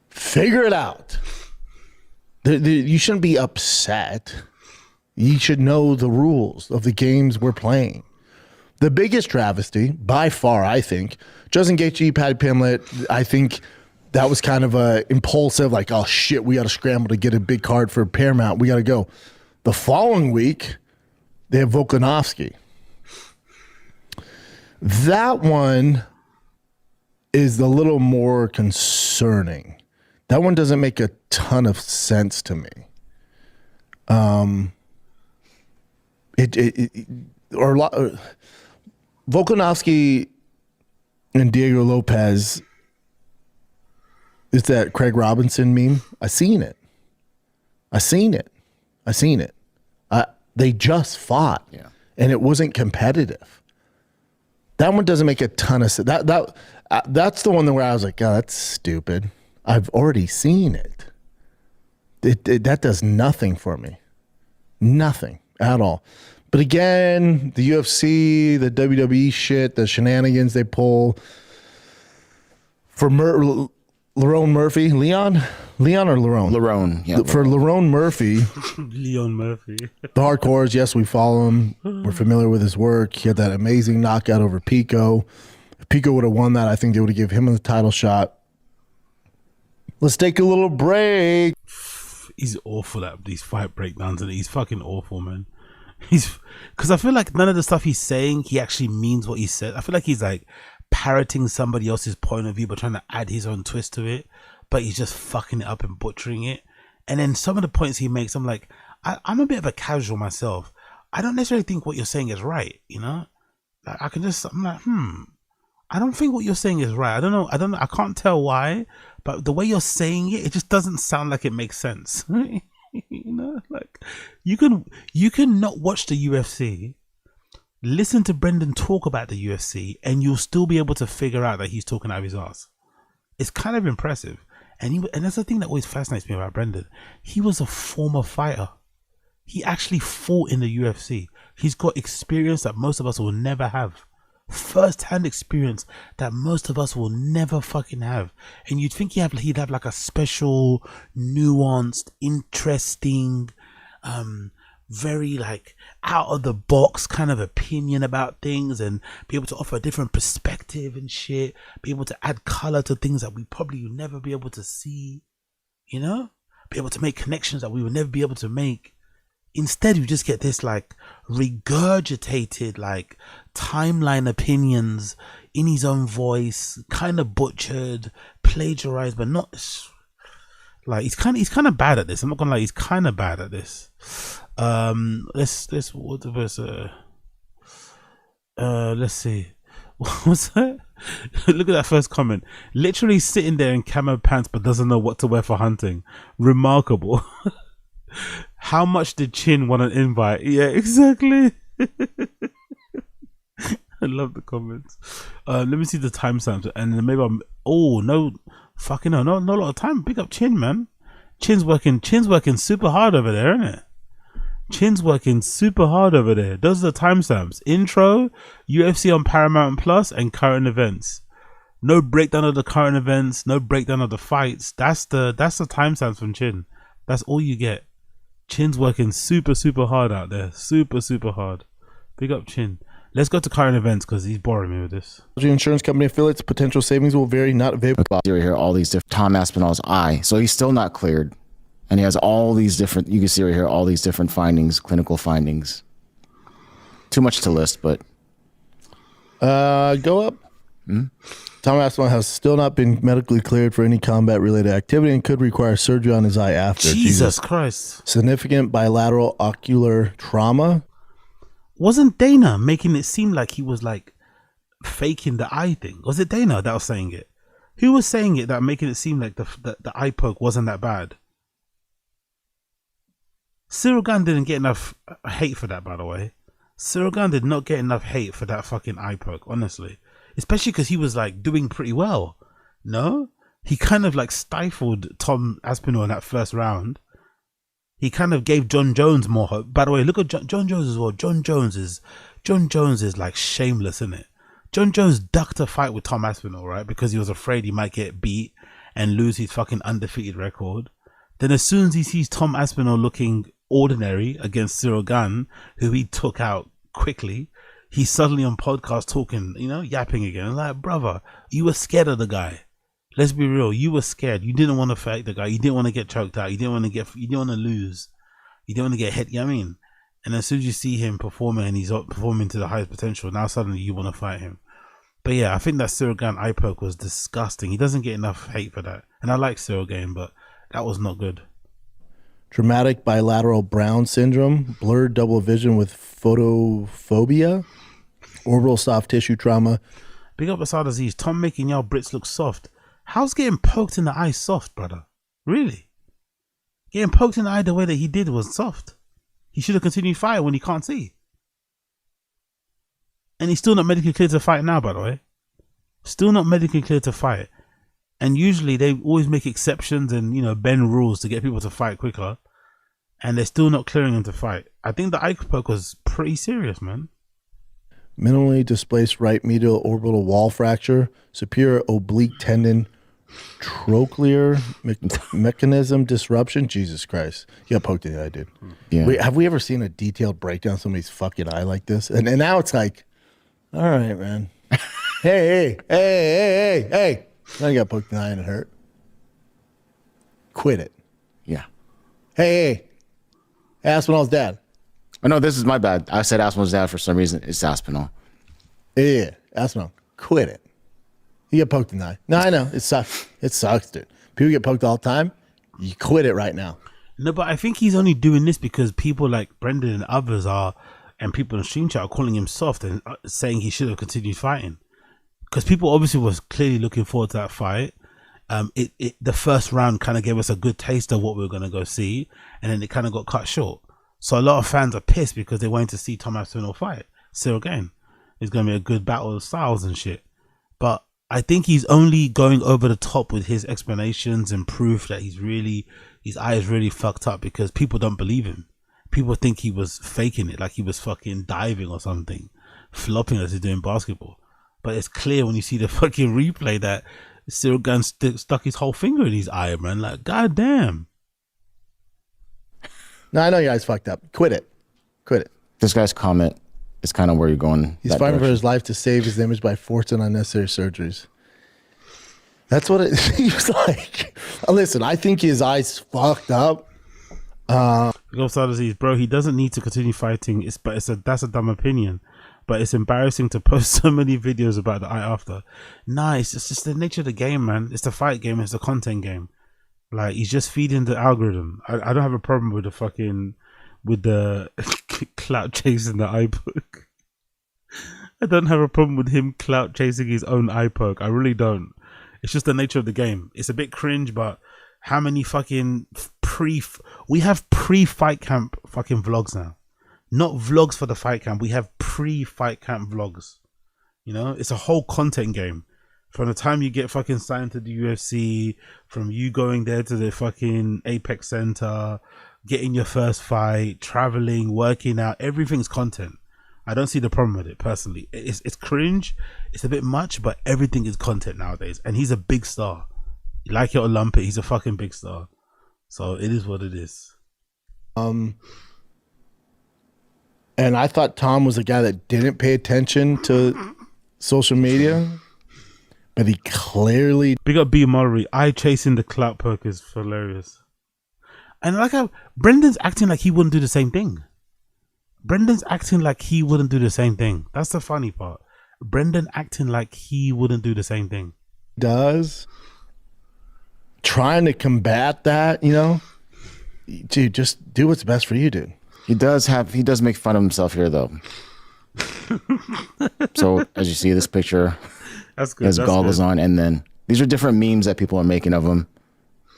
Figure it out. You shouldn't be upset. You should know the rules of the games we're playing. The biggest travesty, by far, I think, Justin Gaethje, Paddy Pimblett, I think that was kind of a impulsive, like, oh shit, we got to scramble to get a big card for Paramount. We got to go. The following week, they have Volkanovski. That one is a little more concerning. That one doesn't make a ton of sense to me. Volkanovski and Diego Lopez is that Craig Robinson meme. I seen it. They just fought, and it wasn't competitive. That one doesn't make a ton of sense. That's the one where I was like, oh, that's stupid. I've already seen it. That does nothing for me. Nothing at all. But again, the UFC, the WWE shit, the shenanigans they pull for Lerone Murphy. Leon or Lerone? Lerone, yeah. For Lerone Murphy. Leon Murphy. The hardcores, yes, we follow him. We're familiar with his work. He had that amazing knockout over Pico. If Pico would have won that, I think they would have given him the title shot. Let's take a little break. He's awful at these fight breakdowns, and he's fucking awful, man. Because I feel like none of the stuff he's saying, he actually means what he said. I feel like he's like parroting somebody else's point of view, but trying to add his own twist to it. But he's just fucking it up and butchering it. And then some of the points he makes, I'm like, I'm a bit of a casual myself. I don't necessarily think what you're saying is right, you know? Like, I'm like, I don't think what you're saying is right. I don't know. I can't tell why, but the way you're saying it, it just doesn't sound like it makes sense. You know, like you can not watch the UFC, listen to Brendan talk about the UFC, and you'll still be able to figure out that he's talking out of his ass. It's kind of impressive. And that's the thing that always fascinates me about Brendan. He was a former fighter. He actually fought in the UFC. He's got experience that most of us will never have. First-hand experience that most of us will never fucking have. And you'd think he'd have like a special, nuanced, interesting, very like out of the box kind of opinion about things, and be able to offer a different perspective and shit, be able to add color to things that we probably will never be able to see, you know, be able to make connections that we will never be able to make. Instead, you just get this like regurgitated like timeline opinions in his own voice, kind of butchered, plagiarized, but not like he's kind of bad at this. I'm not gonna lie, he's kind of bad at this. Let's what the verse? Let's see. What's that? Look at that first comment. Literally sitting there in camo pants, but doesn't know what to wear for hunting. Remarkable. How much did Chin want an invite? Yeah, exactly. I love the comments. Let me see the timestamps, and then maybe I'm. Oh no, fucking no, not a lot of time. Pick up Chin, man. Chin's working super hard over there, isn't it? Chin's working super hard over there. Those are the timestamps. Intro, UFC on Paramount Plus, and current events. No breakdown of the current events, no breakdown of the fights. That's the timestamps from Chin. That's all you get. Chin's working super hard out there. Super hard. Big up Chin. Let's go to current events because he's boring me with this. Insurance company affiliates, potential savings will vary, not available. Here, all these different Tom Aspinall's eye. So he's still not cleared. And he has all these different, you can see right here, all these different findings, clinical findings. Too much to list, but. Go up. Tom Aspinall has still not been medically cleared for any combat-related activity and could require surgery on his eye after. Jesus Christ. Significant bilateral ocular trauma. Wasn't Dana making it seem like he was like faking the eye thing? Was it Dana that was saying it? Who was saying it that making it seem like the eye poke wasn't that bad? Cyril Gunn didn't get enough hate for that, by the way. Cyril Gunn did not get enough hate for that fucking eye poke, honestly. Especially because he was like doing pretty well. No? He kind of like stifled Tom Aspinall in that first round. He kind of gave John Jones more hope. By the way, look at John Jones as well. John Jones is like shameless, isn't it? John Jones ducked a fight with Tom Aspinall, right? Because he was afraid he might get beat and lose his fucking undefeated record. Then as soon as he sees Tom Aspinall looking ordinary against Cyril Gunn, who he took out quickly, he's suddenly on podcast talking, yapping again. Like, brother, you were scared of the guy. Let's be real. You were scared. You didn't want to fight the guy. You didn't want to get choked out. You didn't want to lose. You didn't want to get hit. You know what I mean? And as soon as you see him performing and he's performing to the highest potential, now suddenly you want to fight him. But yeah, I think that Cyril Gunn eye poke was disgusting. He doesn't get enough hate for that. And I like Cyril Gunn, but that was not good. Traumatic bilateral Brown syndrome, blurred double vision with photophobia, orbital soft tissue trauma. Big up Asad Aziz. Tom making y'all Brits look soft. How's getting poked in the eye soft, brother? Really? Getting poked in the eye the way that he did was soft. He should have continued fighting when he can't see. And he's still not medically cleared to fight now, by the way. Still not medically cleared to fight. And usually they always make exceptions and, bend rules to get people to fight quicker. And they're still not clearing him to fight. I think the eye poke was pretty serious, man. Minimally displaced right medial orbital wall fracture, superior oblique tendon, trochlear mechanism disruption. Jesus Christ. You got poked in the eye, dude. Yeah. Wait, have we ever seen a detailed breakdown of somebody's fucking eye like this? And now it's like, all right, man. Hey. Now you got poked in the eye and it hurt. Quit it. Yeah. Hey. Aspinall's dad. Oh, no, this is my bad. I said Aspinall's dad for some reason. It's Aspinall. Yeah. Aspinall. Quit it. You get poked in the eye. No, I know. It sucks. It sucks, dude. People get poked all the time. You quit it right now. No, but I think he's only doing this because people like Brendan and others and people in the stream chat are calling him soft and saying he should have continued fighting. Because people obviously was clearly looking forward to that fight. The first round kind of gave us a good taste of what we were going to go see. And then it kind of got cut short. So a lot of fans are pissed because they wanted to see Tom Aspinall fight Cyril Gunn. It's going to be a good battle of styles and shit. But I think he's only going over the top with his explanations and proof that his eye is really fucked up because people don't believe him. People think he was faking it, like he was fucking diving or something, flopping as he's doing basketball. But it's clear when you see the fucking replay that Cyril Gunn stuck his whole finger in his eye, man. Like, goddamn. No, I know your eye's fucked up. Quit it. This guy's comment is kind of where you're going. He's fighting for his life to save his image by forcing unnecessary surgeries. That's what it seems like. Listen, I think his eye's fucked up. Bro, he doesn't need to continue fighting. That's a dumb opinion. But it's embarrassing to post so many videos about the eye after. Nah, it's just the nature of the game, man. It's the fight game. It's the content game. Like, he's just feeding the algorithm. I don't have a problem with the clout chasing the eye poke. I don't have a problem with him clout chasing his own eye poke. I really don't. It's just the nature of the game. It's a bit cringe, but how many fucking we have pre-fight camp fucking vlogs now. Not vlogs for the fight camp. We have pre-fight camp vlogs. It's a whole content game. From the time you get fucking signed to the UFC, from you going there to the fucking Apex Center, getting your first fight, traveling, working out, everything's content. I don't see the problem with it personally. It's cringe. It's a bit much, but everything is content nowadays. And he's a big star. Like it or lump it, he's a fucking big star. So it is what it is. And I thought Tom was a guy that didn't pay attention to social media, but he clearly. Big up B Murray. I chasing the clout perk is hilarious. And like how Brendan's acting like he wouldn't do the same thing. Brendan's acting like he wouldn't do the same thing. That's the funny part. Brendan acting like he wouldn't do the same thing. Does. Trying to combat that, you know? Dude, just do what's best for you, dude. He does make fun of himself here, though. So, as you see this picture, that's good. He has goggles on, and then these are different memes that people are making of him.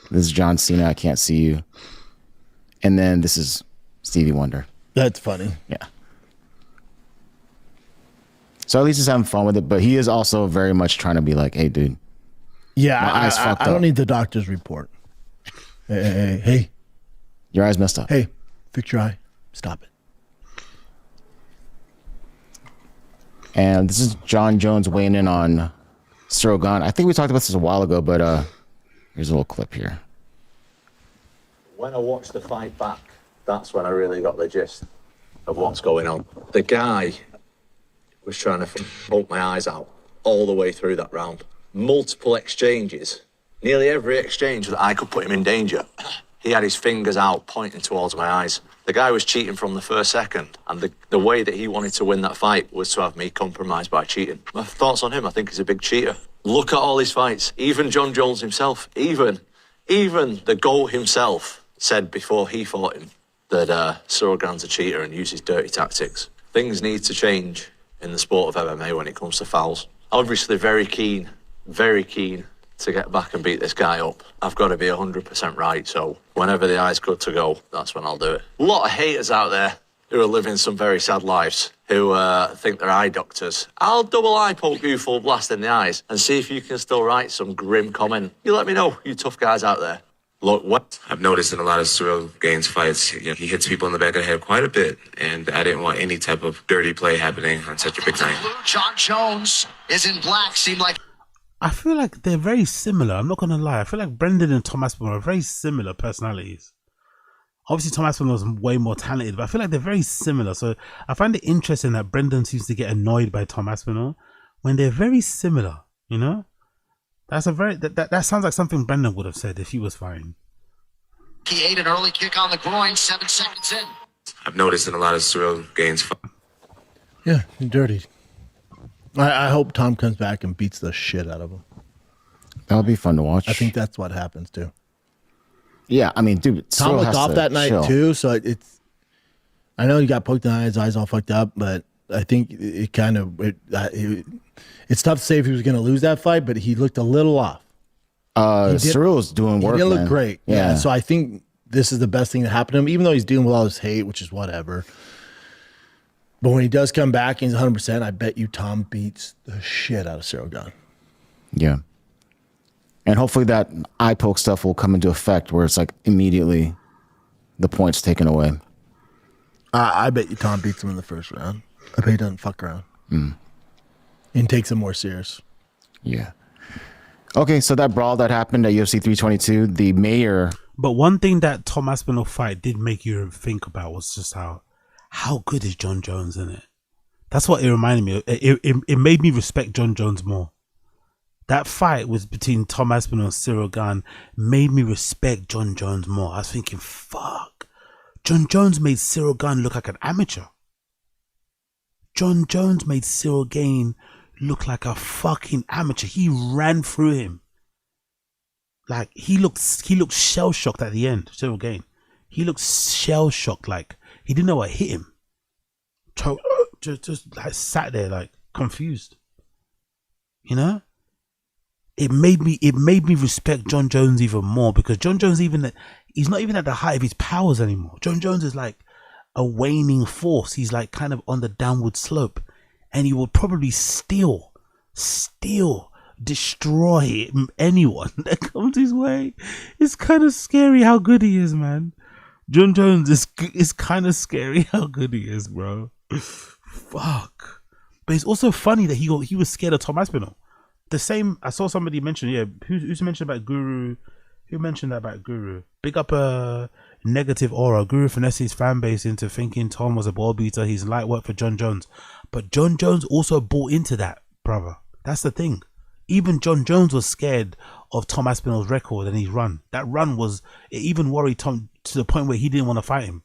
This is John Cena, I Can't See You. And then this is Stevie Wonder. That's funny. Yeah. So at least he's having fun with it, but he is also very much trying to be like, hey, dude. Yeah, I don't need the doctor's report. Hey. Your eye's messed up. Hey, fix your eye. Stop it. And this is John Jones weighing in on Cyril Gane. I think we talked about this a while ago, but here's a little clip here. When I watched the fight back, that's when I really got the gist of what's going on. The guy was trying to poke my eyes out all the way through that round. Multiple exchanges. Nearly every exchange that I could put him in danger. He had his fingers out pointing towards my eyes. The guy was cheating from the first second, and the way that he wanted to win that fight was to have me compromised by cheating. My thoughts on him, I think he's a big cheater. Look at all his fights. Even John Jones himself, even the GOAT himself said before he fought him that Cyril Gane's a cheater and uses dirty tactics. Things need to change in the sport of MMA when it comes to fouls. Obviously very keen to get back and beat this guy up. I've got to be 100% right, so whenever the eye's good to go, that's when I'll do it. A lot of haters out there who are living some very sad lives, who think they're eye doctors. I'll double eye poke you full blast in the eyes and see if you can still write some grim comment. You let me know, you tough guys out there. Look, what? I've noticed in a lot of Cyril Gane's fights, he hits people in the back of the head quite a bit, and I didn't want any type of dirty play happening on such a big night. John Jones is in black, seemed like... I feel like they're very similar. I'm not going to lie. I feel like Brendan and Tom Aspinall are very similar personalities. Obviously, Tom Aspinall is way more talented, but I feel like they're very similar. So I find it interesting that Brendan seems to get annoyed by Tom Aspinall when they're very similar, you know? That's a very that sounds like something Brendan would have said if he was fighting. He ate an early kick on the groin, 7 seconds in. I've noticed in a lot of Cyril Gane's fights. Yeah, dirty. I hope Tom comes back and beats the shit out of him. That'll be fun to watch. I think that's what happens too. Yeah, I mean, dude, Tom looked off that night too, so it's. I know he got poked in the eye, his eyes all fucked up, but I think it kind of it's tough to say if he was going to lose that fight, but he looked a little off. Cyril's doing work. He didn't look man. great. Yeah, so I think this is the best thing that happened to him, even though he's dealing with all this hate, which is whatever. But when he does come back and he's 100%, I bet you Tom beats the shit out of Cyril Gane. Yeah. And hopefully that eye poke stuff will come into effect where it's like immediately the points taken away. I bet you Tom beats him in the first round. I bet he doesn't fuck around. And takes him more serious. Yeah. Okay, so that brawl that happened at UFC 322, the mayor... But one thing that Tom Aspinall fight did make you think about was just how good is John Jones in it? That's what it reminded me of. It made me respect John Jones more. That fight was between Tom Aspinall and Cyril Gane made me respect John Jones more. I was thinking, fuck. John Jones made Cyril Gane look like an amateur. John Jones made Cyril Gane look like a fucking amateur. He ran through him. Like, he looked shell-shocked at the end, Cyril Gane. He looked shell-shocked, like he didn't know what hit him. Just like sat there like confused. You know? It made me respect John Jones even more, because John Jones he's not even at the height of his powers anymore. John Jones is like a waning force. He's like kind of on the downward slope, and he will probably still destroy anyone that comes his way. It's kind of scary how good he is, man. John Jones is kind of scary how good he is, bro. Fuck. But it's also funny that he was scared of Tom Aspinall. The same, I saw somebody mention, yeah, who's mentioned about Guru? Who mentioned that about Guru? Big up a negative aura. Guru finessed his fan base into thinking Tom was a ball beater. He's light work for John Jones. But John Jones also bought into that, brother. That's the thing. Even John Jones was scared of Tom Aspinall's record and his run. That run was, it even worried Tom to the point where he didn't want to fight him.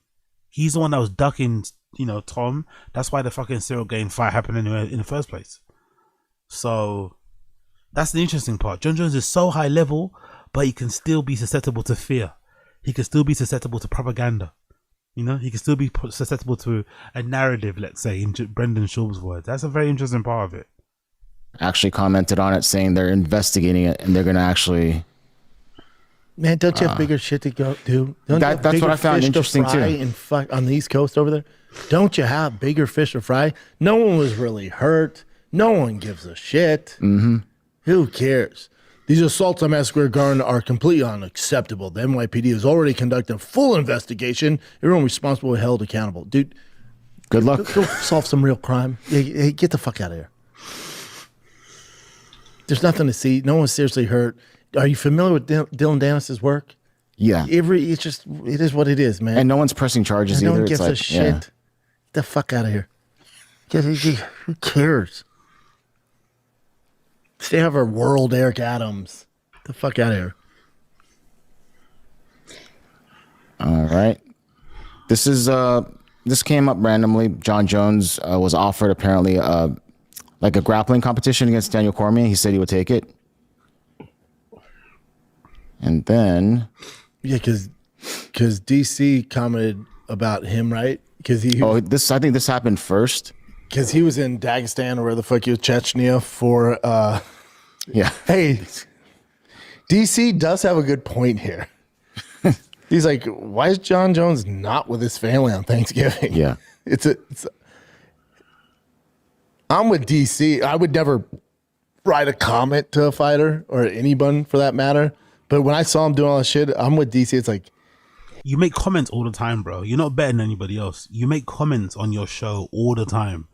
He's the one that was ducking, you know, Tom. That's why the fucking Cyril Gane fight happened anyway in the first place. So that's the interesting part. John Jones is so high level, but he can still be susceptible to fear. He can still be susceptible to propaganda. You know, he can still be susceptible to a narrative, let's say, in Brendan Schaub's words. That's a very interesting part of it. Actually commented on it saying they're investigating it and they're going to actually... Man, don't you have bigger shit to go do? That's what I found interesting too. And on the East Coast over there, don't you have bigger fish to fry? No one was really hurt. No one gives a shit. Mm-hmm. Who cares? These assaults on Madison Square Garden are completely unacceptable. The NYPD has already conducted a full investigation. Everyone responsible is held accountable. Dude, good luck. Go solve some real crime. Hey, get the fuck out of here. There's nothing to see. No one's seriously hurt. Are you familiar with Dylan Dennis's work? Yeah. It is what it is, man. And no one's pressing charges and either. No one gives a shit. Yeah. Get the fuck out of here. Who cares? Stay out of our world, Eric Adams. Get the fuck out of here. All right. This came up randomly. John Jones was offered apparently like a grappling competition against Daniel Cormier. He said he would take it. And then, yeah, because DC commented about him, right? Because I think this happened first. Because he was in Dagestan or where the fuck he was, Chechnya for. Yeah. Hey, DC does have a good point here. He's like, why is John Jones not with his family on Thanksgiving? Yeah. I'm with DC. I would never write a comment to a fighter or anyone for that matter. But when I saw him doing all that shit, I'm with DC. It's like, you make comments all the time, bro. You're not better than anybody else. You make comments on your show all the time,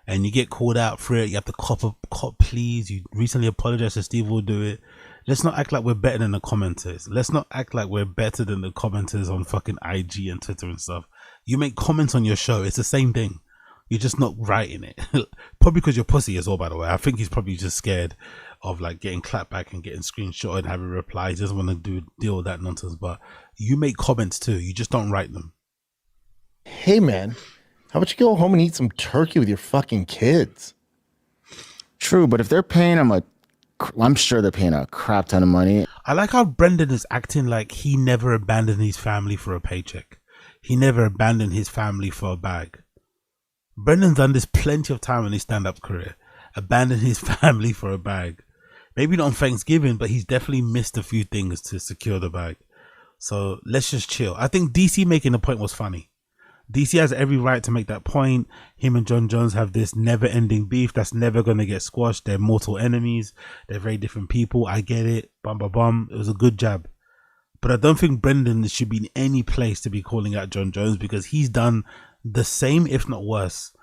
and you get called out for it. You have to cop please. You recently apologized to Steve. Will do it. Let's not act like we're better than the commenters. Let's not act like we're better than the commenters on fucking IG and Twitter and stuff. You make comments on your show. It's the same thing. You're just not writing it. Probably because you're pussy as well, by the way. I think he's probably just scared of like getting clapped back and getting screenshotted and having replies. He doesn't want to deal with that nonsense. But you make comments too. You just don't write them. Hey man, how about you go home and eat some turkey with your fucking kids? True, but if they're paying him I'm sure they're paying a crap ton of money. I like how Brendan is acting like he never abandoned his family for a paycheck. He never abandoned his family for a bag. Brendan's done this plenty of time in his stand-up career. Abandoned his family for a bag. Maybe not on Thanksgiving, but he's definitely missed a few things to secure the bag. So let's just chill. I think DC making the point was funny. DC has every right to make that point. Him and John Jones have this never-ending beef that's never going to get squashed. They're mortal enemies. They're very different people. I get it. Bum, bum, bum. It was a good jab. But I don't think Brendan should be in any place to be calling out John Jones because he's done the same, if not worse.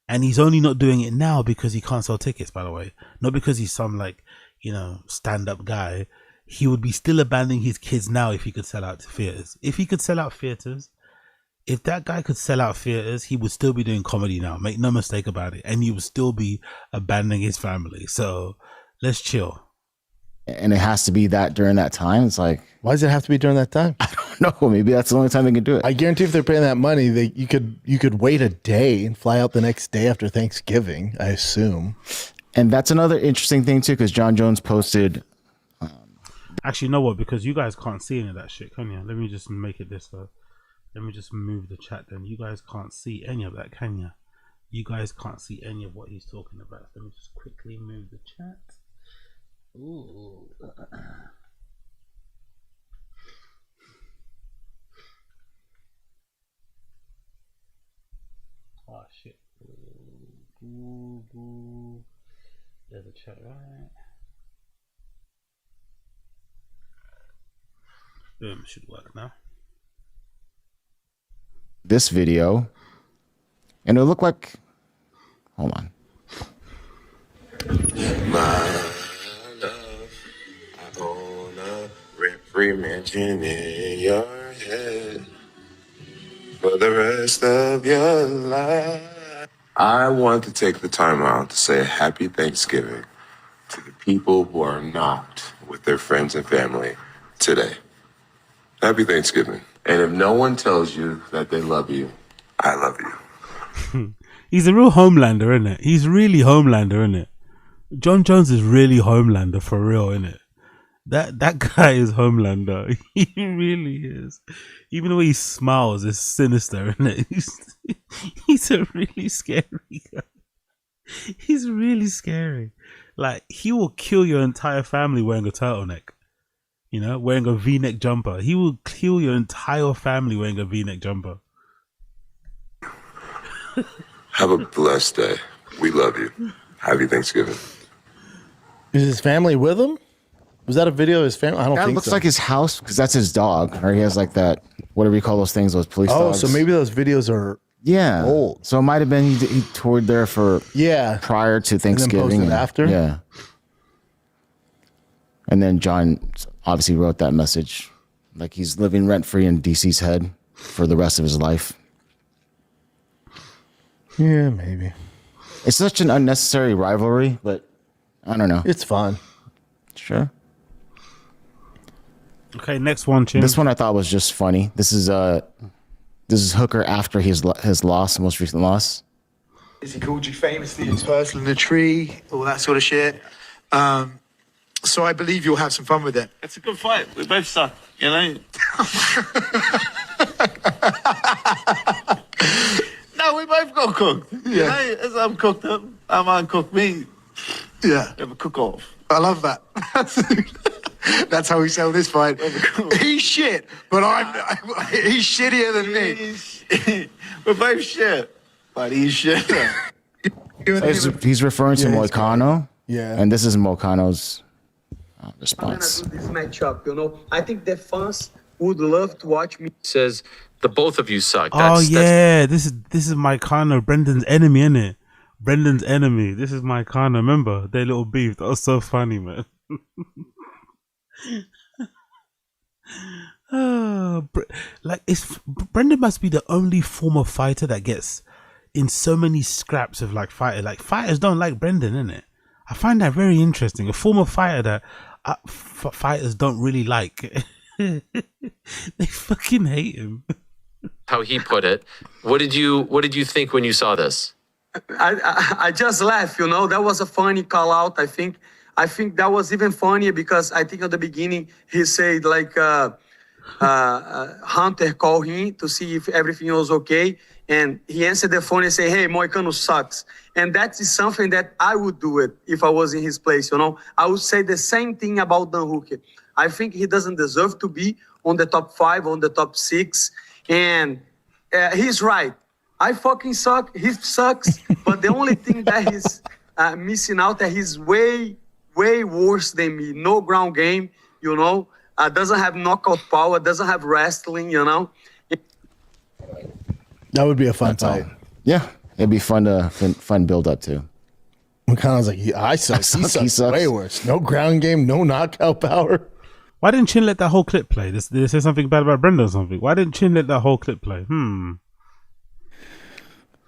And he's only not doing it now because he can't sell tickets, by the way. Not because he's some, like, you know, stand-up guy. He would be still abandoning his kids now if he could sell out to theaters. If he could sell out theaters, if that guy could sell out theaters, he would still be doing comedy now. Make no mistake about it. And he would still be abandoning his family. So let's chill. And it has to be that during that time. It's like, why does it have to be during that time? I don't know. Maybe that's the only time they can do it. I guarantee if they're paying that money, you could wait a day and fly out the next day after Thanksgiving, I assume. And that's another interesting thing too, because John Jones posted. Actually, you know what? Because you guys can't see any of that shit, can you? Let me just make it this though. Let me just move the chat then. You guys can't see any of that, can you? You guys can't see any of what he's talking about. Let me just quickly move the chat. Ooh. Oh shit. There's a chat, right? Boom, should work now. This video, and it looked like Hold on. My love, I own a rent-free mansion in your head for the rest of your life. I want to take the time out to say a happy Thanksgiving to the people who are not with their friends and family today. Happy Thanksgiving. And if no one tells you that they love you, I love you. He's a real Homelander, isn't it? He's really Homelander, isn't it? John Jones is really Homelander for real, isn't it? That guy is Homelander. He really is. Even the way he smiles is sinister, isn't it? He's a really scary guy. He's really scary. Like, he will kill your entire family wearing a turtleneck. You know, wearing a V-neck jumper. He will kill your entire family wearing a V-neck jumper. Have a blessed day. We love you. Happy Thanksgiving. Is his family with him? Was that a video of his family? I don't think so. That looks like his house because that's his dog. Or he has like that, whatever you call those things, those police dogs. Oh, so maybe those videos are old. So it might have been he toured there for prior to Thanksgiving. And then posted after? Yeah. And then John obviously wrote that message. Like he's living rent-free in DC's head for the rest of his life. Yeah, maybe. It's such an unnecessary rivalry, but I don't know. It's fun. Sure. Okay, next one, Chin. This one I thought was just funny. This is Hooker after his loss, most recent loss. Is he called you famously? It's personal in the tree, all that sort of shit. So I believe you'll have some fun with it. It's a good fight. We both suck, you know? No, we both got cooked. You know, as I'm cooked up, I might cook me. Yeah. Have a cook-off. I love that. That's how we sell this fight. He's shit, but he's shittier than me. We're both shit, but he's shit. He's referring to Moicano. Yeah. And this is Moicano's response. This matchup, you know, I think the fans would love to watch me. Says the both of you suck. This is Moicano, Brendan's enemy, isn't it? Brendan's enemy. This is Moicano. Remember their little beef? That was so funny, man. Brendan must be the only former fighter that gets in so many scraps of like fighter. Like fighters don't like Brendan, innit? I find that very interesting. A former fighter that fighters don't really like. They fucking hate him. How he put it. What did you think when you saw this? I just laughed, you know. That was a funny call out. I think that was even funnier because I think at the beginning he said like Hunter called him to see if everything was okay, and he answered the phone and say, "Hey, Moicano sucks." And that is something that I would do it if I was in his place, you know. I would say the same thing about Dan Hooker. I think he doesn't deserve to be on the top 5, on the top 6, and he's right. I fucking suck. He sucks. But the only thing that he's missing out that he's way worse than me. No ground game, you know. Doesn't have knockout power. Doesn't have wrestling, you know. That would be a fun fight. Yeah, it'd be fun build up too. McConnell's like, I suck. He sucks way worse. No ground game. No knockout power. Why didn't Chin let that whole clip play? Did they say something bad about Brendan or something? Why didn't Chin let that whole clip play?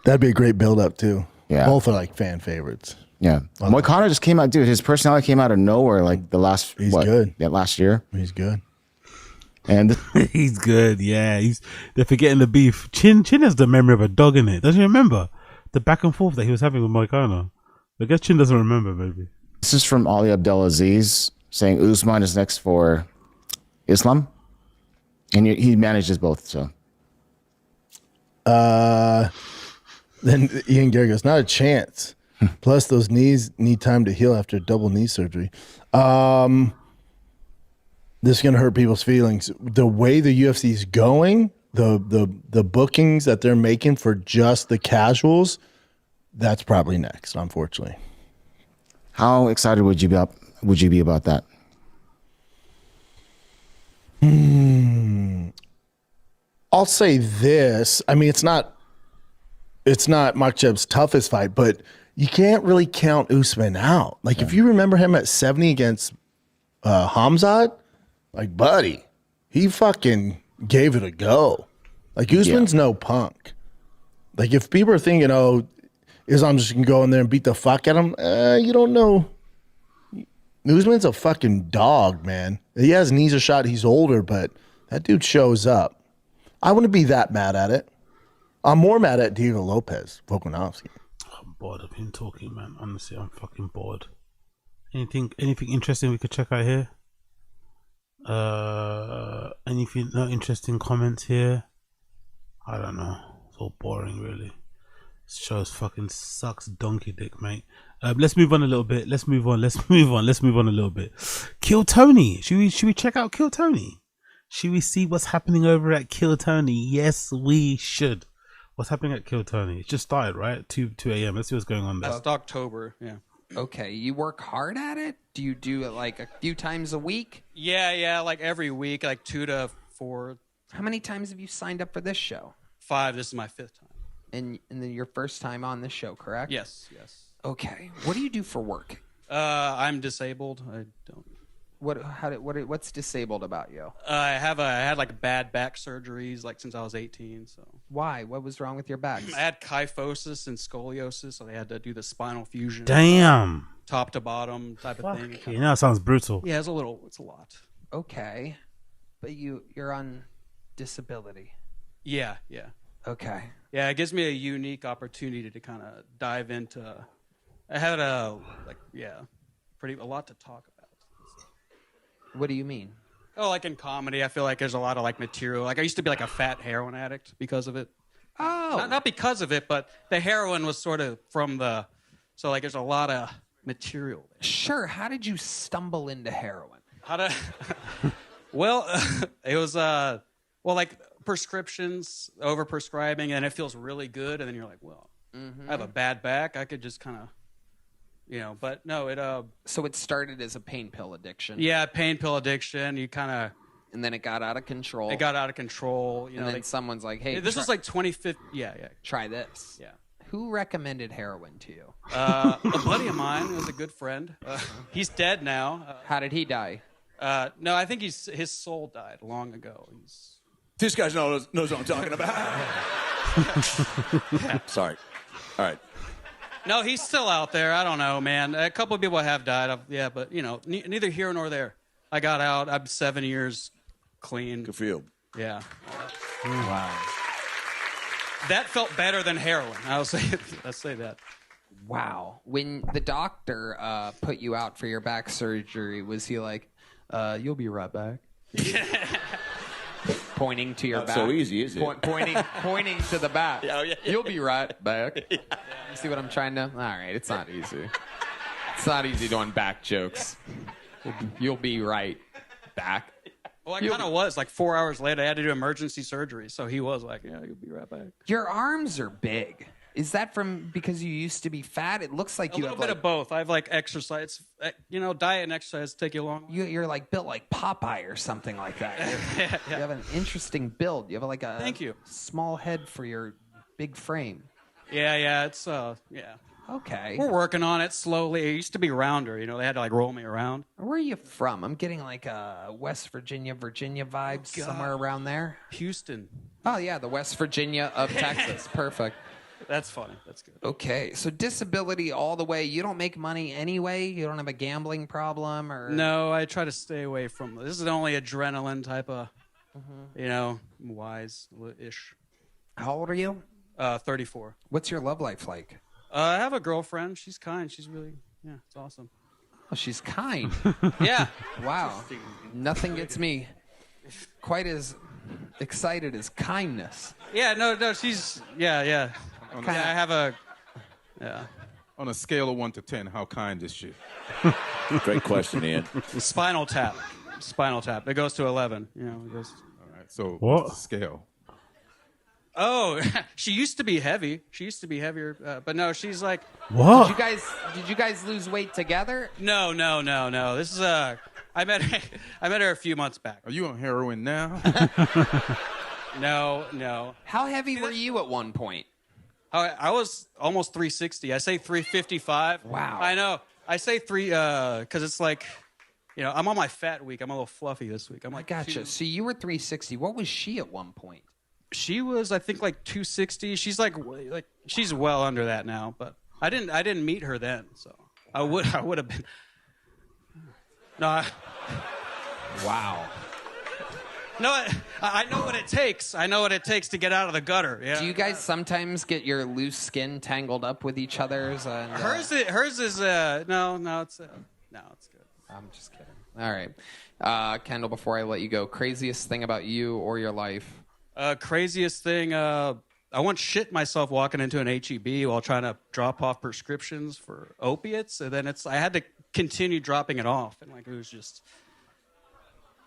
That'd be a great build up too. Yeah. Both are like fan favorites. Yeah. Moicano just came out, dude. His personality came out of nowhere like the last good. Yeah, last year. He's good. And he's good, yeah. They're forgetting the beef. Chin has the memory of a dog in it. Doesn't you remember? The back and forth that he was having with Moicano. I guess Chin doesn't remember, maybe. This is from Ali Abdelaziz saying Usman is next for Islam. And he manages both, so. Then Ian Gary goes, not a chance. Plus, those knees need time to heal after double knee surgery. This is going to hurt people's feelings. The way the UFC is going, the bookings that they're making for just the casuals, that's probably next, unfortunately. How excited would you be about that? I'll say this. I mean, it's not it's not Makhachev's toughest fight, but you can't really count Usman out. Like if you remember him at 70 against Hamzat, like buddy, he fucking gave it a go. Like Usman's no punk. Like if people are thinking, oh, Islam just can go in there and beat the fuck out of him, you don't know. Usman's a fucking dog, man. He has knees a shot. He's older, but that dude shows up. I wouldn't be that mad at it. I'm more mad at Diego Lopez, Volkanovski. I'm bored of him talking, man. Honestly, I'm fucking bored. Anything interesting we could check out here? Anything, no interesting comments here? I don't know. It's all boring, really. This show fucking sucks donkey dick, mate. Let's move on a little bit. Let's move on a little bit. Kill Tony. Should we check out Kill Tony? Should we see what's happening over at Kill Tony? Yes, we should. What's happening at Kill Tony? It just started, right? 2 a.m. Let's see what's going on there. Last October, yeah. Okay, you work hard at it? Do you do it like a few times a week? Yeah, like every week, like 2 to 4. How many times have you signed up for this show? 5. This is my 5th time. And then your first time on this show, correct? Yes. Okay. What do you do for work? I'm disabled. I don't. What's disabled about you? I had like bad back surgeries like since I was 18. So why? What was wrong with your back? I had kyphosis and scoliosis, so they had to do the spinal fusion. Damn. Top to bottom type of thing. You know, it sounds brutal. Yeah, it's a lot. Okay, but you're on disability. Yeah. Okay. Yeah, it gives me a unique opportunity to kind of dive into. I had a lot to talk about. What do you mean? Oh, like in comedy, I feel like there's a lot of like material. Like I used to be like a fat heroin addict because of it. Oh. Not because of it, but the heroin was sort of from the. So like there's a lot of material there. Sure. How did you stumble into heroin? Well, it was like prescriptions, overprescribing, and it feels really good, and then you're like, well, I have a bad back. I could just kind of. But no, it. So it started as a pain pill addiction. Yeah, pain pill addiction. You kind of. And then it got out of control. It got out of control. And then someone's like, "Hey, this was like 2015. Yeah. Try this." Yeah. Who recommended heroin to you? A buddy of mine was a good friend. He's dead now. How did he die? No, I think his soul died long ago. This guy knows what I'm talking about. Sorry. All right. No, he's still out there. I don't know, man. A couple of people have died. But neither here nor there. I got out. I'm 7 years clean. Good for you. Yeah. Wow. That felt better than heroin. Let's say that. Wow. When the doctor put you out for your back surgery, was he like, "You'll be right back"? Pointing to your Not back. so easy, is it? Pointing to the back. Yeah. You'll be right back. You see what I'm trying to? All right, it's not easy. It's not easy doing back jokes. You'll be right back. Well, I kind of was. Like 4 hours later, I had to do emergency surgery. So he was like, "Yeah, you'll be right back." Your arms are big. Is that from because you used to be fat? It looks like you have a little bit of both. I have like exercise. Diet and exercise take you long. You're like built like Popeye or something like that. You have an interesting build. You have like a Thank you. Small head for your big frame. Yeah. It's Okay. We're working on it slowly. It used to be rounder. They had to like roll me around. Where are you from? I'm getting like West Virginia vibes somewhere around there. Houston. Oh yeah, the West Virginia of Texas. Perfect. That's funny. That's good. Okay, so disability all the way. You don't make money anyway? You don't have a gambling problem? Or No, I try to stay away from this. Is only adrenaline type of, wise-ish. How old are you? 34. What's your love life like? I have a girlfriend. She's kind. She's really, it's awesome. Oh, she's kind. Yeah. Wow. Nothing gets me quite as excited as kindness. Yeah, no, she's, yeah. I have a, On a scale of 1 to 10, how kind is she? Great question, Ian. Spinal tap. It goes to 11. It goes. All right. So what? What's the scale? Oh, she used to be heavy. She used to be heavier, but no, she's like. What? Did you guys lose weight together? No. This is I met her a few months back. Are you on heroin now? No. How heavy were you at one point? I was almost 360. I say 355. Wow. I know. I say because it's like, you know, I'm on my fat week. I'm a little fluffy this week. I'm like, Gotcha. So you were 360. What was she at one point? She was, I think, like 260. She's like she's well under that now. But I didn't meet her then, so I would have been. No. Wow. No, I know what it takes. I know what it takes to get out of the gutter. Yeah. Do you guys sometimes get your loose skin tangled up with each other's? And, hers is no, it's good. I'm just kidding. All right, Kendall. Before I let you go, craziest thing about you or your life? Craziest thing. I once shit myself walking into an HEB while trying to drop off prescriptions for opiates, and then I had to continue dropping it off, and like it was just.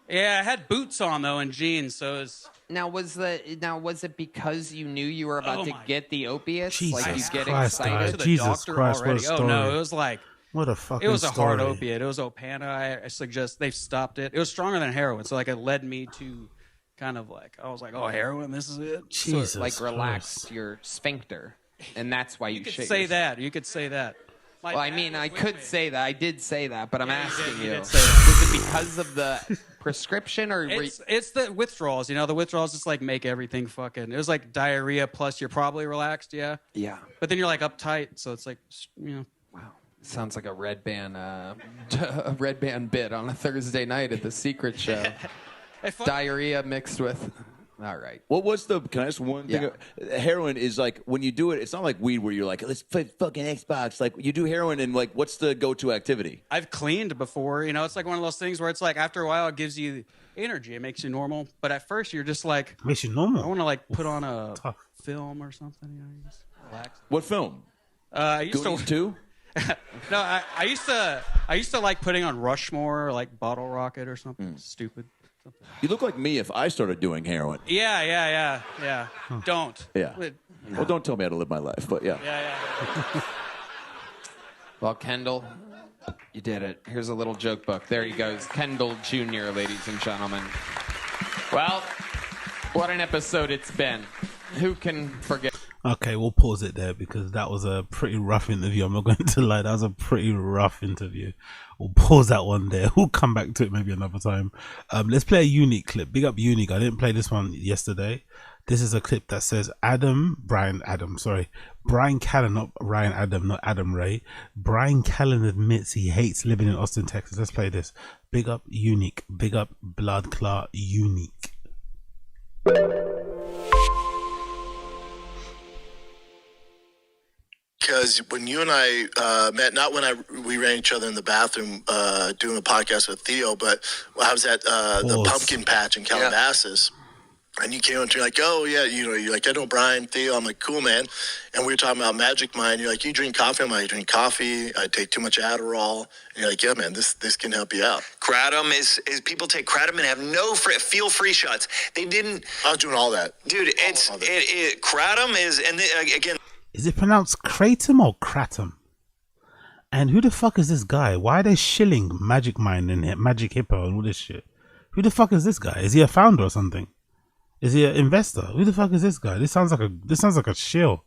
Yeah, I had boots on though and jeans, so it was. Now was it because you knew you were about to get the opiates? Jesus like you get Christ, excited? Jesus Christ, what a story. Oh no, it was like. What a fucking It was a hard story. opiate. It was Opana. I suggest they stopped it. It was stronger than heroin, so like it led me to kind of like I was like, oh, heroin, this is it. Jesus so it, like relaxed your sphincter, and that's why you could shit say yourself. that. You could say that. Well, I mean, I could say that. I did say that, but I'm asking you. did say that. Was it because of the prescription or? It's the withdrawals. You know, the withdrawals just like make everything fucking. It was like diarrhea plus you're probably relaxed. Yeah. Yeah. But then you're like uptight, so it's like you know. Wow. Sounds like a red band, a red band bit on a Thursday night at the Secret Show. Diarrhea mixed with. All right. What was the? Can I ask one thing? Yeah. Heroin is like when you do it. It's not like weed where you're like, let's play fucking Xbox. Like you do heroin and like, what's the go-to activity? I've cleaned before. You know, it's like one of those things where it's like after a while it gives you energy. It makes you normal. But at first you're just like makes you normal. I want to like put on a film or something. You know, you just relax. What film? I used Goonies to. 2? No, I used to like putting on Rushmore or like Bottle Rocket or something stupid. You look like me if I started doing heroin. Yeah. Don't. Yeah. Well, don't tell me how to live my life, but yeah. Yeah. Well, Kendall, you did it. Here's a little joke book. There he goes. Kendall Jr., ladies and gentlemen. Well, what an episode it's been. Who can forget? Okay, we'll pause it there because that was a pretty rough interview. I'm not going to lie, that was a pretty rough interview. We'll pause that one there. We'll come back to it maybe another time. Let's play a Unique clip. Big up Unique. I didn't play this one yesterday. This is a clip that says Bryan Callen, not Ryan Adam, not Adam Ray. Bryan Callen admits he hates living in Austin, Texas. Let's play this. Big up Unique. Big up Blood Clot Unique. Because when you and I met, not when we ran each other in the bathroom doing a podcast with Theo, but I was at the pumpkin patch in Calabasas. And you came up to me like, oh, yeah, you know, you're like, I know Brian, Theo. I'm like, cool, man. And we were talking about Magic Mind. You're like, you drink coffee? I'm like, I drink coffee. I take too much Adderall. And you're like, yeah, man, this can help you out. Kratom is people take Kratom and have no feel-free shots. They didn't. I was doing all that. Dude, Kratom is, and again. Is it pronounced Kratom or Kratom? And who the fuck is this guy? Why are they shilling Magic Mind and Magic Hippo and all this shit? Who the fuck is this guy? Is he a founder or something? Is he an investor? Who the fuck is this guy? This sounds like a shill.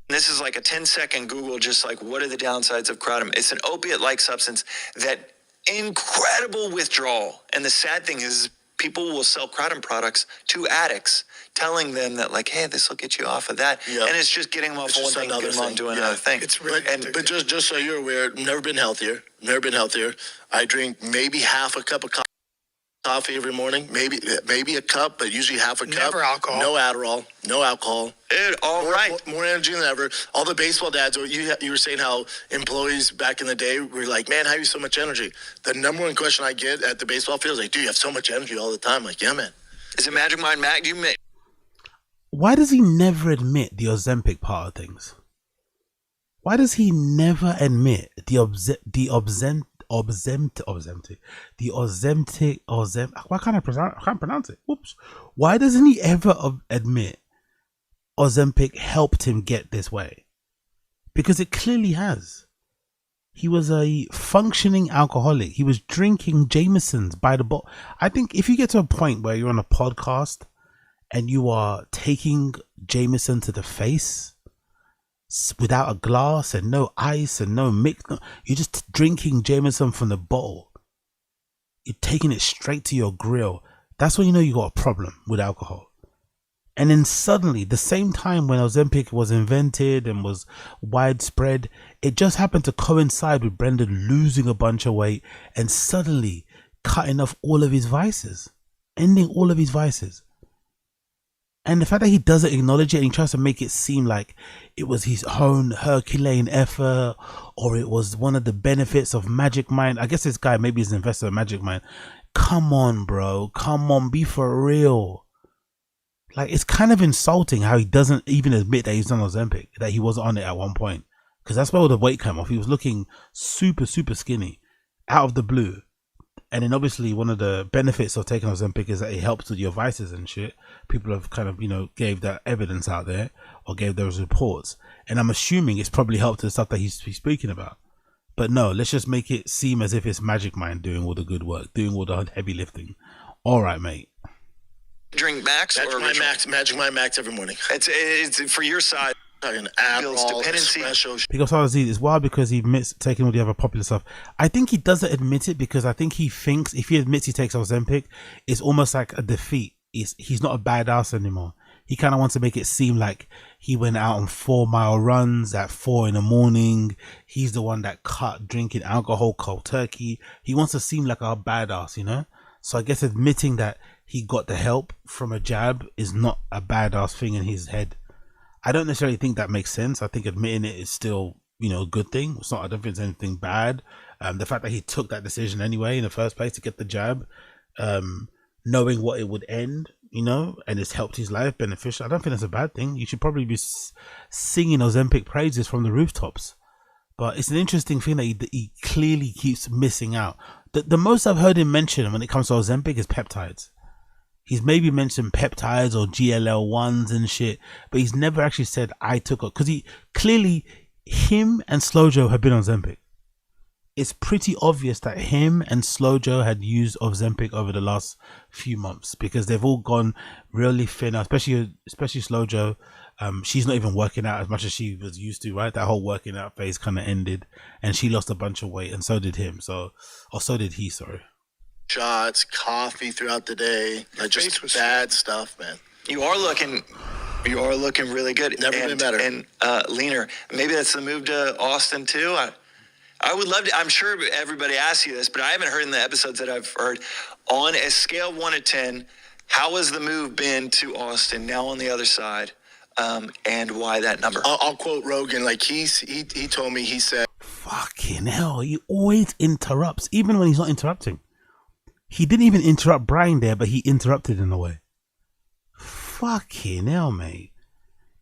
This is like a 10-second Google, just like what are the downsides of Kratom? It's an opiate-like substance that incredible withdrawal. And the sad thing is people will sell Kratom products to addicts, telling them that like, hey, this will get you off of that. Yep. And it's just getting them off one thing, getting them on doing another thing. It's really but just so you're aware, never been healthier. I drink maybe half a cup of coffee every morning, maybe a cup, but usually half a cup. Never alcohol. No Adderall, no alcohol. Dude, more energy than ever. All the baseball dads, you were saying how employees back in the day were like, man, how do you have so much energy? The number one question I get at the baseball field is like, dude, you have so much energy all the time. I'm like, yeah, man. Is it Magic Mind, Mac? Why does he never admit the Ozempic part of things? Why does he never admit the Ozempic? Why can't I can't pronounce it? Whoops. Why doesn't he ever admit Ozempic helped him get this way? Because it clearly has. He was a functioning alcoholic. He was drinking Jameson's by the bottle. I think if you get to a point where you're on a podcast and you are taking Jameson to the face without a glass and no ice and no mix. You're just drinking Jameson from the bottle. You're taking it straight to your grill. That's when you know you got a problem with alcohol. And then suddenly, the same time when Ozempic was invented and was widespread, it just happened to coincide with Brendan losing a bunch of weight and suddenly cutting off all of his vices, ending all of his vices. And the fact that he doesn't acknowledge it and he tries to make it seem like it was his own Herculean effort or it was one of the benefits of Magic Mind. I guess this guy maybe is an investor in Magic Mind. Come on, bro. Come on, be for real. Like, it's kind of insulting how he doesn't even admit that he's on Ozempic, that he was on it at one point. Because that's where all the weight came off. He was looking super, super skinny out of the blue. And then obviously one of the benefits of taking Ozempic is that it helps with your vices and shit. People have kind of, you know, gave that evidence out there or gave those reports. And I'm assuming it's probably helped the stuff that he's speaking about. But no, let's just make it seem as if it's Magic Mind doing all the good work, doing all the heavy lifting. All right, mate. Drink Max or Magic Max, Magic Mind Max every morning. It's for your side. An apple, dependency. Because obviously it's wild because he admits taking all the other popular stuff. I think he doesn't admit it because I think he thinks if he admits he takes Ozempic, it's almost like a defeat. He's not a badass anymore. He kind of wants to make it seem like he went out on 4-mile runs at 4 in the morning. He's the one that cut drinking alcohol cold turkey. He wants to seem like a badass, you know? So I guess admitting that he got the help from a jab is not a badass thing in his head. I don't necessarily think that makes sense. I think admitting it is still, you know, a good thing. It's not, I don't think it's anything bad. The fact that he took that decision anyway in the first place to get the jab, knowing what it would end, you know, and it's helped his life beneficial. I don't think that's a bad thing. You should probably be singing Ozempic praises from the rooftops. But it's an interesting thing that he clearly keeps missing out. The most I've heard him mention when it comes to Ozempic is peptides. He's maybe mentioned peptides or GLL-1s and shit, but he's never actually said I took it, because he clearly, him and Slojo have been on Ozempic. It's pretty obvious that him and Slojo had used Ozempic over the last few months because they've all gone really thin, especially Slojo. She's not even working out as much as she was used to, right? That whole working out phase kind of ended, and she lost a bunch of weight, and so did him. So did he. Sorry. Shots, coffee throughout the day, like just bad stuff, man. You are looking really good. Never been better. And leaner. Maybe that's the move to Austin too. I would love to. I'm sure everybody asks you this, but I haven't heard in the episodes that I've heard. On a scale of 1 to 10, how has the move been to Austin? Now on the other side, and why that number? I'll quote Rogan. Like he told me, he said, "Fucking hell, he always interrupts, even when he's not interrupting." He didn't even interrupt Brian there, but he interrupted in a way. Fucking hell, mate.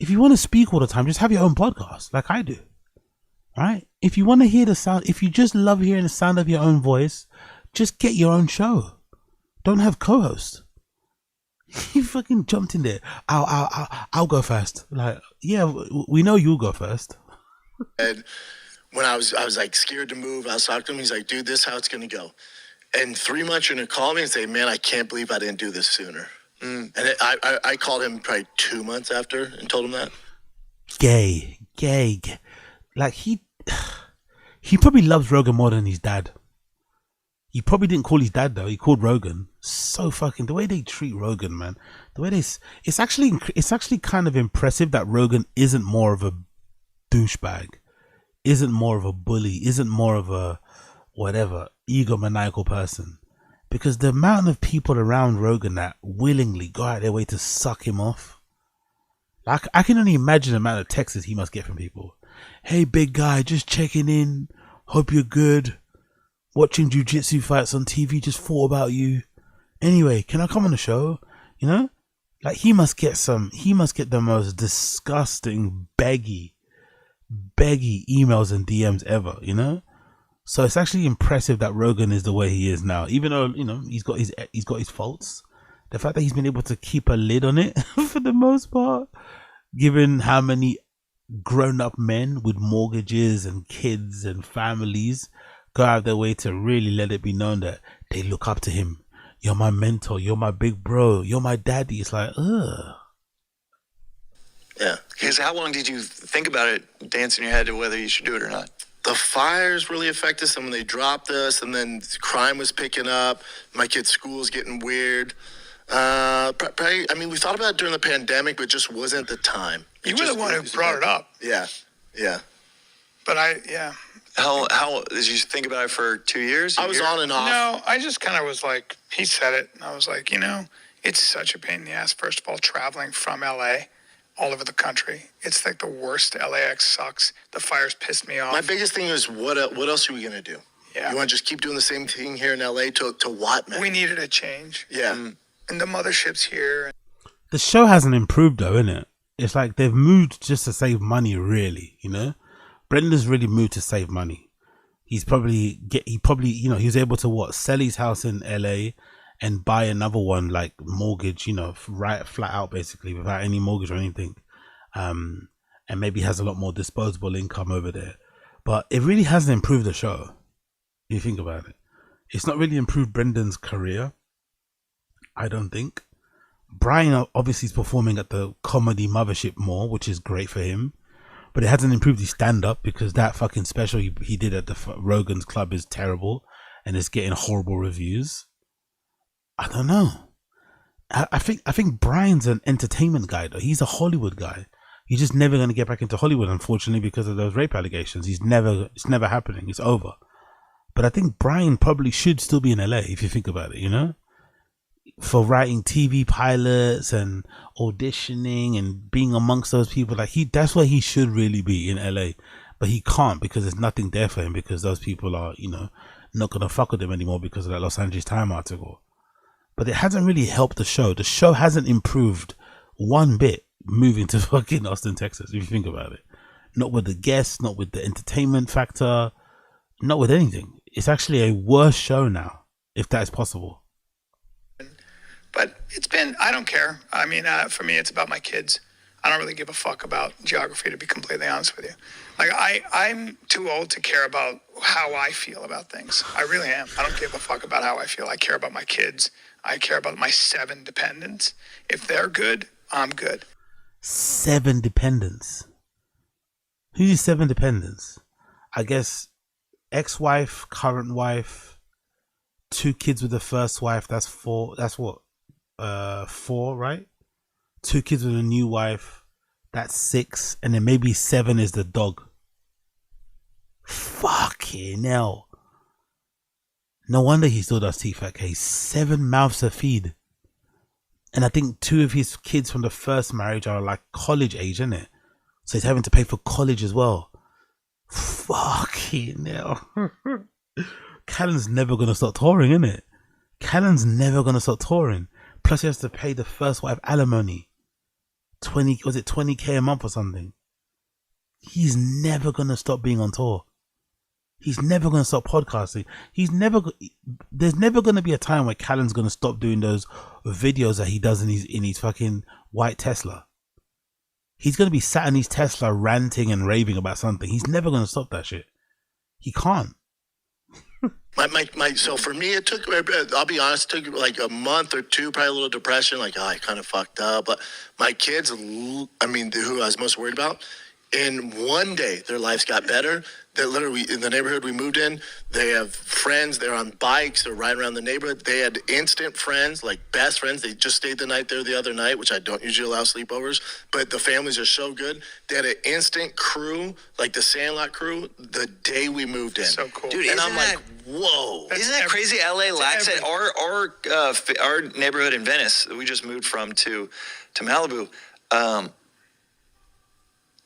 If you want to speak all the time, just have your own podcast, like I do. Right? If you want to hear the sound, if you just love hearing the sound of your own voice, just get your own show. Don't have co-hosts. You fucking jumped in there. I'll go first. Like, yeah, we know you'll go first. And when I was like scared to move, I was talking to him. He's like, dude, this is how it's going to go. And 3 months you're going to call me and say, man, I can't believe I didn't do this sooner. And I called him probably 2 months after and told him that. Gay. Like he probably loves Rogan more than his dad. He probably didn't call his dad though. He called Rogan. So fucking, the way they treat Rogan, man. The way it's actually kind of impressive that Rogan isn't more of a douchebag, isn't more of a bully, isn't more of a whatever egomaniacal person, because the amount of people around Rogan that willingly go out their way to suck him off, like I can only imagine the amount of texts he must get from people. Hey big guy, just checking in, hope you're good, watching jiu-jitsu fights on TV, just thought about you, anyway can I come on the show? You know, like he must get the most disgusting beggy emails and DMs ever, you know. So it's actually impressive that Rogan is the way he is now, even though, you know, he's got his faults. The fact that he's been able to keep a lid on it for the most part, given how many grown-up men with mortgages and kids and families go out of their way to really let it be known that they look up to him. you're my mentor, you're my big bro, you're my daddy. It's like, ugh. Yeah. Because how long did you think about it, dance in your head to whether you should do it or not? The fires really affected us, and when they dropped us, and then crime was picking up. My kid's school's getting weird. Probably, I mean, we thought about it during the pandemic, but it just wasn't the time. You were the one who brought it up. Yeah, yeah. But How did you think about it for 2 years? I was on and off. No, I just kind of was like, he said it, and I was like, it's such a pain in the ass, first of all, traveling from LA all over the country. It's like the worst. LAX sucks. The fires pissed me off. My biggest thing is, what else are we going to do? Yeah. You want to just keep doing the same thing here in LA to what, man? We needed a change. Yeah. And the mothership's here. The show hasn't improved though, innit? It's like they've moved just to save money, really, Brendan's really moved to save money. He was able to sell his house in LA and buy another one, like mortgage, right flat out basically without any mortgage or anything. And maybe has a lot more disposable income over there. But it really hasn't improved the show. If you think about it. It's not really improved Brendan's career, I don't think. Bryan obviously is performing at the comedy mothership more, which is great for him. But it hasn't improved his stand-up because that fucking special he did at the Rogan's Club is terrible and it's getting horrible reviews. I don't know. I think Bryan's an entertainment guy though. He's a Hollywood guy. He's just never going to get back into Hollywood, unfortunately, because of those rape allegations. It's never happening. It's over. But I think Bryan probably should still be in LA if you think about it, for writing TV pilots and auditioning and being amongst those people. That's where he should really be, in LA. But he can't because there's nothing there for him because those people are, not going to fuck with him anymore because of that Los Angeles Times article. But it hasn't really helped the show. The show hasn't improved one bit moving to fucking Austin, Texas, if you think about it. Not with the guests, not with the entertainment factor, not with anything. It's actually a worse show now, if that is possible. But I don't care. I mean, for me, it's about my kids. I don't really give a fuck about geography, to be completely honest with you. I'm too old to care about how I feel about things. I really am. I don't give a fuck about how I feel. I care about my kids. I care about my 7 dependents. If they're good, I'm good. 7 dependents. Who's your 7 dependents? I guess ex-wife, current wife, 2 kids with the first wife. That's 4. That's what? 4, right? 2 kids with a new wife. That's 6. And then maybe 7 is the dog. Fucking hell. No wonder he still does T-Fat. 7 mouths to feed. And I think 2 of his kids from the first marriage are like college age, isn't it? So he's having to pay for college as well. Fucking hell. Callen's never going to stop touring, isn't it? Callen's never going to stop touring. Plus he has to pay the first wife alimony. 20K a month or something? He's never going to stop being on tour. He's never going to stop podcasting. There's never going to be a time where Callen's going to stop doing those videos that he does in his fucking white Tesla. He's going to be sat in his Tesla ranting and raving about something. He's never going to stop that shit. He can't. So for me, it took, I'll be honest, it took like a month or 2, probably a little depression. I kind of fucked up. But my kids, who I was most worried about, in one day, their lives got better. They're literally, in the neighborhood we moved in, they have friends. They're on bikes. They're riding around the neighborhood. They had instant friends, like best friends. They just stayed the night there the other night, which I don't usually allow sleepovers. But the families are so good. They had an instant crew, like the Sandlot crew, the day we moved in. So cool. Dude, and I'm like, whoa. Isn't that crazy? LA lacks it. Our neighborhood in Venice, we just moved from to Malibu.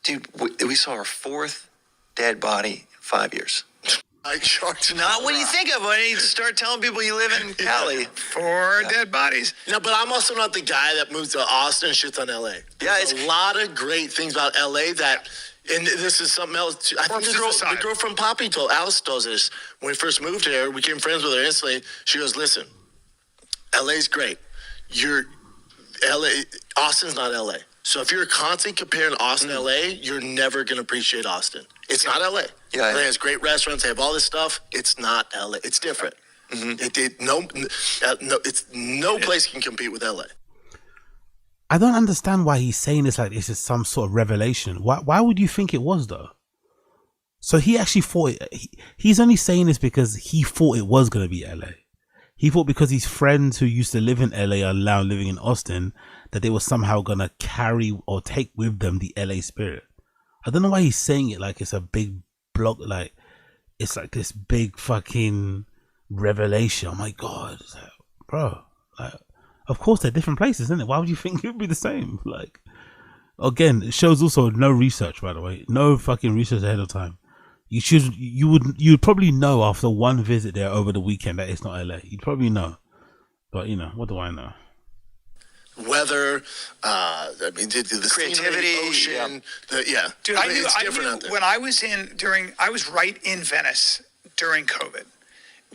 Dude, we saw our 4th dead body in 5 years. Not what you think of when you start telling people you live in Cali. 4 dead bodies. No, but I'm also not the guy that moves to Austin and shits on LA. Yeah, There's a lot of great things about LA that, and this is something else. I think the girl from Poppy Alice tells us when we first moved here, we became friends with her instantly. She goes, listen, LA's great. Austin's not LA. So if you're constantly comparing Austin to LA, you're never going to appreciate Austin. It's not LA. Yeah. LA has great restaurants. They have all this stuff. It's not LA. It's different. No place can compete with LA. I don't understand why he's saying this like this is some sort of revelation. Why would you think it was though? So he actually thought he's only saying this because he thought it was going to be LA. He thought because his friends who used to live in LA are now living in Austin that they were somehow going to carry or take with them the LA spirit. I don't know why he's saying it like it's a big block, like it's like this big fucking revelation. Oh my God, like, bro, like, of course they're different places, isn't it? Why would you think it would be the same? Like, again, it shows also no research, by the way, no fucking research ahead of time. You'd probably know after one visit there over the weekend that it's not LA. You'd probably know, but you know, what do I know? Weather, I mean, the creativity, ocean, Dude, I knew when I was right in Venice during COVID.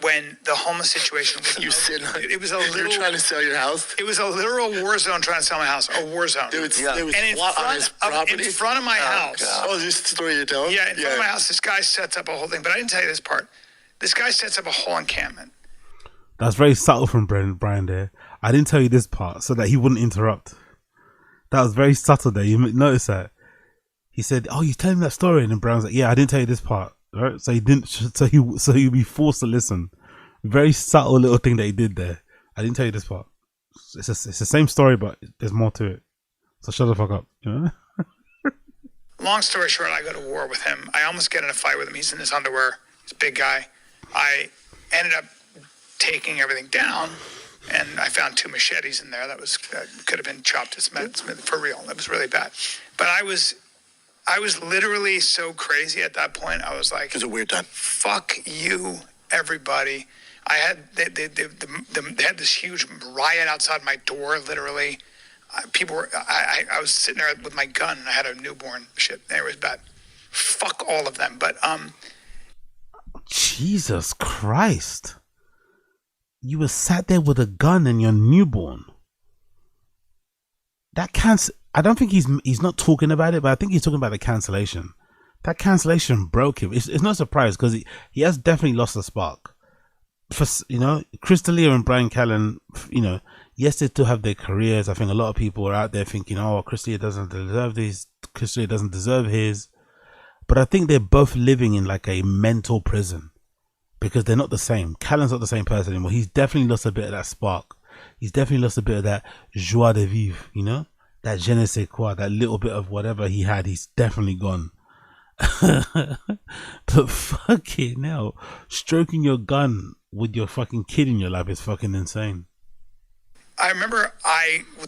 When the homeless situation was, it was a little. You were trying to sell your house. It was a literal war zone trying to sell my house. A war zone. Dude, and in front of my house. God. Oh, this story you're telling? Yeah, in front of my house, this guy sets up a whole thing. But I didn't tell you this part. This guy sets up a whole encampment. That's very subtle from Bryan there. I didn't tell you this part so that he wouldn't interrupt. That was very subtle there. You notice that? He said, "Oh, you telling me that story?" And then Bryan's like, "Yeah, I didn't tell you this part." Right, so he didn't. So he'd be forced to listen. Very subtle little thing that he did there. I didn't tell you this part. It's the same story, but there's more to it. So shut the fuck up. You know. Long story short, I go to war with him. I almost get in a fight with him. He's in his underwear. He's a big guy. I ended up taking everything down, and I found 2 machetes in there. That could have been chopped to smithereens for real. That was really bad. But I was literally so crazy at that point. I was like, it was a weird time. Fuck you, everybody. I had they had this huge riot outside my door. Literally, people were. I was sitting there with my gun, and I had a newborn. Shit, it was bad. Fuck all of them. But Jesus Christ, you were sat there with a gun and your newborn. That can't. I don't think he's not talking about it, but I think he's talking about the cancellation. That cancellation broke him. It's no surprise because he has definitely lost the spark. For, you know, Chris D'Elia and Bryan Callen, you know, yes, they still have their careers. I think a lot of people are out there thinking, oh, Chris D'Elia doesn't deserve this. Chris D'Elia doesn't deserve his. But I think they're both living in like a mental prison because they're not the same. Callen's not the same person anymore. He's definitely lost a bit of that spark. He's definitely lost a bit of that joie de vivre, you know? That je ne sais quoi, that little bit of whatever he had, he's definitely gone. But fucking hell, stroking your gun with your fucking kid in your lap is fucking insane. I remember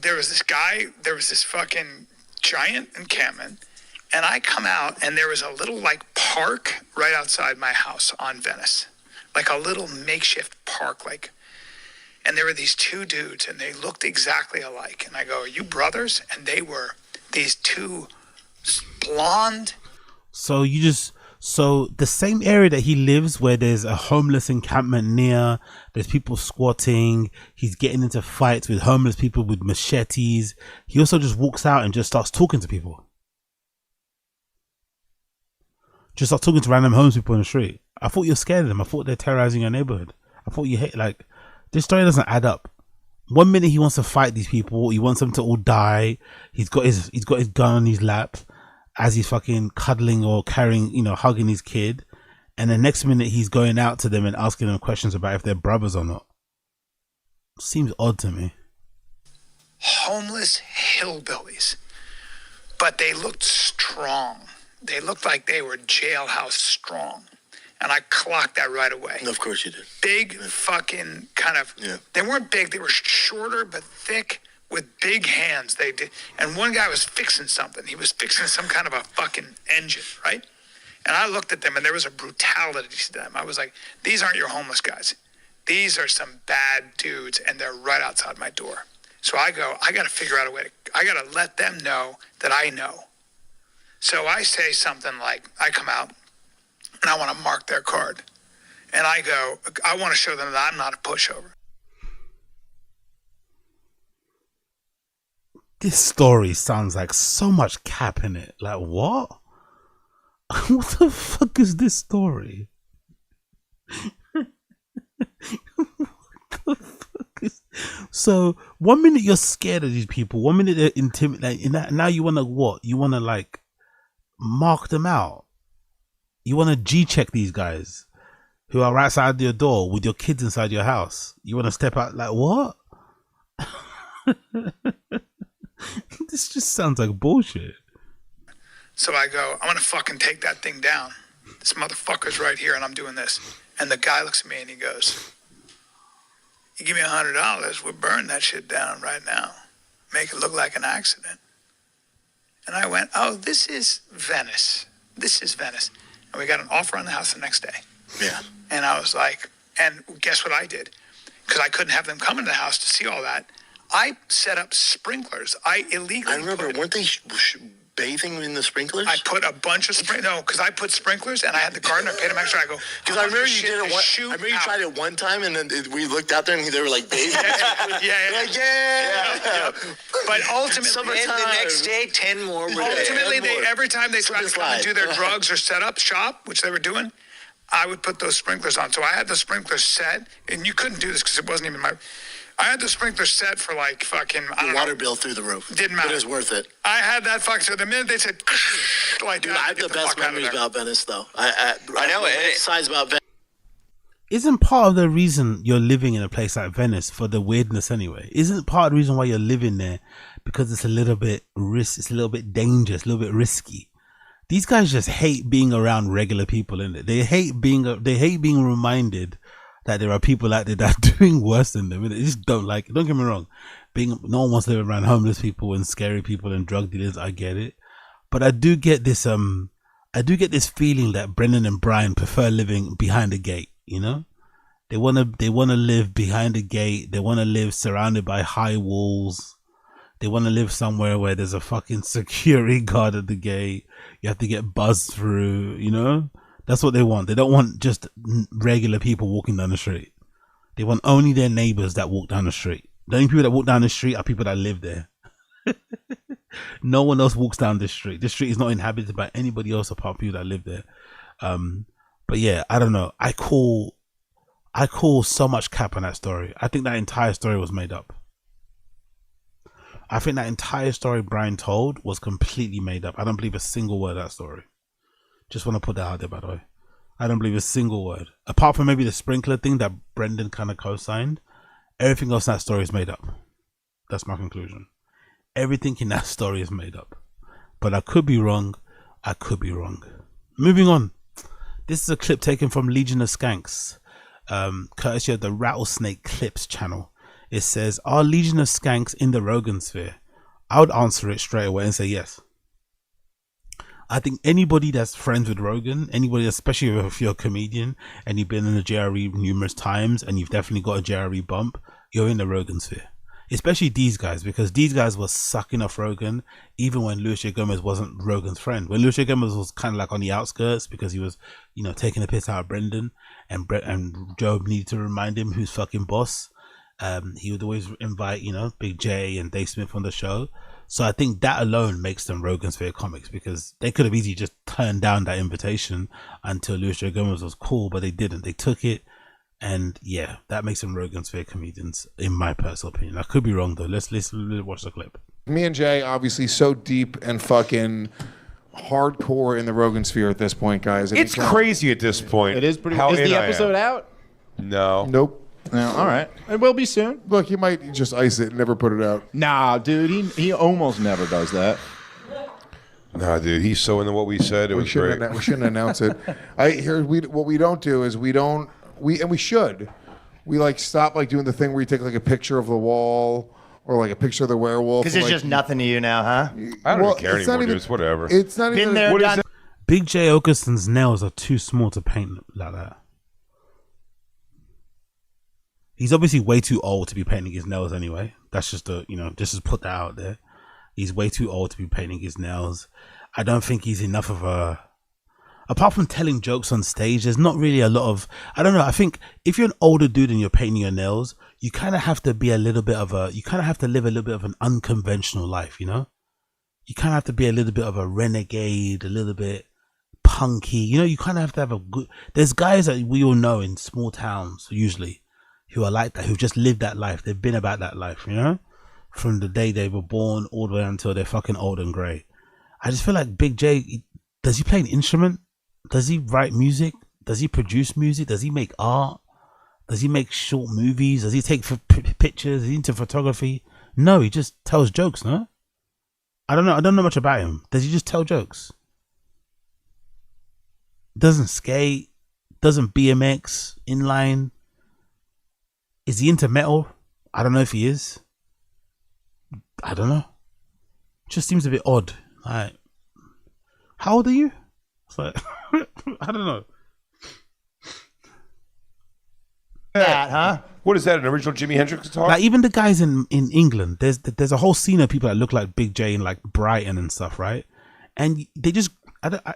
there was this fucking giant encampment, and I come out, and there was a little like park right outside my house on Venice, like a little makeshift park, like. And there were these 2 dudes, and they looked exactly alike. And I go, "Are you brothers?" And they were these 2 blonde. So the same area that he lives, where there's a homeless encampment near, there's people squatting, he's getting into fights with homeless people with machetes. He also just walks out and just starts talking to people. Just start talking to random homeless people in the street. I thought you're scared of them. I thought they're terrorizing your neighborhood. I thought you hate, like, this story doesn't add up. One minute he wants to fight these people, he wants them to all die. He's got his gun on his lap as he's fucking cuddling or carrying, you know, hugging his kid. And the next minute he's going out to them and asking them questions about if they're brothers or not. Seems odd to me. Homeless hillbillies, but they looked strong. They looked like they were jailhouse strong. And I clocked that right away. Of course you did. Big fucking kind of, They weren't big, they were shorter but thick with big hands. They did, and one guy was fixing something. He was fixing some kind of a fucking engine, right? And I looked at them and there was a brutality to them. I was like, these aren't your homeless guys. These are some bad dudes and they're right outside my door. So I go, I got to figure out a way I got to let them know that I know. So I say something like, I come out, and I want to mark their card. And I go, I want to show them that I'm not a pushover. This story sounds like so much cap in it. Like, what? What the fuck is this story? So 1 minute you're scared of these people, 1 minute they're intimidating. Now you want to what? You want to like mark them out. You want to G-check these guys who are right outside your door with your kids inside your house. You want to step out like what? This just sounds like bullshit. So I go, I'm gonna fucking take that thing down. This motherfucker's right here and I'm doing this. And the guy looks at me and he goes, you give me $100, we'll burn that shit down right now. Make it look like an accident. And I went, oh, this is Venice. This is Venice. And we got an offer on the house the next day. Yeah. And I was like, and guess what I did? Because I couldn't have them come into the house to see all that. I set up sprinklers. I illegally. I remember, weren't they bathing in the sprinklers? I put a bunch of sprinklers. No, because I put sprinklers and I had the gardener paid them extra. I go, because I remember you did it. I remember you tried it one time and then we looked out there and they were like bathing. Yeah. But ultimately, and the next day, 10 more. Ultimately, every time they tried to come and do their drugs or set up shop, which they were doing, I would put those sprinklers on. So I had the sprinklers set, and you couldn't do this because it wasn't even my. I had the sprinklers set for like fucking. I don't know. Water bill through the roof. Didn't matter. It was worth it. I had that fuck. So the minute they said, like, dude, I have the best memories about Venice, though. I know it. Besides about Venice. Isn't part of the reason you're living in a place like Venice for the weirdness anyway? Isn't part of the reason why you're living there because it's a little bit it's a little bit dangerous, a little bit risky? These guys just hate being around regular people, innit? They hate being reminded that there are people out there that are doing worse than them. They just don't like it. Don't get me wrong. No one wants to live around homeless people and scary people and drug dealers. I get it. But I do get this feeling that Brendan and Bryan prefer living behind a gate, you know? They wanna live behind a gate. They wanna live surrounded by high walls. They want to live somewhere where there's a fucking security guard at the gate. You have to get buzzed through, you know? That's what they want. They don't want just regular people walking down the street. They want only their neighbors that walk down the street. The only people that walk down the street are people that live there. No one else walks down this street. This street is not inhabited by anybody else apart from people that live there. But yeah, I don't know. I call so much cap on that story. I think that entire story was made up. I think that entire story Bryan told was completely made up. I don't believe a single word of that story. Just want to put that out there, by the way. I don't believe a single word. Apart from maybe the sprinkler thing that Brendan kind of co-signed, everything else in that story is made up. That's my conclusion. Everything in that story is made up. But I could be wrong. I could be wrong. Moving on. This is a clip taken from Legion of Skanks, courtesy of the Rattlesnake Clips channel. It says, are Legion of Skanks in the ROGANSPHERE? I would answer it straight away and say yes. I think anybody that's friends with Rogan, anybody, especially if you're a comedian and you've been in the JRE numerous times and you've definitely got a JRE bump, you're in the ROGANSPHERE. Especially these guys, because these guys were sucking off Rogan even when Luis J. Gomez wasn't Rogan's friend. When Luis J. Gomez was kind of like on the outskirts because he was, you know, taking a piss out of Brendan, and Joe needed to remind him who's fucking boss. He would always invite, you know, Big J and Dave Smith on the show. So I think that alone makes them ROGANSPHERE comics, because they could have easily just turned down that invitation until Luis J. Gomez was cool, but they didn't. They took it, and yeah, that makes them ROGANSPHERE comedians, in my personal opinion. I could be wrong though. Let's watch the clip. Me and Jay, obviously, so deep and fucking hardcore in the ROGANSPHERE at this point, guys. It's crazy at this point. It is pretty. Is the episode out? No. Nope. No, all right. It will be soon. Look, he might just ice it and never put it out. Nah, dude, he almost never does that. Nah, dude, he's so into what we said. It was great. We shouldn't announce it. What we don't do is we should. We like stop like doing the thing where you take like a picture of the wall or like a picture of the werewolf. Because it's just nothing to you now, huh? I don't care anymore, dude. It's whatever. It's not even. Been there, done. Big J. Okerson's nails are too small to paint like that. He's obviously way too old to be painting his nails anyway. That's just just to put that out there. He's way too old to be painting his nails. I don't think he's enough of a... Apart from telling jokes on stage, there's not really a lot of... I don't know. I think if you're an older dude and you're painting your nails, you kind of have to be a little bit of a... You kind of have to live a little bit of an unconventional life, you know? You kind of have to be a little bit of a renegade, a little bit punky. You know, you kind of have to have a good... There's guys that we all know in small towns, usually, who are like that, who've just lived that life. They've been about that life, you know, from the day they were born all the way until they're fucking old and grey. I just feel like Big J, does he play an instrument? Does he write music? Does he produce music? Does he make art? Does he make short movies? Does he take pictures? Is he into photography? No, he just tells jokes, no? I don't know much about him. Does he just tell jokes? Doesn't skate? Doesn't BMX? Inline? Is he into metal? I don't know if he is. I don't know. Just seems a bit odd. Like, how old are you? It's like, I don't know. That, huh? What is that? An original Jimi Hendrix guitar? Like even the guys in England, there's a whole scene of people that look like Big J in like Brighton and stuff, right? And they just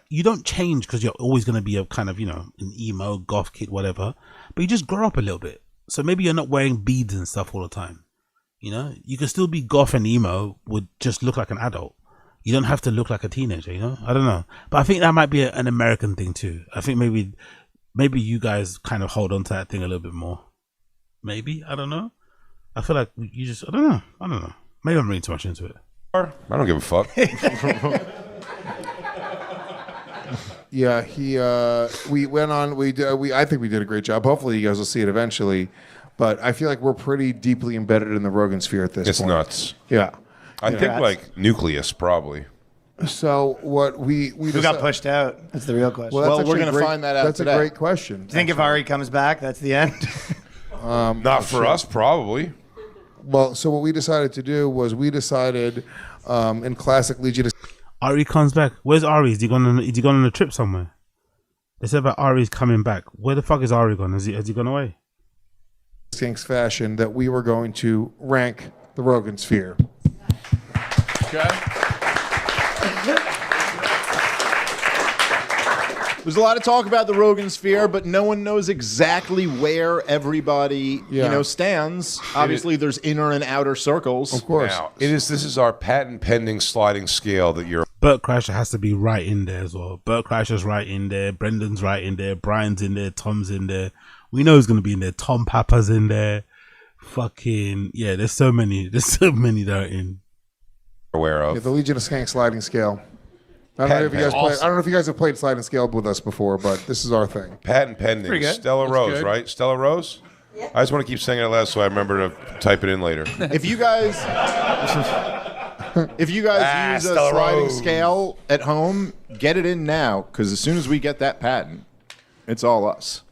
you don't change because you're always going to be a kind of, you know, an emo goth kid, whatever. But you just grow up a little bit. So maybe you're not wearing beads and stuff all the time. You know, you can still be goth and emo, would just look like an adult. You don't have to look like a teenager, you know? I don't know. But I think that might be an American thing too. I think maybe you guys kind of hold on to that thing a little bit more. Maybe. I don't know. I feel like you just, I don't know. Maybe I'm reading too much into it. I don't give a fuck. Yeah, we went on, I think we did a great job. Hopefully you guys will see it eventually. But I feel like we're pretty deeply embedded in the Rogan sphere at this point. It's nuts. Yeah. I think like nucleus, probably. So what we who got pushed out? That's the real question. Well, we're going to find that out That's today. a great question. Do you think if Ari comes back, that's the end? Not for us, probably. Well, so what we decided to do was in classic Legion. Ari comes back. Where's Ari? Is he gone on a trip somewhere? They said about Ari's coming back. Where the fuck is Ari gone? Has he gone away? SKANKS fashion that we were going to rank the Rogan sphere. Okay. There's a lot of talk about the Rogan sphere, but no one knows exactly where everybody, stands. Obviously, there's inner and outer circles. Of course. Now, this is our patent pending sliding scale that you're. Bert Kreischer has to be right in there as well. Bert Kreischer's right in there. Brendan's right in there. Brian's in there. Tom's in there. We know he's going to be in there. Tom Papa's in there. Fucking, yeah, there's so many that are in. Aware of. Yeah, the Legion of Skanks sliding scale. I don't know if you guys have played sliding scale with us before, but this is our thing. Patent pending. Stella Rose, right? Stella Rose? Yeah. I just want to keep saying it loud so I remember to type it in later. If you guys use a sliding scale at home, get it in now, because as soon as we get that patent, it's all us.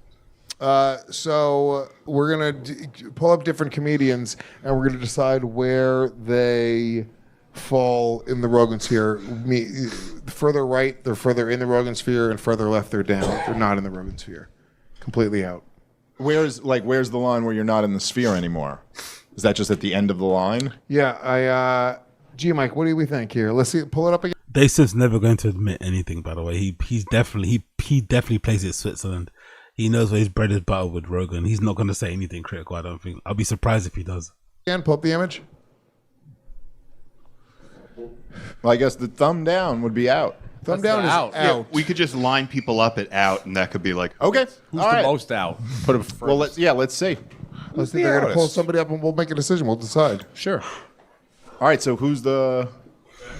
So we're going to pull up different comedians, and we're going to decide where they fall in the Rogan sphere. Further right, they're further in the Rogan sphere, and further left, they're down. They're not in the Rogan sphere. Completely out. Where's the line where you're not in the sphere anymore? Is that just at the end of the line? Yeah, G Mike, what do we think here? Let's see, pull it up again. Dayson's never going to admit anything, by the way. He definitely plays it Switzerland. He knows where his bread is buttered with Rogan. He's not going to say anything critical, I don't think. I'll be surprised if he does. Again, pull up the image. Well, I guess the thumb down would be out. Thumb down is out. Yeah, we could just line people up at out, and that could be like, okay, who's the most out? Put them first. Well, let's see. Let's see. They're going to pull somebody up, and we'll make a decision. We'll decide. Sure. All right. So who's the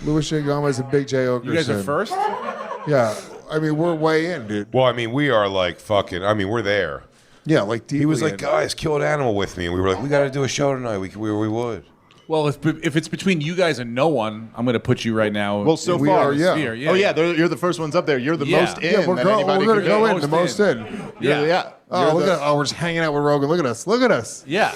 Louis J. Gomez and Big J. Okerson? You guys are first? Yeah. I mean, we're way in, dude. Well, I mean, we are like fucking. I mean, we're there. Yeah, like he was like, in. guys, kill an animal with me, and we were like, we got to do a show tonight. We would. Well, if it's between you guys and no one, I'm going to put you right now. Well, so in far, the yeah. sphere. Oh yeah, you're the first ones up there. You're the most in. Yeah, we're going to go in the most in. Yeah. Oh, look at we're just hanging out with Rogan. Look at us. Look at us. Yeah.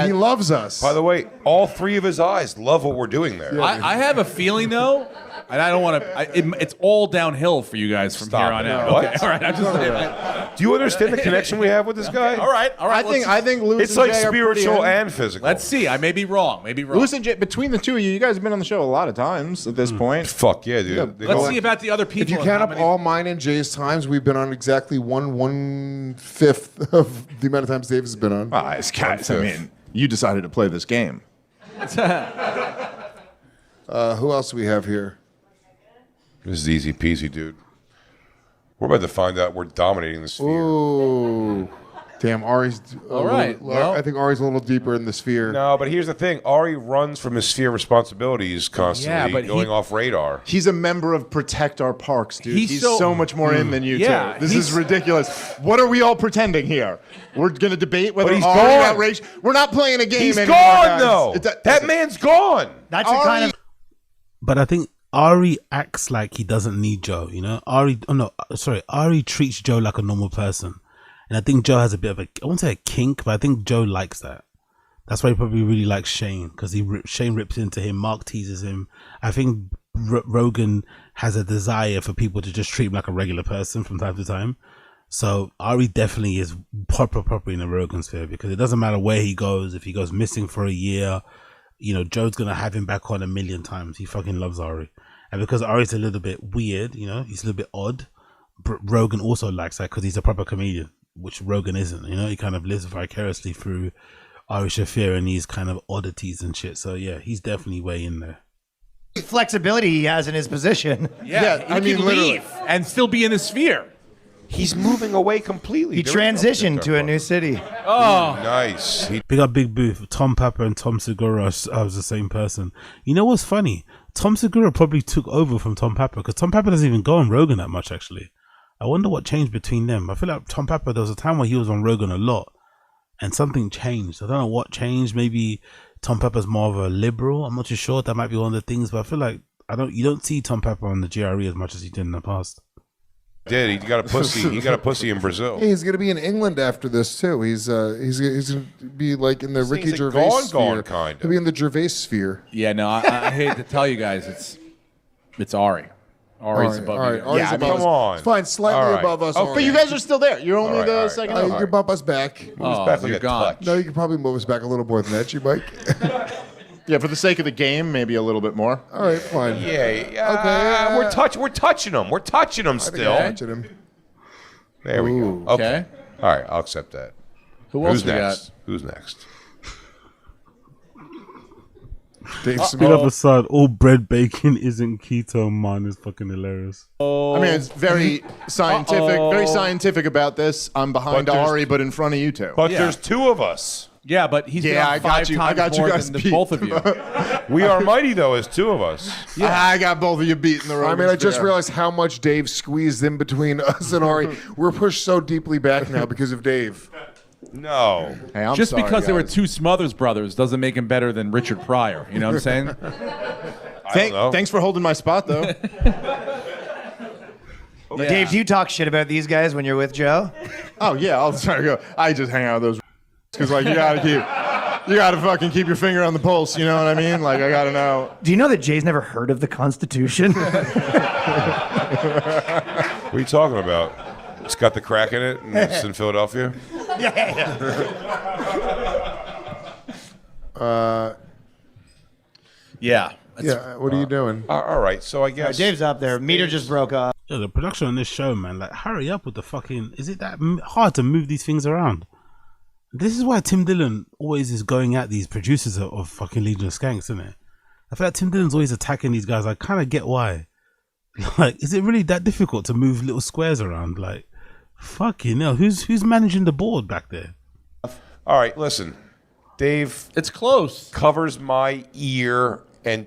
He loves us. By the way, all three of his eyes love what we're doing there. I have a feeling though, and I don't want to. It's all downhill for you guys from here on out. What? Okay, all right. I'm just. Do you understand the connection we have with this guy? All right. I think Louis it's and like Jay are pretty spiritual in. and physical. Let's see. I may be wrong. Louis and Jay, between the two of you guys have been on the show a lot of times at this point. Fuck yeah, dude. Yeah, Let's see about the other people. If you count up all mine and Jay's times, we've been on exactly 1/5 of the amount of times Dave has been on. Guys, I mean, you decided to play this game. Who else do we have here? This is easy peasy, dude. We're about to find out we're dominating the sphere. Ooh. Damn, Ari's. All right, well- I think Ari's a little deeper in the sphere. No, but here's the thing. Ari runs from his sphere of responsibilities constantly, but going off radar. He's a member of Protect Our Parks, dude. He's He's so- so much more in than you Yeah, two. This is ridiculous. What are we all pretending here? We're going to debate whether But he's Ari gone. outraged. We're not playing a game He's anymore, gone, guys. though. That man's gone. That's a kind of. But I think Ari acts like he doesn't need Joe, you know? Ari treats Joe like a normal person. And I think Joe has a bit of a, I won't say a kink, but I think Joe likes that. That's why he probably really likes Shane, because Shane rips into him, Mark teases him. I think Rogan has a desire for people to just treat him like a regular person from time to time. So Ari definitely is proper in the Rogan sphere, because it doesn't matter where he goes. If he goes missing for a year, you know, Joe's going to have him back on 1,000,000 times. He fucking loves Ari. And because Ari's a little bit weird, you know, he's a little bit odd, Rogan also likes that because he's a proper comedian, which Rogan isn't. You know, he kind of lives vicariously through Ari Shaffir and these kind of oddities and shit. So yeah, he's definitely way in there. Flexibility he has in his position. Yeah, I mean, leave and still be in the sphere. He's moving away completely. He transitioned to a new city. Oh, nice. Big up Big Booth. Tom Papa and Tom Segura are the same person. You know what's funny? Tom Segura probably took over from Tom Papa, because Tom Papa doesn't even go on Rogan that much, actually. I wonder what changed between them. I feel like Tom Papa, there was a time where he was on Rogan a lot and something changed. I don't know what changed. Maybe Tom Papa's more of a liberal. I'm not too sure. That might be one of the things, but I feel like you don't see Tom Papa on the GRE as much as he did in the past. He got a pussy. He got a pussy in Brazil. Hey, he's going to be in England after this too. He's going to be like in the Ricky Gervais sphere. Kind of. He'll be in the Gervais sphere. Yeah, no, I hate to tell you guys, it's Ari. Ari's above you. Ari's above us. come on. It's fine, slightly above us. Oh, but you guys are still there. You're only the second. You can bump us back. Move us back like you're a gone. touch. No, you can probably move us back a little more than that, you Mike. Yeah, for the sake of the game, maybe a little bit more. All right, fine. Yeah. We're touching him. We're touching him still. Touching him. There we go. Okay. All right, I'll accept that. Who's next? Who's next? Dave Speed up aside, all bread bacon isn't keto. Mine is fucking hilarious. I mean, it's very scientific about this. I'm behind Ari, but in front of you two. But there's two of us. Yeah, but he's been on five times I got you more guys than beat. both of you. We are mighty, though, as two of us. Yeah, I got both of you beat in the road. I mean, I just realized how much Dave squeezed in between us and Ari. We're pushed so deeply back now because of Dave. No. Hey, I'm Just sorry, because there were guys. two Smothers brothers doesn't make him better than Richard Pryor. You know what I'm saying? I don't know. Thanks for holding my spot, though. Dave, do you talk shit about these guys when you're with Joe? Oh yeah, I'll try to go. I just hang out with those because like you gotta fucking keep your finger on the pulse. You know what I mean? Like I gotta know. Do you know that Jay's never heard of the Constitution? What are you talking about? It's got the crack in it, and it's in Philadelphia. Yeah. Yeah, what are you doing? All right, so I guess Dave's up there. Meter just broke off. Yeah, the production on this show, man, like, hurry up with the fucking... Is it that hard to move these things around? This is why Tim Dillon always is going at these producers of fucking Legion of Skanks, isn't it? I feel like Tim Dillon's always attacking these guys. I kind of get why. Like, is it really that difficult to move little squares around? Like, fucking hell, who's managing the board back there? All right, listen. Dave... It's close. ...covers my ear and...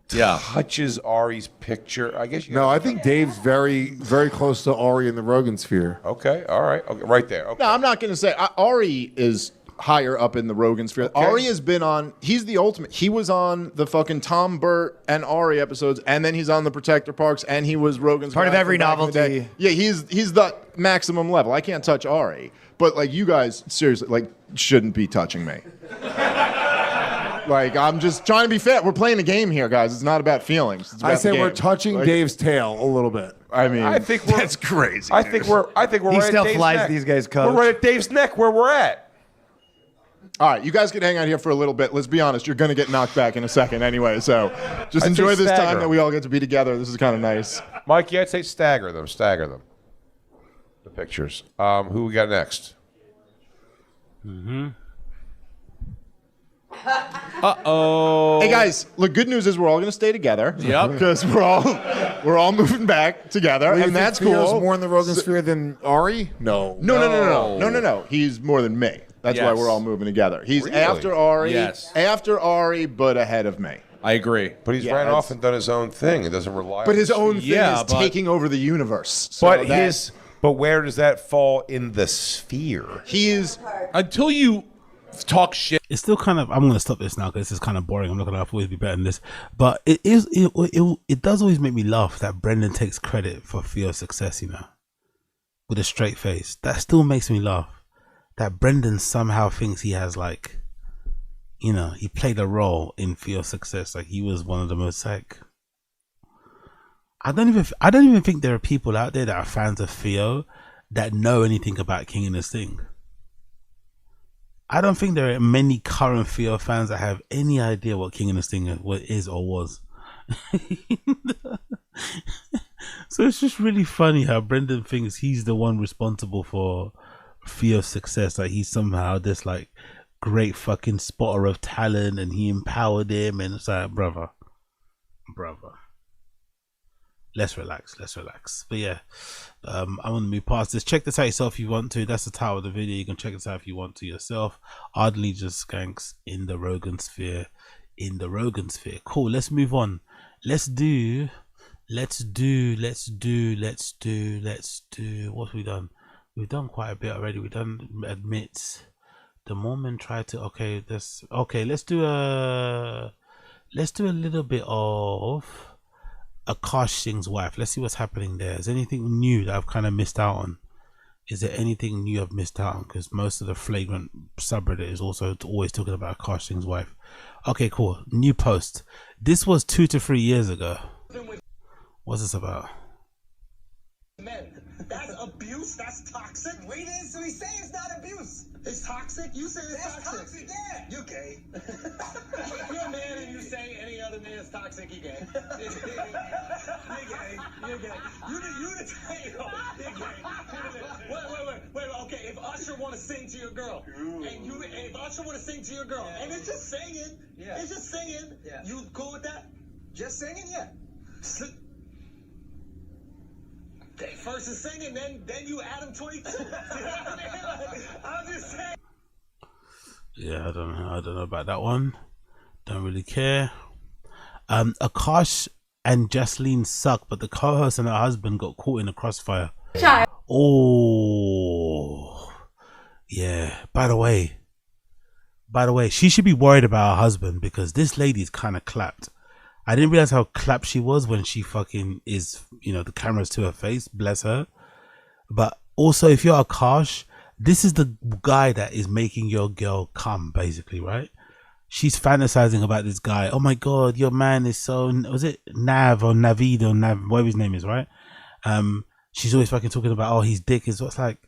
touches Ari's picture. I guess you No, I think Dave's very, very close to Ari in the Rogan sphere. Okay, all right. Okay, right there. Okay. No, I'm not going to say Ari is higher up in the Rogan sphere. Okay. Ari has been on. He's the ultimate. He was on the fucking Tom Burt and Ari episodes, and then he's on the Protector Parks, and he was Rogan's Part of guy every from back in the day. novelty. Yeah, he's the maximum level. I can't touch Ari, but like you guys, seriously, like shouldn't be touching me. Like, I'm just trying to be fair. We're playing a game here, guys. It's not about feelings. It's about I say the we're game. touching Like, Dave's tail a little bit. I mean, I think we're, that's crazy. I think we're He right still at Dave's flies neck. these guys' coach. We're right at Dave's neck where we're at. All right, you guys can hang out here for a little bit. Let's be honest, you're going to get knocked back in a second anyway. So just I'd enjoy say this stagger time that them. we all get to be together. This is kind of nice. Mike, yeah, I'd say stagger them. The pictures. Who we got next? Mm-hmm. Uh-oh. Hey guys, look, good news is we're all going to stay together. Yep. Because we're all We're all moving back together, Well, you and think that's Theo's cool. more in the Rogan sphere than Ari? No. No. He's more than me. That's why we're all moving together. He's Really? after Ari. Yes. After Ari, but ahead of me. I agree. But he's ran off and done his own thing. It doesn't rely on But his own thing Yeah, is but- taking over the universe. So But that- but where does that fall in the sphere? He is until you talk shit. It's still kind of. I'm going to stop this now because this is kind of boring. I'm not going to always be better than this. But it does always make me laugh that Brendan takes credit for Theo's success. You know, with a straight face. That still makes me laugh. That Brendan somehow thinks he has like, you know, he played a role in Theo's success. Like he was one of the most like. I don't even think there are people out there that are fans of Theo that know anything about King and the Sting. I don't think there are many current Theo fans that have any idea what King and the Sting is or was. So it's just really funny how Brendan thinks he's the one responsible for Theo's success. Like he's somehow this like great fucking spotter of talent and he empowered him, and it's like, brother. Let's relax. But yeah, I'm gonna move past this. Check this out yourself if you want to. That's the title of the video. You can check this out if you want to yourself. Ardently just skanks in the Rogan sphere. Cool. Let's move on. Let's do. What have we done? We've done quite a bit already. We've done admits. The Mormon tried to. Let's do a little bit of Akash Singh's wife. Let's see what's happening there. Is there anything new that I've kind of missed out on? Is there anything new I've missed out on? Because most of the flagrant subreddit is also always talking about Akash Singh's wife. Okay, cool. New post. This was 2 to 3 years ago. What's this about? Men. That's abuse. That's toxic. Wait, so we say it's not abuse. It's toxic. You say it's toxic. Yeah. You gay. You're a man and you say any other man is toxic. You gay. You're gay. You're gay. You the type. You're gay. Wait. Okay, if Usher want to sing to your girl, and if Usher want to sing to your girl, and it's just singing, you cool with that? Just singing, yeah. First is singing, then you add him 22. I'm just saying. Yeah, I don't know about that one. Don't really care. Akash and Jaslene suck, but the co-host and her husband got caught in a crossfire. Child. Oh, yeah. By the way, she should be worried about her husband because this lady's kind of clapped. I didn't realize how clapped she was when she fucking is, you know, the camera's to her face, bless her. But also, if you're Akash, this is the guy that is making your girl come, basically, right? She's fantasizing about this guy. Oh my God, your man is so, was it Nav or Navid or Nav, whatever his name is, right? She's always fucking talking about, oh, his dick is what's like,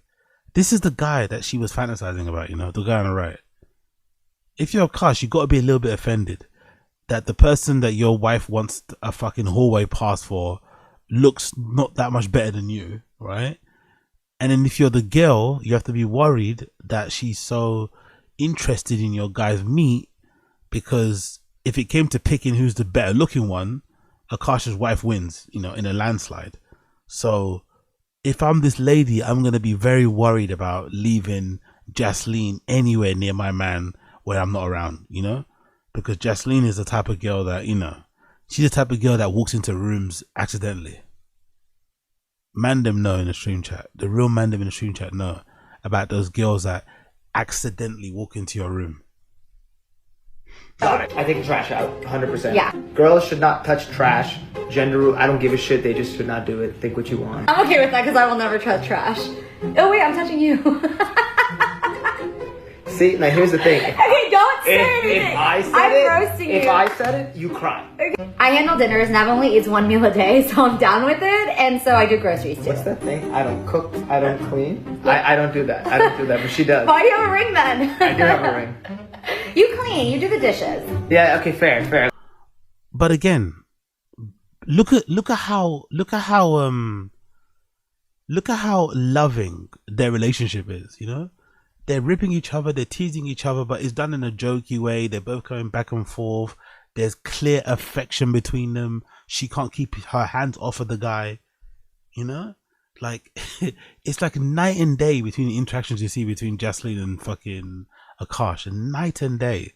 this is the guy that she was fantasizing about, you know, the guy on the right. If you're Akash, you got to be a little bit offended that the person that your wife wants a fucking hallway pass for looks not that much better than you, right? And then if you're the girl, you have to be worried that she's so interested in your guy's meat, because if it came to picking who's the better looking one, Akash's wife wins, you know, in a landslide. So if I'm this lady, I'm going to be very worried about leaving Jaslene anywhere near my man when I'm not around, you know? Because Jaslene is the type of girl that, you know, she's the type of girl that walks into rooms accidentally. Mandem know in the stream chat. The real Mandem in the stream chat know about those girls that accidentally walk into your room. Got it. I take trash out, 100%. Yeah. Girls should not touch trash. Gender rule, I don't give a shit. They just should not do it. Think what you want. I'm okay with that because I will never touch trash. Oh wait, I'm touching you. See, now here's the thing. Okay, don't say anything. If I said I'm it, roasting if you. I said it, you cry. Okay. I handle dinners. Nav only eats 1 meal a day, so I'm down with it, and so I do groceries too. What's that thing? I don't cook. I don't clean. I don't do that. I don't do that, but she does. Why do you have a ring then? I do have a ring. You clean. You do the dishes. Yeah. Okay. Fair. But again, look at how loving their relationship is, you know? They're ripping each other, they're teasing each other, but it's done in a jokey way. They're both going back and forth. There's clear affection between them. she can't keep her hands off of the guy. You know, like it's like night and day between the interactions you see between Jaslyn and fucking Akash, and night and day.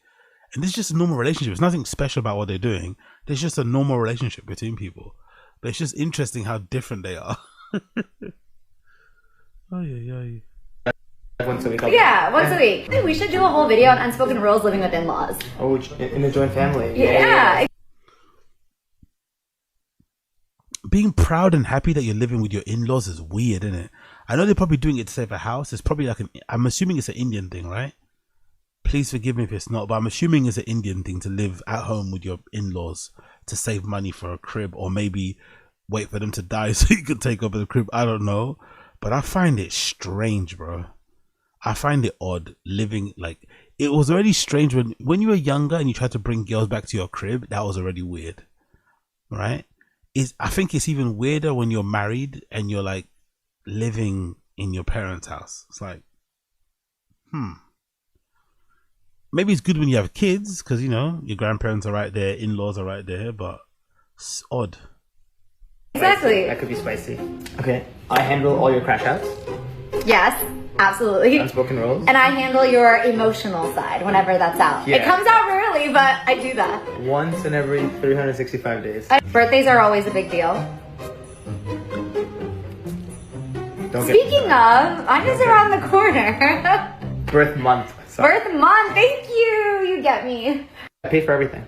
And this is just a normal relationship. It's nothing special about what they're doing. There's just a normal relationship between people. But it's just interesting how different they are. Oh yeah. Once a week. Yeah, once a week. I think we should do a whole video on unspoken rules living with in-laws. Oh, in a joint family. Yeah. Being proud and happy that you're living with your in-laws is weird, isn't it? I know they're probably doing it to save a house. It's probably like I'm assuming it's an Indian thing, right? Please forgive me if it's not, but I'm assuming it's an Indian thing to live at home with your in-laws to save money for a crib, or maybe wait for them to die so you can take over the crib. I don't know, but I find it strange, bro. I find it odd living, like, it was already strange when you were younger and you tried to bring girls back to your crib. That was already weird, right? I think it's even weirder when you're married and you're like living in your parents' house. It's like, maybe it's good when you have kids because, you know, your grandparents are right there, in-laws are right there, but it's odd. Exactly. That could be spicy. Okay, I handle all your crash outs. Yes, absolutely. Unspoken rules. And I handle your emotional side whenever that's out. Yeah. It comes out rarely, but I do that. Once in every 365 days. Birthdays are always a big deal. Speaking of, mine is around the corner. Birth month. Sorry. Birth month, thank you. You get me. I pay for everything.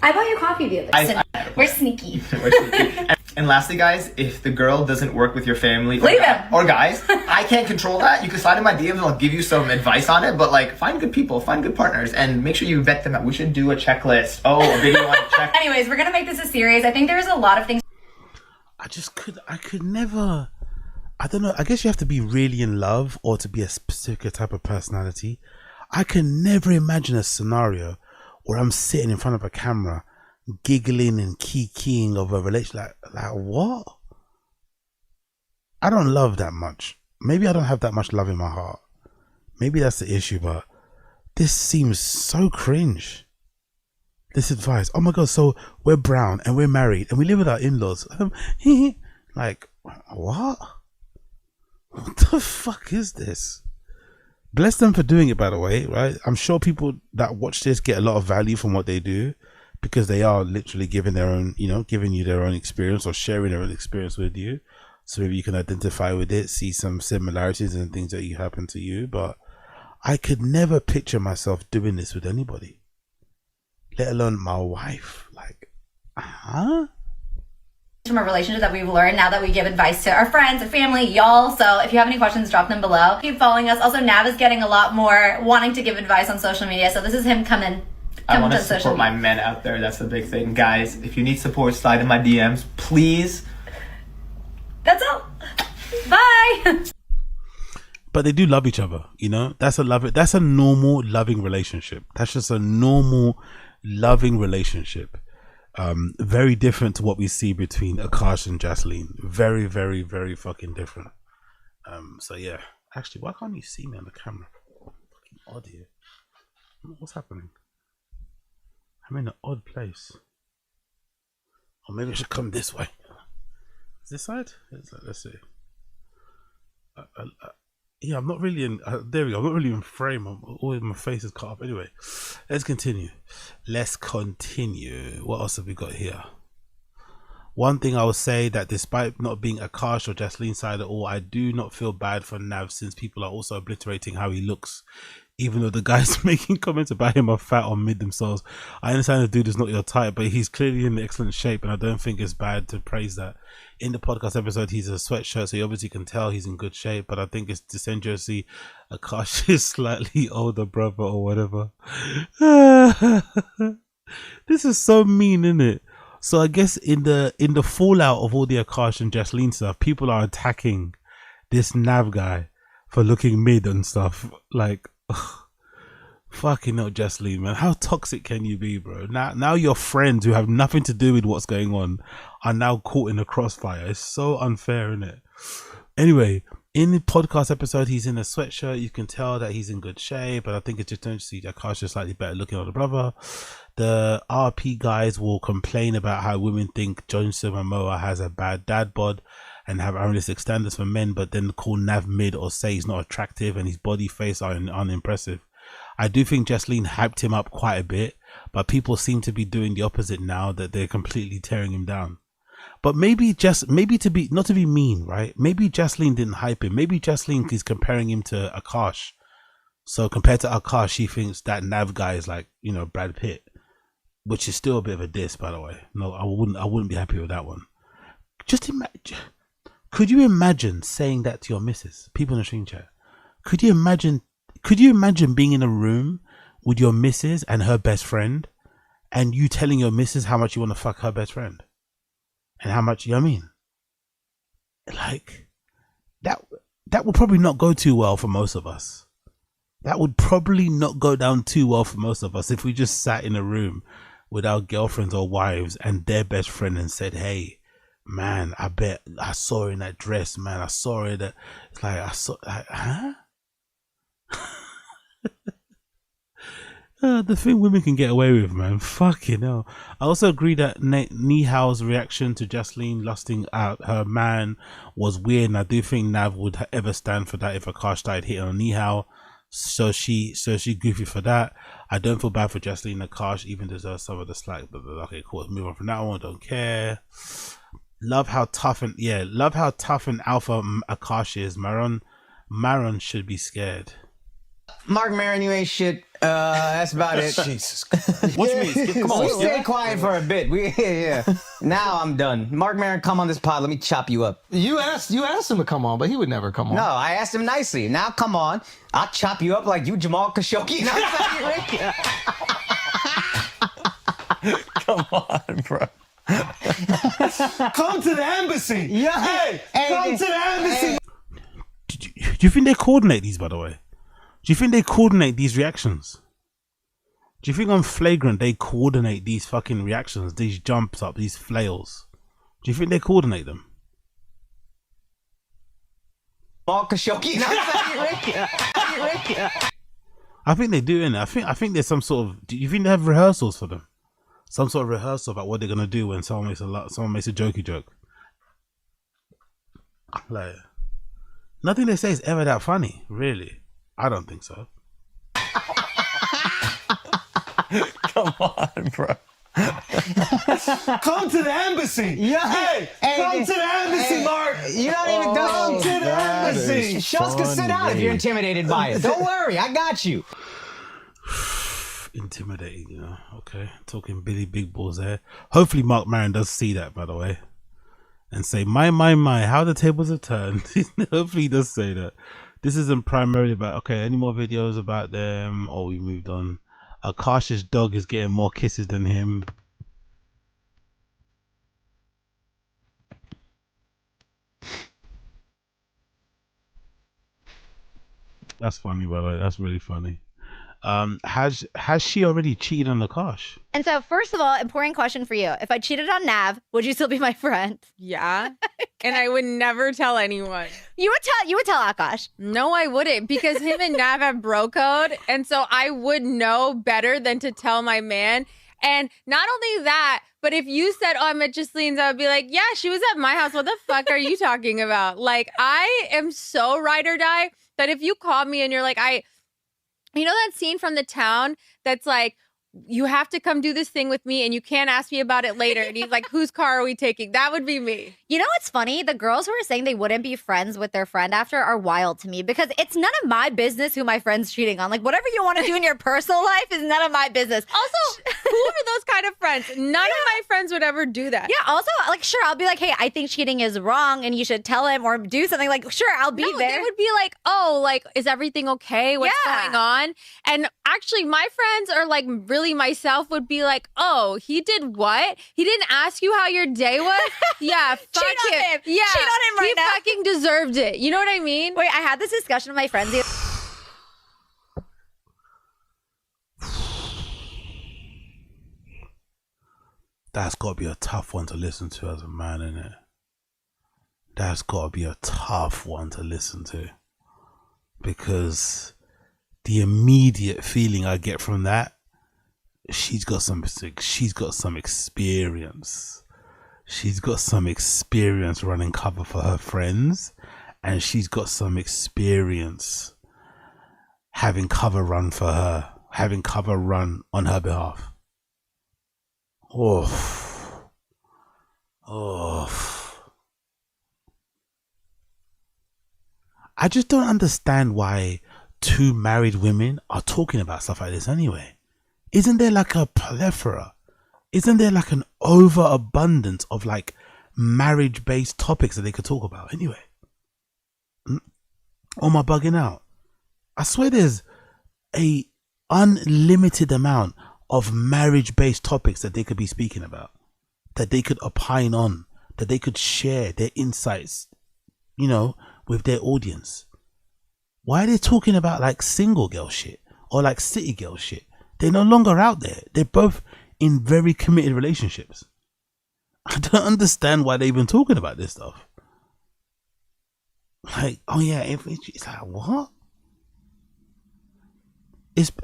I bought you coffee the other day. We're sneaky. We're sneaky. And lastly, guys, if the girl doesn't work with your family or guys, I can't control that. You can slide in my DMs and I'll give you some advice on it. But like, find good people, find good partners, and make sure you vet them out. We should do a checklist. Oh, a video on check. Anyways, we're gonna make this a series. I think there's a lot of things. I could never. I don't know. I guess you have to be really in love or to be a specific type of personality. I can never imagine a scenario where I'm sitting in front of a camera, giggling and kikiing of a relationship. Like what? I don't love that much. Maybe I don't have that much love in my heart. Maybe that's the issue, but this seems so cringe. This advice. Oh my God, so we're brown and we're married and we live with our in-laws. Like, what? What the fuck is this? Bless them for doing it, by the way, right? I'm sure people that watch this get a lot of value from what they do because they are literally giving their own, you know, giving you their own experience or sharing their own experience with you. So maybe you can identify with it, see some similarities and things that you happen to you. But I could never picture myself doing this with anybody, let alone my wife. Like, from a relationship that we've learned now that we give advice to our friends and family, y'all. So if you have any questions, drop them below. Keep following us. Also, Nav is getting a lot more wanting to give advice on social media. So this is him coming I want to to social support media. my men out there. That's the big thing. Guys, if you need support, slide in my DMs, please. That's all. Bye. But they do love each other, you know. That's a normal loving relationship. That's just a normal loving relationship. Very different to what we see between Akash and Jaslyn. Very, very, very fucking different. So yeah. Actually, why can't you see me on the camera? Fucking odd here. What's happening? I'm in an odd place. Or maybe I should come this way. Is this side? Let's see. Yeah, I'm not really in. There we go. I'm not really in frame. Always my face is cut up. Anyway, let's continue. What else have we got here? One thing I will say that despite not being Akash or Jaslyn's side at all, I do not feel bad for Nav since people are also obliterating how he looks. Even though the guys making comments about him are fat or mid themselves. I understand the dude is not your type, but he's clearly in excellent shape, and I don't think it's bad to praise that. In the podcast episode, he's a sweatshirt, so you obviously can tell he's in good shape, but I think it's disingenuous. Akash is slightly older brother or whatever. This is so mean, isn't it? So I guess in the fallout of all the Akash and Jaslyn stuff, people are attacking this Nav guy for looking mid and stuff. Like, fucking hell, Jaslyn, man, how toxic can you be, bro? Now your friends who have nothing to do with what's going on are now caught in the crossfire. It's so unfair, isn't it? Anyway, In the podcast episode, he's in a sweatshirt. You can tell that he's in good shape, but I think it's just don't see Akash just slightly better looking on the brother. The RP guys will complain about how women think Johnson Momoa has a bad dad bod and have unrealistic standards for men, but then call Nav mid or say he's not attractive and his body face are unimpressive. I do think Jesseline hyped him up quite a bit, but people seem to be doing the opposite now, that they're completely tearing him down. But maybe to be, not to be mean, right? Maybe Jesseline didn't hype him. Maybe Jesseline is comparing him to Akash. So compared to Akash, she thinks that Nav guy is like, you know, Brad Pitt, which is still a bit of a diss, by the way. No, I wouldn't be happy with that one. Just imagine, could you imagine saying that to your missus? People in the stream chat. Could you imagine being in a room with your missus and her best friend, and you telling your missus how much you want to fuck her best friend? And how much, you know what I mean? Like, that would probably not go too well for most of us. That would probably not go down too well for most of us if we just sat in a room with our girlfriends or wives and their best friend and said, hey, man, I bet I saw her in that dress, man. I saw her that. It's like, huh? The thing women can get away with, man. Fucking hell. I also agree that Nihao's reaction to Jesseline lusting out her man was weird, and I do think Nav would ever stand for that if Akash started hitting on Nihao. So she goofy for that. I don't feel bad for Jesseline. Akash even deserves some of the slack, but okay, cool. Let's move on from that one. Don't care. Love how tough and alpha Akash is. Maron should be scared. Mark Maron, you ain't shit. That's about it. Jesus. What you mean? Come on. We stay quiet for a bit. Yeah. Now I'm done. Mark Maron, come on this pod. Let me chop you up. You asked him to come on, but he would never come on. No, I asked him nicely. Now come on. I'll chop you up like you Jamal Khashoggi. Come on, bro. Come to the embassy. Yeah. Hey, come to the embassy. Do you think they coordinate these, by the way? Do you think they coordinate these reactions? Do you think on Flagrant they coordinate these fucking reactions, these jumps up, these flails? Do you think they coordinate them? Jamal Khashoggi. I think they do, innit? I think there's some sort of. Do you think they have rehearsals for them? Some sort of rehearsal about what they're gonna do when someone makes a jokey joke. Like, nothing they say is ever that funny, really. I don't think so. Come on, bro. Come to the embassy. Yeah. Hey, come to the embassy, Mark. You don't even come to the embassy. Shows can sit down if you're intimidated by it. Don't worry, I got you. Intimidating, you know. Okay, talking Billy Big Balls there. Hopefully Mark Maron does see that, by the way, and say, my, how the tables have turned. Hopefully he does say that. This isn't primarily about, okay, any more videos about them? Oh, we moved on. Akash's dog is getting more kisses than him. That's funny, by the way. That's really funny. Has she already cheated on Akash? And so, first of all, important question for you. If I cheated on Nav, would you still be my friend? Yeah. And I would never tell anyone. You would tell Akash. No, I wouldn't, because him and Nav have bro code. And so I would know better than to tell my man. And not only that, but if you said, oh, I'm at Jeseline's, I would be like, yeah, she was at my house. What the fuck are you talking about? Like, I am so ride or die that if you call me and you're like, you know that scene from The Town that's like, you have to come do this thing with me and you can't ask me about it later. And he's like, whose car are we taking? That would be me. You know what's funny? The girls who are saying they wouldn't be friends with their friend after are wild to me, because it's none of my business who my friend's cheating on. Like, whatever you want to do in your personal life is none of my business. Also, who are those kind of friends? None of my friends would ever do that. Yeah, also, like, sure, I'll be like, hey, I think cheating is wrong and you should tell him or do something. Like, sure, I'll be there. They would be like, oh, like, is everything okay? What's going on? And actually, my friends are like, really myself would be like, oh, he did what? He didn't ask you how your day was? Yeah, fuck him. Yeah, cheat on him right now. He fucking deserved it. You know what I mean? Wait, I had this discussion with my friends. That's got to be a tough one to listen to as a man, isn't it? that's got to be a tough one to listen to, because the immediate feeling I get from that, she's got some experience. She's got some experience running cover for her friends, and she's got some experience having cover run for her, having cover run on her behalf. Oh. I just don't understand why two married women are talking about stuff like this anyway. Isn't there like a plethora? Isn't there like an overabundance of like marriage-based topics that they could talk about anyway? Or am I bugging out? I swear there's a unlimited amount of marriage-based topics that they could be speaking about, that they could opine on, that they could share their insights, you know, with their audience. Why are they talking about like single girl shit or like city girl shit? They're no longer out there. They're both in very committed relationships. I don't understand why they've been talking about this stuff. Like, oh yeah, it's like, what?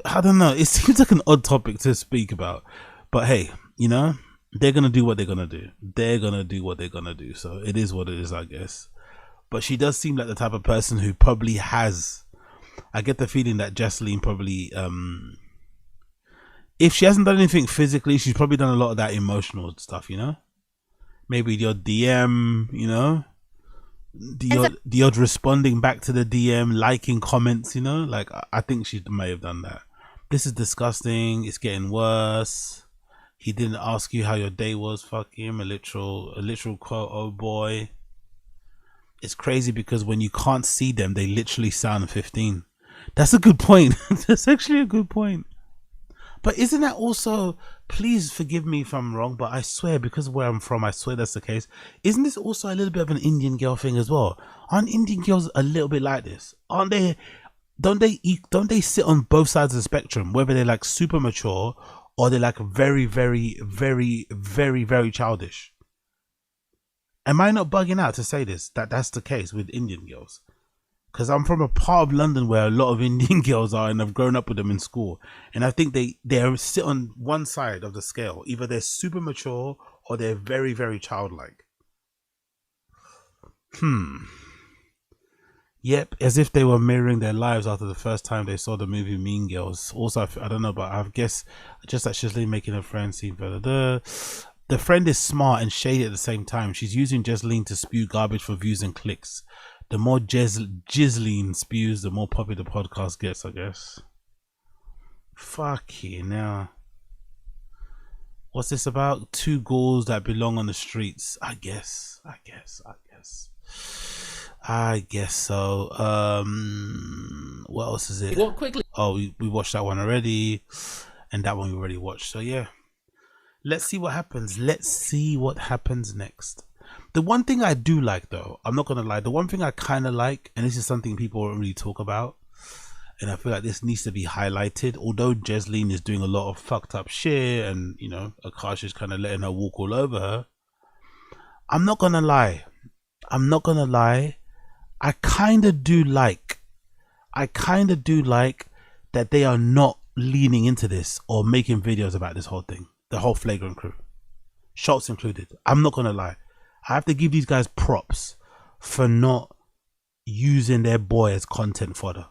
I don't know. It seems like an odd topic to speak about, but hey, you know, they're gonna do what they're gonna do. They're gonna do what they're gonna do. So it is what it is, I guess. But she does seem like the type of person who probably has. I get the feeling that Jocelyn probably, if she hasn't done anything physically, she's probably done a lot of that emotional stuff. You know, maybe your DM. You know. The odd responding back to the DM, liking comments, you know, like I think she may have done that. This is disgusting. It's getting worse. He didn't ask you how your day was. Fuck him. A literal quote. Oh boy. It's crazy because when you can't see them, they literally sound 15. That's a good point. That's actually a good point. But isn't that also, please forgive me if I'm wrong, but I swear, because of where I'm from, I swear that's the case. Isn't this also a little bit of an Indian girl thing as well? Aren't Indian girls a little bit like this? Aren't they? Don't they sit on both sides of the spectrum, whether they're like super mature or they're like very, very, very, very, very childish? Am I not bugging out to say this? That's the case with Indian girls? Because I'm from a part of London where a lot of Indian girls are, and I've grown up with them in school. And I think they sit on one side of the scale. Either they're super mature or they're very, very childlike. Yep, as if they were mirroring their lives after the first time they saw the movie Mean Girls. Also, I don't know, but I guess just like Shisley making a friend seem better. The friend is smart and shady at the same time. She's using Jesleen to spew garbage for views and clicks. The more Jesleen spews, the more popular the podcast gets, I guess. Fuck you now. What's this about? Two ghouls that belong on the streets. I guess so. What else is it? Well, quickly. Oh, we watched that one already, and that one we already watched. So yeah, let's see what happens. Let's see what happens next. The one thing I do like, though, I'm not gonna lie, the one thing I kind of like, and this is something people don't really talk about, and I feel like this needs to be highlighted. Although Jesleen is doing a lot of fucked up shit, and you know, Akash is kind of letting her walk all over her. I'm not gonna lie. I kind of do like that they are not leaning into this or making videos about this whole thing. The whole Flagrant crew, Schultz included. I'm not gonna lie. I have to give these guys props for not using their boy as content fodder,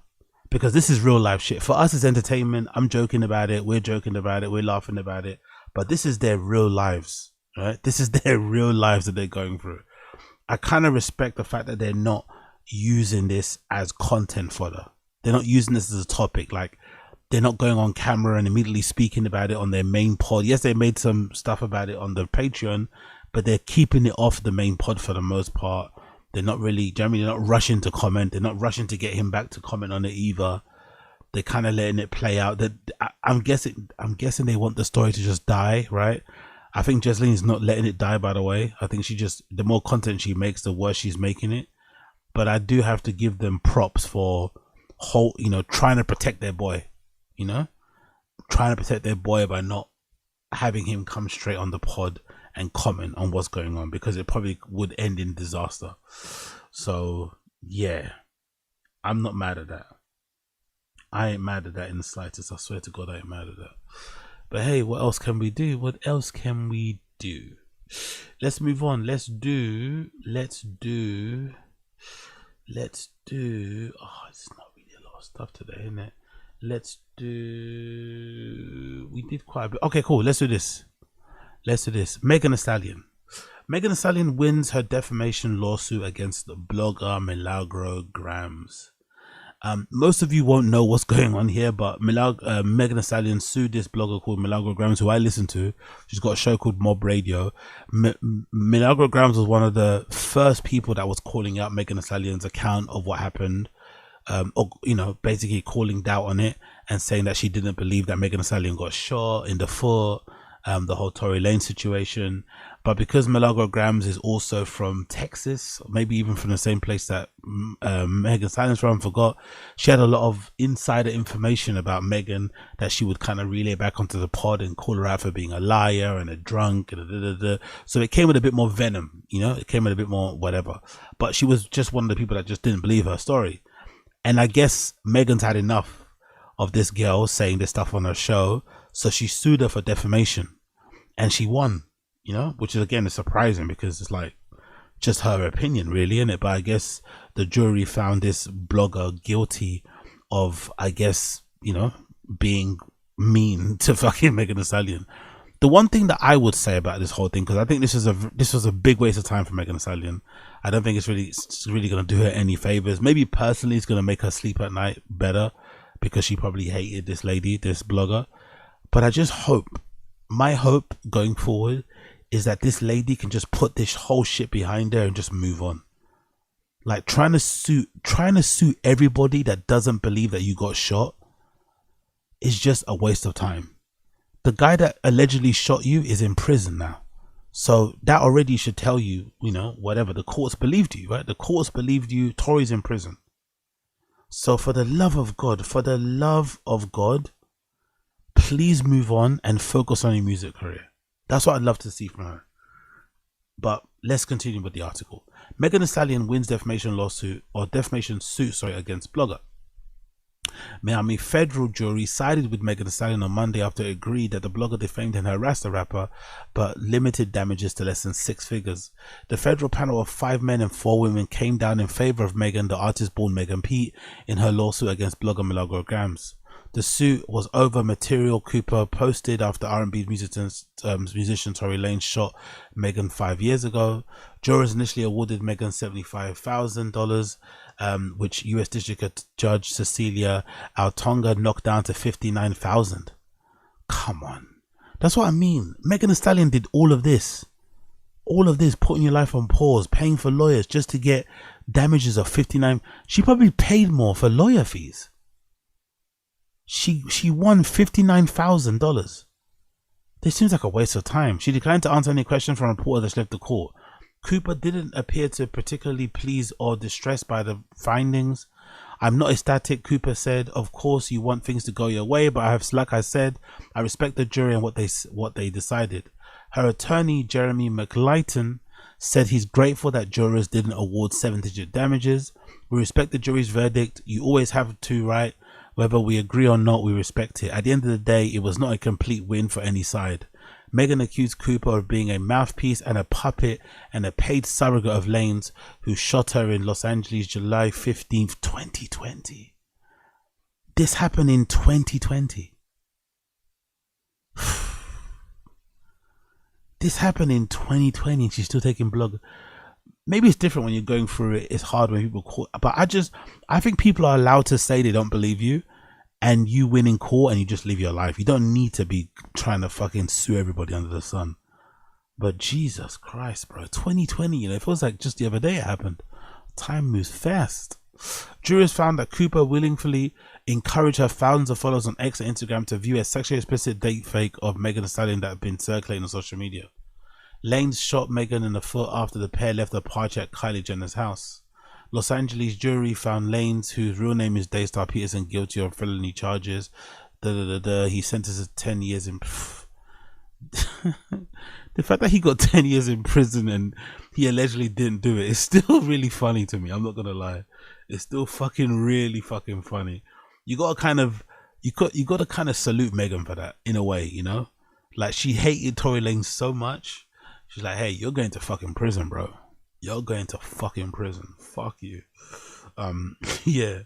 because this is real life shit. For us, it's entertainment. I'm joking about it. We're joking about it. We're laughing about it. But this is their real lives, right? This is their real lives that they're going through. I kind of respect the fact that they're not using this as content fodder. They're not using this as a topic. Like, they're not going on camera and immediately speaking about it on their main pod. Yes, they made some stuff about it on the Patreon, but they're keeping it off the main pod for the most part. They're not really, generally, they're not rushing to comment. They're not rushing to get him back to comment on it either. They're kind of letting it play out. That I'm guessing they want the story to just die, right? I think Jesleen is not letting it die, by the way. I think the more content she makes, the worse she's making it. But I do have to give them props for trying to protect their boy, trying to protect their boy by not having him come straight on the pod and comment on what's going on, because it probably would end in disaster. So yeah, I'm not mad at that. I ain't mad at that in the slightest. I swear to God, I ain't mad at that. But hey, what else can we do? What else can we do? Let's move on. Let's do. Oh, it's not really a lot of stuff today, isn't it? Let's do. We did quite a bit. Okay, cool. Let's do this. Megan Thee Stallion. Megan Thee Stallion wins her defamation lawsuit against the blogger Milagro GRAMZ. Most of you won't know what's going on here, but Megan Thee Stallion sued this blogger called Milagro GRAMZ, who I listen to. She's got a show called Mob Radio. Milagro GRAMZ was one of the first people that was calling out Megan Thee Stallion's account of what happened, or, you know, basically calling doubt on it and saying that she didn't believe that Megan Thee Stallion got shot in the foot, the whole Tory Lanez situation. But because Milagro GRAMZ is also from Texas, maybe even from the same place that Megan Thee Stallion's from, forgot, she had a lot of insider information about Megan that she would kind of relay back onto the pod and call her out for being a liar and a drunk and so it came with a bit more venom, you know, it came with a bit more whatever. But she was just one of the people that just didn't believe her story. And I guess Megan's had enough of this girl saying this stuff on her show, so she sued her for defamation and she won. You know, which is again is surprising because it's like just her opinion, really, isn't it? But I guess the jury found this blogger guilty of, I guess, you know, being mean to fucking Megan Thee Stallion. The one thing that I would say about this whole thing, because I think this was a big waste of time for Megan Thee Stallion. I don't think it's really going to do her any favors. Maybe personally, it's going to make her sleep at night better because she probably hated this lady, this blogger. But I just hope, my hope going forward, is that this lady can just put this whole shit behind her and just move on. Like trying to sue everybody that doesn't believe that you got shot is just a waste of time. The guy that allegedly shot you is in prison now. So that already should tell you, you know, whatever. The courts believed you, right? The courts believed you. Tory's in prison. So for the love of God, please move on and focus on your music career. That's what I'd love to see from her. But let's continue with the article. Megan Thee Stallion wins defamation suit against blogger. Miami federal jury sided with Megan Thee Stallion on Monday after it agreed that the blogger defamed and harassed the rapper, but limited damages to less than 6 figures. The federal panel of 5 men and 4 women came down in favor of Megan, the artist born Megan Pete, in her lawsuit against blogger Milagro GRAMZ. The suit was over material Cooper posted after R&B musician Tory Lanez shot Megan 5 years ago. Jurors initially awarded Megan $75,000, which U.S. District Judge Cecilia Altonga knocked down to $59,000. Come on. That's what I mean. Megan Thee Stallion did all of this, putting your life on pause, paying for lawyers just to get damages of $59,000. She probably paid more for lawyer fees. She won $59,000. This seems like a waste of time. She declined to answer any questions from reporters that left the court. Cooper didn't appear to particularly pleased or distressed by the findings. I'm not ecstatic, Cooper said. Of course, you want things to go your way, but like I said, I respect the jury and what they decided. Her attorney, Jeremy McLeighton, said he's grateful that jurors didn't award 7-digit damages. We respect the jury's verdict. You always have to, right? Whether we agree or not, we respect it. At the end of the day, it was not a complete win for any side. Megan accused Cooper of being a mouthpiece and a puppet and a paid surrogate of Lanez, who shot her in Los Angeles July 15th, 2020. This happened in 2020. This happened in 2020 and she's still taking blog. Maybe it's different when you're going through it. It's hard when people call. But I think people are allowed to say they don't believe you and you win in court and you just live your life. You don't need to be trying to fucking sue everybody under the sun. But Jesus Christ, bro. 2020, you know, it feels like just the other day it happened. Time moves fast. Jurors found that Cooper willingly encouraged her thousands of followers on X and Instagram to view a sexually explicit date fake of Megan Thee Stallion that had been circulating on social media. Lanez shot Megan in the foot after the pair left a party at Kylie Jenner's house. Los Angeles jury found Lanez, whose real name is Daystar Peterson, guilty of felony charges. He sentenced to 10 years in. the fact that he got 10 years in prison and he allegedly didn't do it is still really funny to me. I'm not gonna lie. It's still fucking really fucking funny. You gotta kind of salute Megan for that in a way, you know? Like, she hated Tory Lanez so much. She's like, hey, you're going to fucking prison, bro. You're going to fucking prison. Fuck you. Yeah.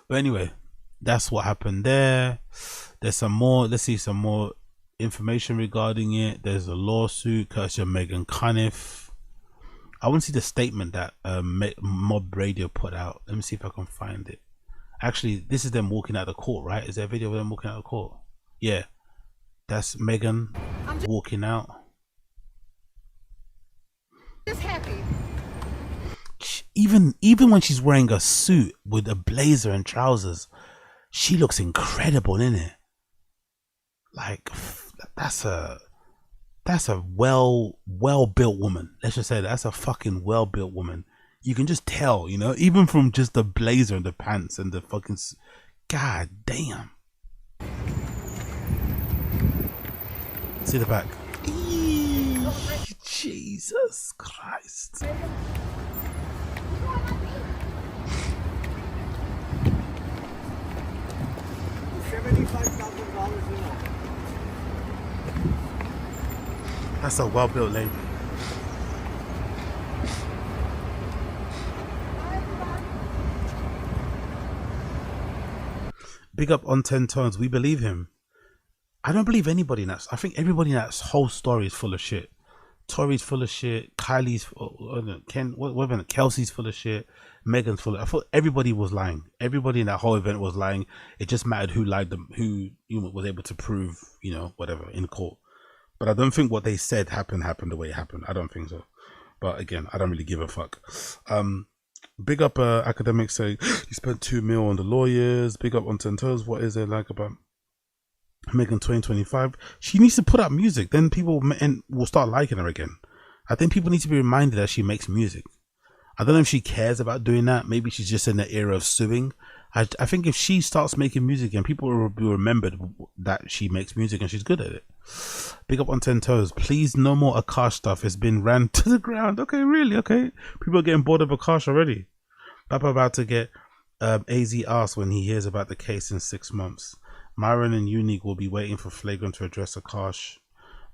But anyway, that's what happened there. There's some more. Let's see some more information regarding it. There's a lawsuit courtesy of Megan Cuniff. I want to see the statement that Mob Radio put out. Let me see if I can find it. Actually, this is them walking out of the court, right? Is there a video of them walking out of the court? Yeah. That's Megan walking out. Just happy. Even when she's wearing a suit with a blazer and trousers, she looks incredible, isn't it? Like, that's a well built woman. Let's just say that's a fucking well built woman. You can just tell, you know, even from just the blazer and the pants and the fucking, god damn. See the back. Jesus Christ. That's a well-built lady. Big up on 10 Tones. We believe him. I don't believe anybody in that. I think everybody in that whole story is full of shit. Tori's full of shit. Kylie's, Kelsey's full of shit. Megan's full of. I thought everybody was lying. Everybody in that whole event was lying. It just mattered who lied them, who was able to prove, you know, whatever in court. But I don't think what they said happened the way it happened. I don't think so. But again, I don't really give a fuck. Big up academics saying he spent $2 million on the lawyers. Big up on 10 Toes. What is it like about Megan 2025? She needs to put out music. Then people will start liking her again. I think people need to be reminded that she makes music. I don't know if she cares about doing that. Maybe she's just in the era of suing. I think if she starts making music again, people will be remembered that she makes music and she's good at it. Big up on 10 Toes. Please, no more Akash stuff. It's been ran to the ground. Okay, really? Okay. People are getting bored of Akash already. Papa about to get AZ asked when he hears about the case in 6 months. Myron and Unique will be waiting for Flagrant to address Akash.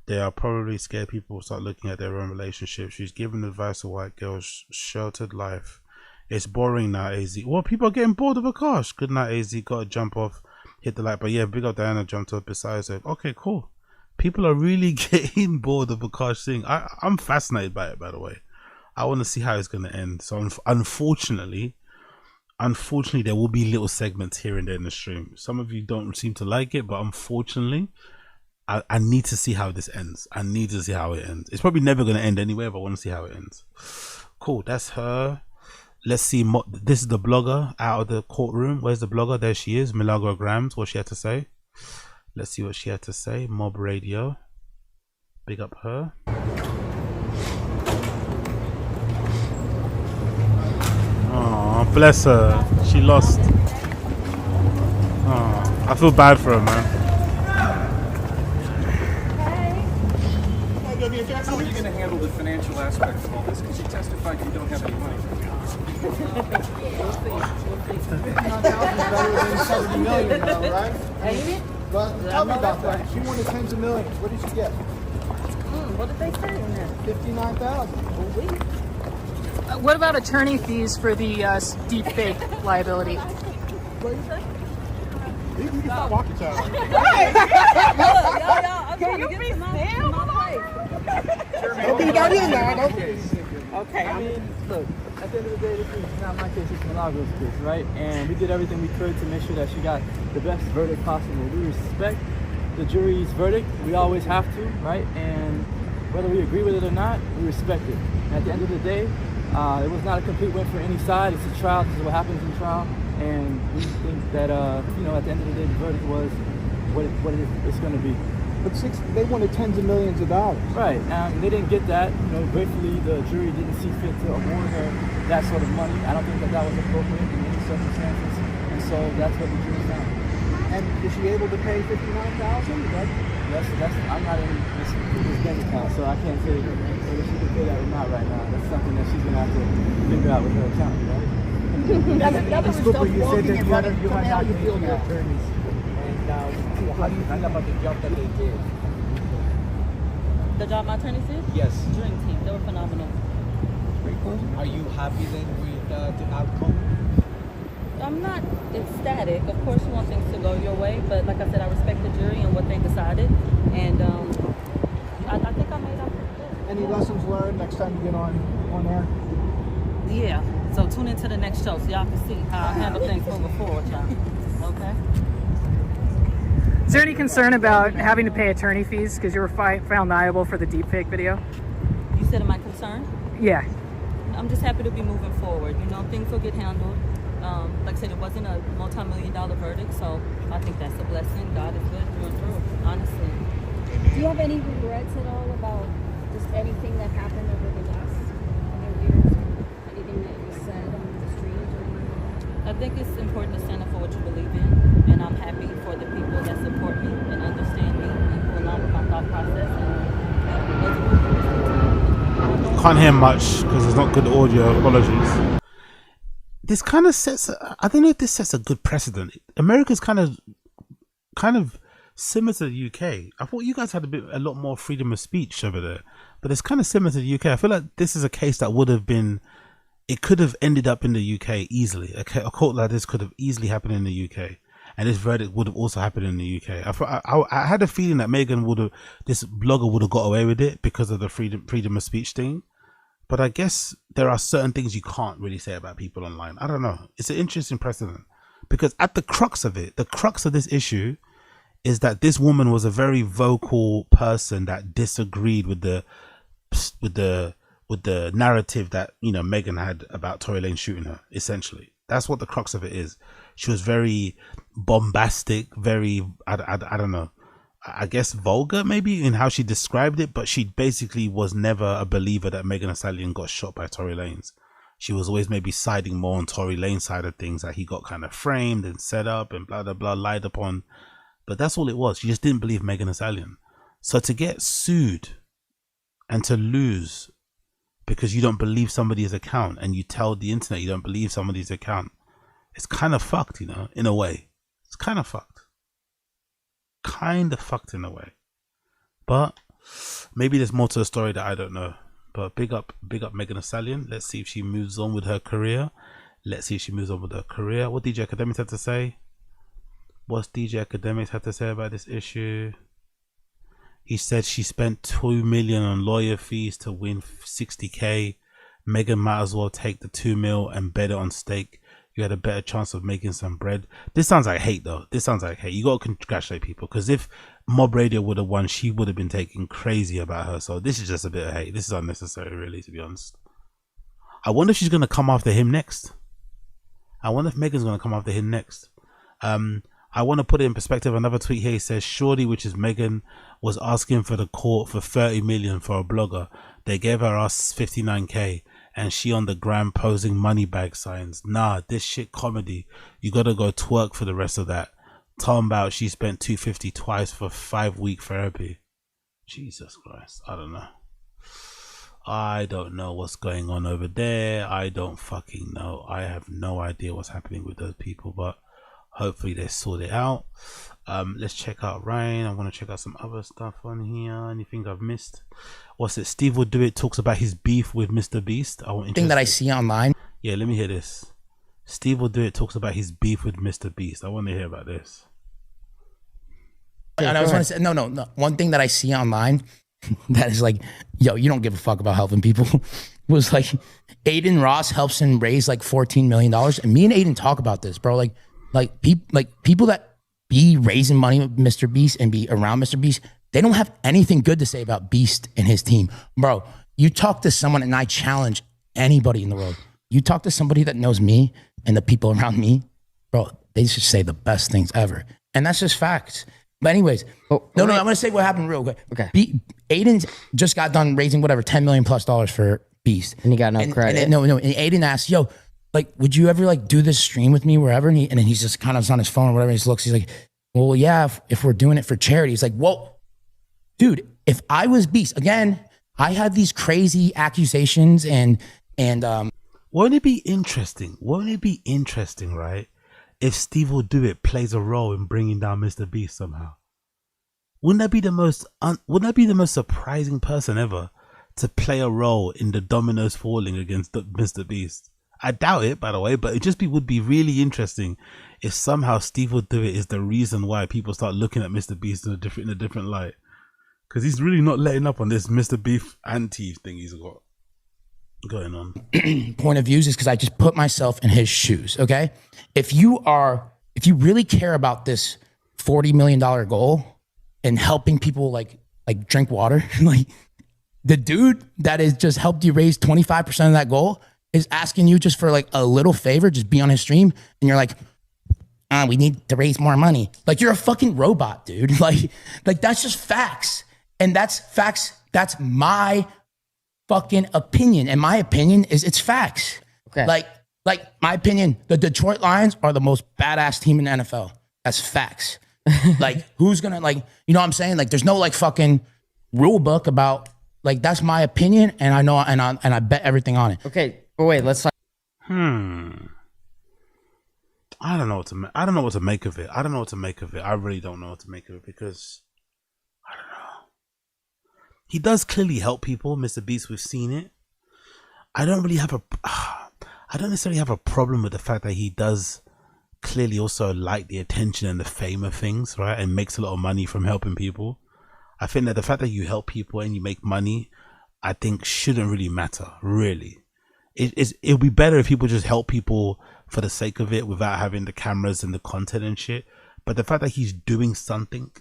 They are probably scared people will start looking at their own relationship. She's giving advice to white girls, sheltered life. It's boring now, AZ. Well, people are getting bored of Akash. Good night, AZ. Got to jump off, hit the like. But yeah, big up Diana jumped up besides her. Okay, cool. People are really getting bored of Akash thing. I'm fascinated by it, by the way. I want to see how it's going to end. So unfortunately, there will be little segments here and there in the stream. Some of you don't seem to like it, but unfortunately, I need to see how this ends. I need to see how it ends. It's probably never going to end anyway, but I want to see how it ends. Cool, that's her. Let's see. This is the blogger out of the courtroom. Where's the blogger? There she is. Milagro GRAMZ. What she had to say. Let's see what she had to say. Mob Radio. Big up her. Oh, bless her. She lost. Oh, I feel bad for her, man. How are you going to handle the financial aspect of all this? Because you testified you don't have any money. Better than 70 million now, right? But tell me about that. She wanted tens of millions. What did she get? What did they say in there? 59,000. What about attorney fees for the deep fake liability? What did you say? You can stop walking, child. Right! Can you be still? Don't be down here now. Okay. I mean, look, at the end of the day, this is not my case, it's Milagro's case, right? And we did everything we could to make sure that she got the best verdict possible. We respect the jury's verdict. We always have to, right? And whether we agree with it or not, we respect it. And at the end of the day, it was not a complete win for any side. It's a trial. This is what happens in trial. And we think that, you know, at the end of the day, the verdict was what it's going to be. But they wanted tens of millions of dollars. Right. They didn't get that. You know, gratefully, the jury didn't see fit to award her that sort of money. I don't think that was appropriate in any circumstances. And so that's what the jury found. And is she able to pay $59,000? That's I'm not in this bank account, so I can't say whether she can pay that or not right now. That's something that she's gonna have to figure out with her accountant, right? Ms. Cooper, you said that you had not been your attorneys, and how do you feel about the job that they did? The job my attorneys did? Yes. Dream team. They were phenomenal. Are you happy then with the outcome? I'm not ecstatic. Of course, you want things to go your way, but like I said, I respect the jury and what they decided, and I think I made up pretty good. Any lessons learned next time you get on air? Yeah. So tune into the next show so y'all can see how I handle things moving forward, y'all. Okay? Is there any concern about having to pay attorney fees because you were found liable for the deepfake video? You said, am I concerned? Yeah. I'm just happy to be moving forward. You know, things will get handled. Like I said, it wasn't a multi-million-dollar verdict, so I think that's a blessing. God is good through and through, honestly. Do you have any regrets at all about just anything that happened over the last years? Anything that you said on the street or anything? I think it's important to stand up for what you believe in, and I'm happy for the people that support me and understand me and who along with my thought process. Can't hear much because there's not good audio. Apologies. This kind of sets, I don't know if this sets a good precedent. America's kind of similar to the UK. I thought you guys had a lot more freedom of speech over there, but it's kind of similar to the UK. I feel like this is a case that would have been, it could have ended up in the UK easily. A court like this could have easily happened in the UK, and this verdict would have also happened in the UK. I had a feeling that this blogger would have got away with it because of the freedom of speech thing. But I guess there are certain things you can't really say about people online. I don't know. It's an interesting precedent because at the crux of it, the crux of this issue is that this woman was a very vocal person that disagreed with the narrative that, you know, Megan had about Tory Lanez shooting her. Essentially, that's what the crux of it is. She was very bombastic, very I don't know. I guess vulgar maybe in how she described it, but she basically was never a believer that Megan Thee Stallion got shot by Tory Lanez. She was always maybe siding more on Tory Lanez side of things, that he got kind of framed and set up and blah blah blah, lied upon. But that's all it was. She just didn't believe Megan Thee Stallion. So to get sued and to lose because you don't believe somebody's account and you tell the internet you don't believe somebody's account, it's kind of fucked, you know, in a way. It's kind of fucked. Kind of fucked in a way, but maybe there's more to the story that I don't know. But big up Megan Thee Stallion. Let's see if she moves on with her career. What DJ Academics had to say? What's DJ Academics had to say about this issue? He said she spent $2 million on lawyer fees to win $60K. Megan might as well take the $2 million and bet it on stake. You had a better chance of making some bread. This sounds like hate though. This sounds like hate. You got to congratulate people, because if Mob Radio would have won, she would have been taking crazy about her. So this is just a bit of hate. This is unnecessary, really, to be honest. I wonder if she's going to come after him next. I wonder if Megan's going to come after him next. I want to put it in perspective. Another tweet here, he says Shorty, which is Megan, was asking for the court for 30 million for a blogger. They gave her us 59K. And she on the gram posing money bag signs. Nah, this shit comedy. You gotta go twerk for the rest of that. Talking about she spent $250 twice for 5-week therapy. Jesus Christ. I don't know. I don't know what's going on over there. I don't fucking know. I have no idea what's happening with those people, but hopefully they sort it out. Let's check out Ryan. I want to check out some other stuff on here. Anything I've missed? What's it? Steve Would Do It talks about his beef with Mr. Beast. Thing that I see online. Yeah, let me hear this. Steve Would Do It talks about his beef with Mr. Beast. I want to hear about this. And I was going to say, no. One thing that I see online that is like, yo, you don't give a fuck about helping people. Was like, Aiden Ross helps him raise like $14 million. And me and Aiden talk about this, bro. Like people that be raising money with Mr. Beast and be around Mr. Beast, they don't have anything good to say about Beast and his team. Bro, you talk to someone, and I challenge anybody in the world. You talk to somebody that knows me and the people around me, bro, they just say the best things ever. And that's just facts. But anyways, I'm going to say what happened real quick. Okay. Aiden just got done raising whatever, $10 million plus for Beast. And he got no credit. And Aiden asked, yo, like, would you ever like do this stream with me wherever? And then he's just kind of on his phone or whatever. He looks, he's like, well, yeah, if we're doing it for charity. It's like, whoa, dude, if I was Beast, again, I had these crazy accusations and won't it be interesting? Won't it be interesting, right? If Steve Will Do It plays a role in bringing down Mr. Beast somehow. Wouldn't that be the most surprising person ever to play a role in the dominoes falling against Mr. Beast? I doubt it, by the way, but would be really interesting if somehow Steve Will Do It is the reason why people start looking at Mr. Beast in a different light. Because he's really not letting up on this Mr. Beef anti thing he's got going on. Point of views is because I just put myself in his shoes. Okay, if you really care about this $40 million goal and helping people like drink water, like the dude that has just helped you raise 25% of that goal is asking you just for like a little favor, just be on his stream, and you're like, we need to raise more money. Like, you're a fucking robot, dude. Like that's just facts. And that's facts. That's my fucking opinion. And my opinion is it's facts. Okay. Like my opinion, the Detroit Lions are the most badass team in the NFL. That's facts. Like, who's gonna, like, you know what I'm saying? Like, there's no like fucking rule book about, like, that's my opinion, and I know, and I bet everything on it. Okay, but wait, let's talk. I don't know what to make of it. I don't know what to make of it. I really don't know what to make of it because I don't know. He does clearly help people, Mr. Beast. We've seen it. I don't necessarily have a problem with the fact that he does clearly also like the attention and the fame of things, right? And makes a lot of money from helping people. I think that the fact that you help people and you make money, I think shouldn't really matter, really. It'll be better if people just help people for the sake of it without having the cameras and the content and shit. But the fact that he's doing something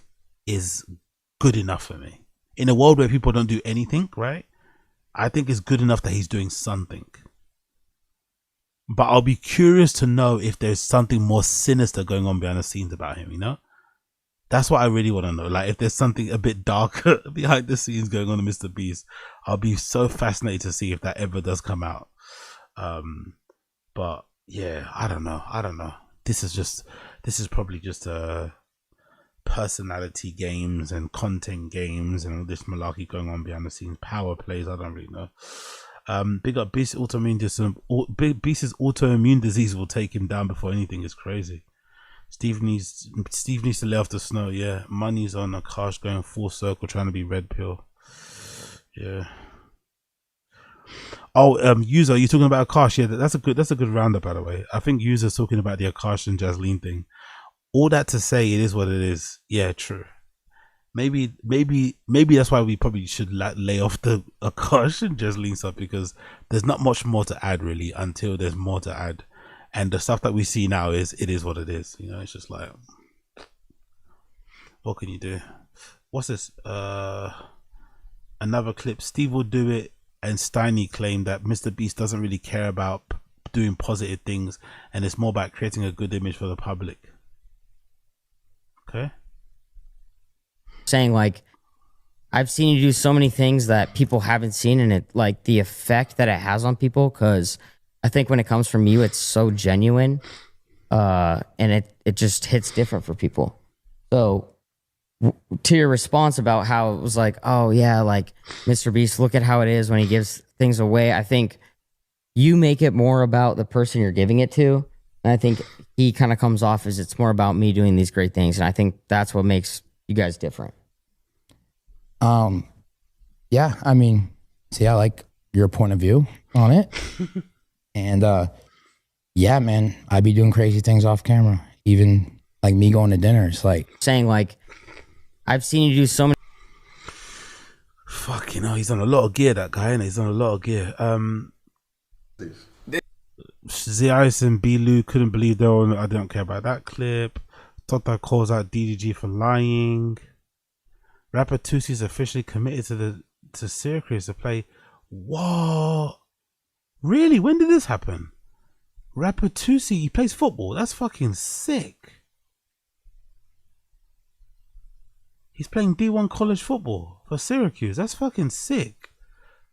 is good enough for me. In a world where people don't do anything, right? I think it's good enough that he's doing something. But I'll be curious to know if there's something more sinister going on behind the scenes about him, you know? That's what I really want to know. Like, if there's something a bit darker behind the scenes going on in Mr. Beast, I'll be so fascinated to see if that ever does come out. But yeah, I don't know. This is probably just personality games and content games and all this malarkey going on behind the scenes. Power plays, I don't really know. Big up Beast's autoimmune disease will take him down before anything. Is crazy. Steve needs to lay off the snow. Yeah, money's on Akash going full circle, trying to be red pill. Yeah. Oh, user, you're talking about Akash. Yeah, that's a good roundup, by the way. I think user's talking about the Akash and Jasleen thing. All that to say, it is what it is. Yeah, true. Maybe that's why we probably should lay off the Akash and Jasleen stuff, because there's not much more to add really until there's more to add. And the stuff that we see now it is what it is. You know, it's just like, what can you do? What's this? Another clip. Steve Will Do It and Steiny claim that Mr. Beast doesn't really care about doing positive things, and it's more about creating a good image for the public. Okay. Saying like, I've seen you do so many things that people haven't seen, and it, like, the effect that it has on people, because I think when it comes from you, it's so genuine, and it just hits different for people. So to your response about how it was like, oh yeah, like Mr. Beast, look at how it is when he gives things away. I think you make it more about the person you're giving it to. And I think he kind of comes off as it's more about me doing these great things. And I think that's what makes you guys different. Yeah, I mean, see, I like your point of view on it. And yeah, man, I be doing crazy things off camera. Even like me going to dinner. It's like saying like, I've seen you do so many. Fuck, you know, he's on a lot of gear, that guy, and he's on a lot of gear. Ziaris and Bilu couldn't believe they were on. I don't care about that clip. Tota calls out DDG for lying. Rapper Tusi's officially committed to Syracuse to play. What? Really? When did this happen? Rapper Tusi, he plays football. That's fucking sick. He's playing D1 college football for Syracuse. That's fucking sick.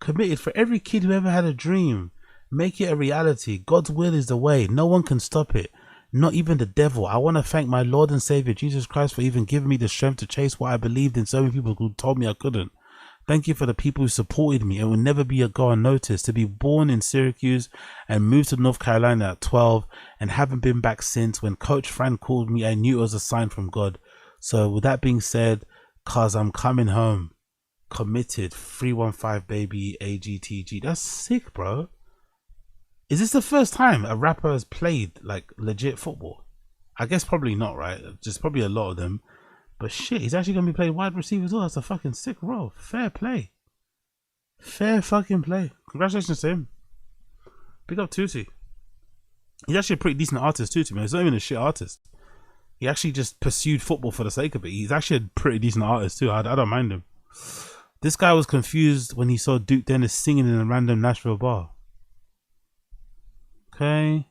Committed for every kid who ever had a dream. Make it a reality. God's will is the way. No one can stop it. Not even the devil. I want to thank my Lord and Savior Jesus Christ for even giving me the strength to chase what I believed in. So many people who told me I couldn't. Thank you for the people who supported me. It will never go unnoticed. To be born in Syracuse and moved to North Carolina at 12 and haven't been back since. When Coach Fran called me, I knew it was a sign from God. So with that being said, cause I'm coming home. Committed. 315 baby AGTG. That's sick, bro. Is this the first time a rapper has played like legit football? I guess probably not, right? Just probably a lot of them. But shit, he's actually going to be playing wide receiver as well. That's a fucking sick role. Fair play. Fair fucking play. Congratulations to him. Big up Tutti. He's actually a pretty decent artist too, to me. He's not even a shit artist. He actually just pursued football for the sake of it. He's actually a pretty decent artist too. I don't mind him. This guy was confused when he saw Duke Dennis singing in a random Nashville bar. Okay.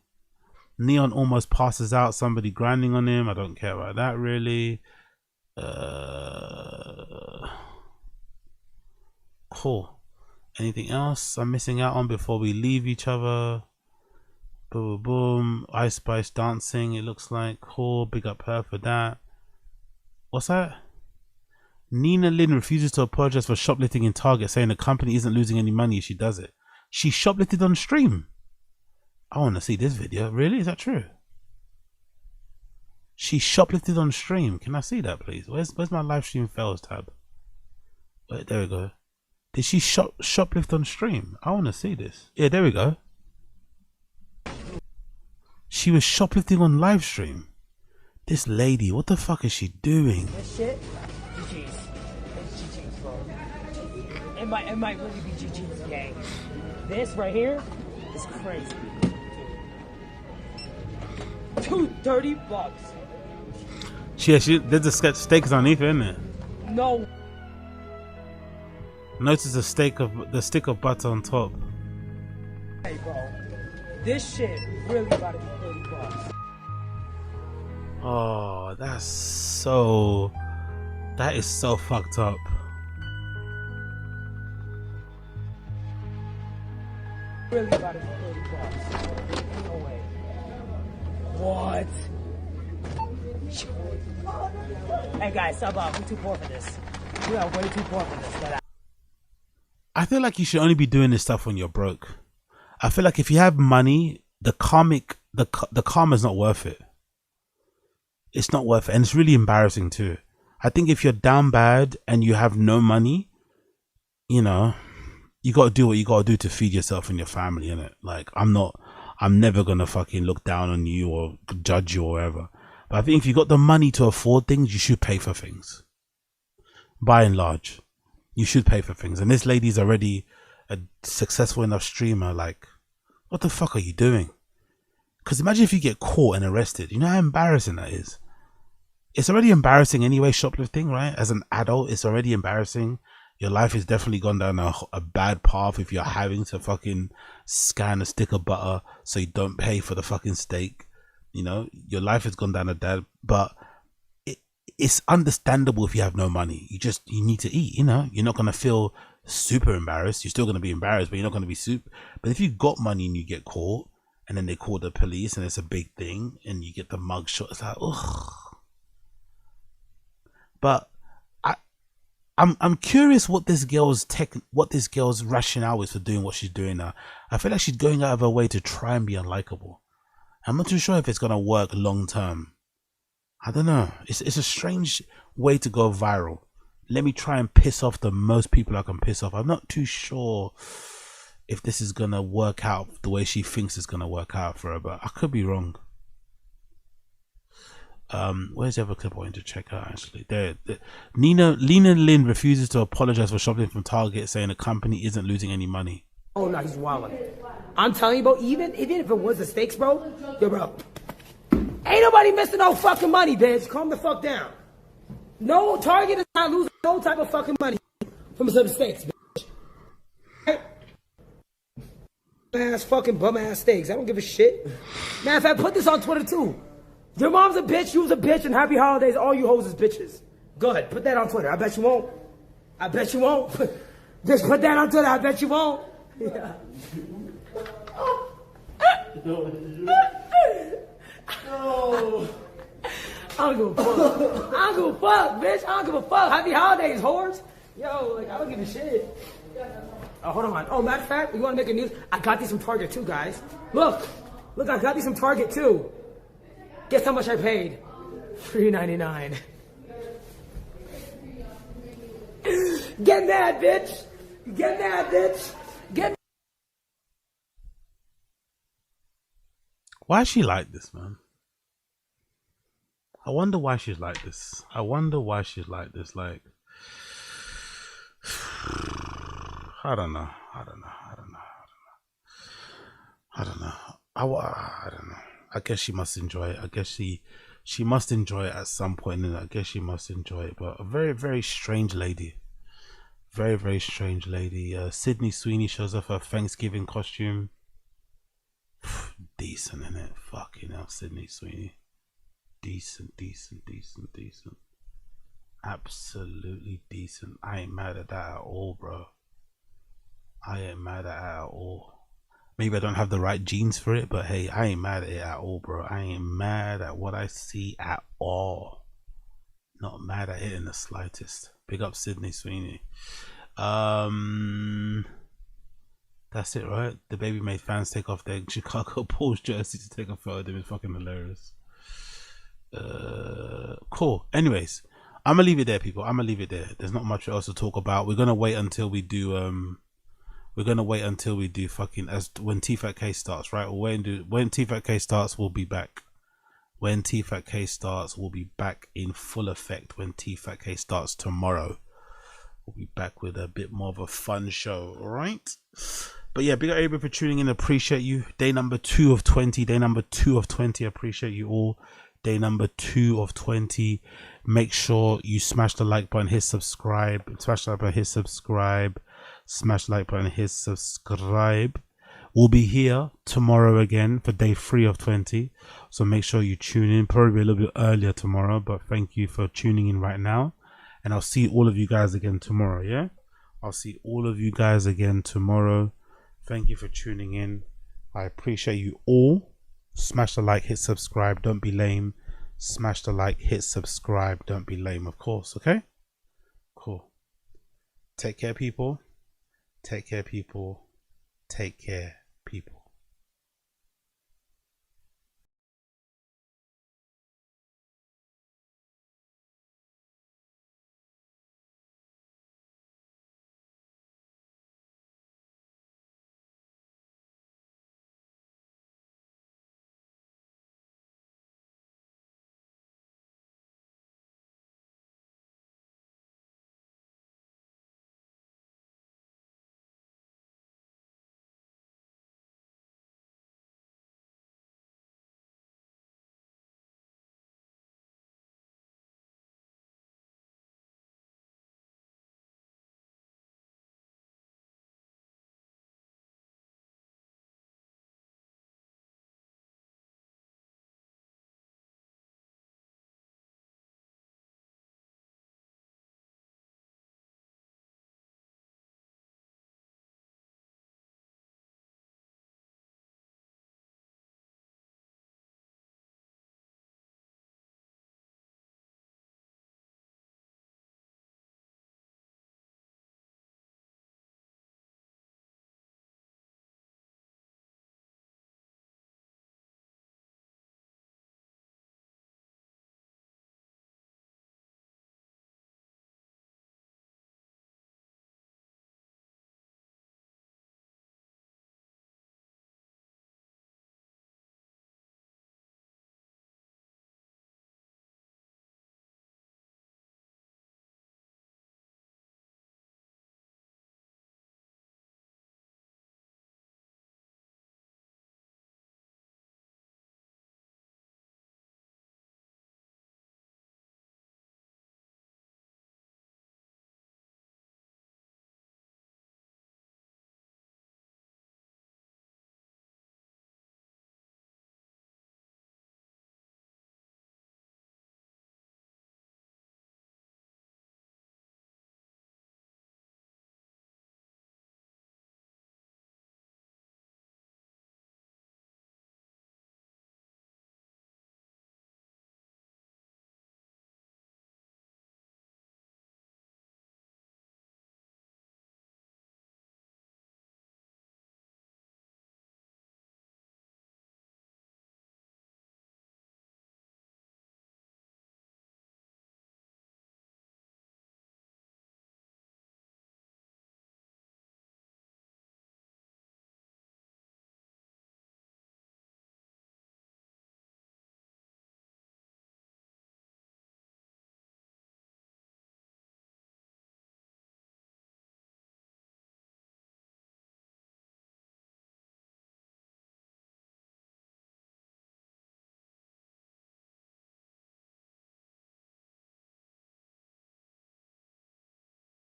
Neon almost passes out. Somebody grinding on him. I don't care about that really. Cool. Anything else I'm missing out on before we leave each other? Boom, boom, boom. Ice Spice dancing, it looks like. Cool. Big up her for that. What's that? Nina Lynn refuses to apologize for shoplifting in Target, saying the company isn't losing any money if she does it. She shoplifted on stream. I want to see this video. Really? Is that true? She shoplifted on stream. Can I see that, please? Where's my live stream fails tab? Wait, there we go. Did she shoplift on stream? I want to see this. Yeah, there we go. She was shoplifting on live stream. This lady, what the fuck is she doing? This shit, GG's. It's GG's, bro. It might really be GG's gang. This right here is crazy. $230. There's a sketch steak is underneath it, isn't it? No. Notice the stick of butter on top. Hey, bro. This shit really about to be $30. Oh, that is so fucked up. Really about to be $30. No way. What? Hey guys, sub up. We're too poor for this. We are way too poor for this. But I feel like you should only be doing this stuff when you're broke. I feel like if you have money, the karma's not worth it. It's not worth it, and it's really embarrassing too. I think if you're down bad and you have no money, you know, you got to do what you got to do to feed yourself and your family, innit? Like, I'm never gonna fucking look down on you or judge you or whatever. But I think if you got the money to afford things, you should pay for things. By and large, you should pay for things. And this lady's already a successful enough streamer. Like, what the fuck are you doing? Because imagine if you get caught and arrested. You know how embarrassing that is? It's already embarrassing anyway, shoplifting, right? As an adult, it's already embarrassing. Your life has definitely gone down a bad path if you're having to fucking scan a stick of butter so you don't pay for the fucking steak. You know, your life has gone down a bad, but it's understandable if you have no money. You need to eat, you know. You're not going to feel super embarrassed. You're still going to be embarrassed, but you're not going to be super. But if you got money and you get caught and then they call the police and it's a big thing and you get the mug shot, it's like, ugh. But I'm curious what this girl's rationale is for doing what she's doing now. I feel like she's going out of her way to try and be unlikable. I'm not too sure if it's gonna work long term. I don't know. It's a strange way to go viral. Let me try and piss off the most people I can piss off. I'm not too sure if this is gonna work out the way she thinks it's gonna work out for her, but I could be wrong. Where's the other clip I wanted to check out actually? There. Lena Lynn refuses to apologize for shopping from Target, saying the company isn't losing any money. oh no, he's wilding. I'm telling you, bro. Even if it was the stakes, bro. Yo, bro. Ain't nobody missing no fucking money, bitch. Calm the fuck down. No, Target is not losing no type of fucking money from some stakes, bitch. Right? Ass fucking bum ass steaks. I don't give a shit. Man, if I put this on Twitter too. Your mom's a bitch, you was a bitch, and happy holidays, all you hoes is bitches. Good, put that on Twitter. I bet you won't. I bet you won't. Just put that on Twitter. I bet you won't. Yeah. No. I don't give a fuck. I don't give a fuck, bitch. I don't give a fuck. Happy holidays, whores. Yo, like, I don't give a shit. Oh, hold on. Oh, matter of fact, you want to make a news? I got these from Target too, guys. Look, I got these from Target too. Guess how much I paid? $3.99. Get mad, bitch. Get mad, bitch. Get. Why is she like this, man? I wonder why she's like this. I wonder why she's like this. Like, I don't know. I don't know. I guess she must enjoy it. I guess she must enjoy it at some point, and I guess she must enjoy it. But a very, very strange lady. Very, very strange lady. Sydney Sweeney shows off her Thanksgiving costume. Decent, innit? Fucking hell, Sydney Sweeney. Decent. Absolutely decent. I ain't mad at that at all, bro. I ain't mad at that at all. Maybe I don't have the right genes for it, but hey, I ain't mad at it at all, bro. I ain't mad at what I see at all. Not mad at it in the slightest. Big up Sydney Sweeney. That's it, right? The Baby made fans take off their Chicago Bulls jersey to take a photo of them. It's fucking hilarious. Cool. Anyways, I'm gonna leave it there, people. I'm gonna leave it there. There's not much else to talk about. We're gonna wait until we do fucking when TFATK starts, right? When TFATK starts, we'll be back. When TFATK starts, we'll be back in full effect. When TFATK starts tomorrow, we'll be back with a bit more of a fun show. All right. But yeah, big up everybody for tuning in. Appreciate you. Day number 2 of 20. Day number 2 of 20. Appreciate you all. Day number 2 of 20. Make sure you smash the like button, hit subscribe. Smash the like button, hit subscribe. Smash the like button, hit subscribe. We'll be here tomorrow again for day 3 of 20. So make sure you tune in. Probably a little bit earlier tomorrow, but thank you for tuning in right now. And I'll see all of you guys again tomorrow, yeah? I'll see all of you guys again tomorrow. Thank you for tuning in. I appreciate you all. Smash the like, hit subscribe. Don't be lame. Smash the like, hit subscribe. Don't be lame, of course, okay? Cool. Take care, people. Take care, people. Take care.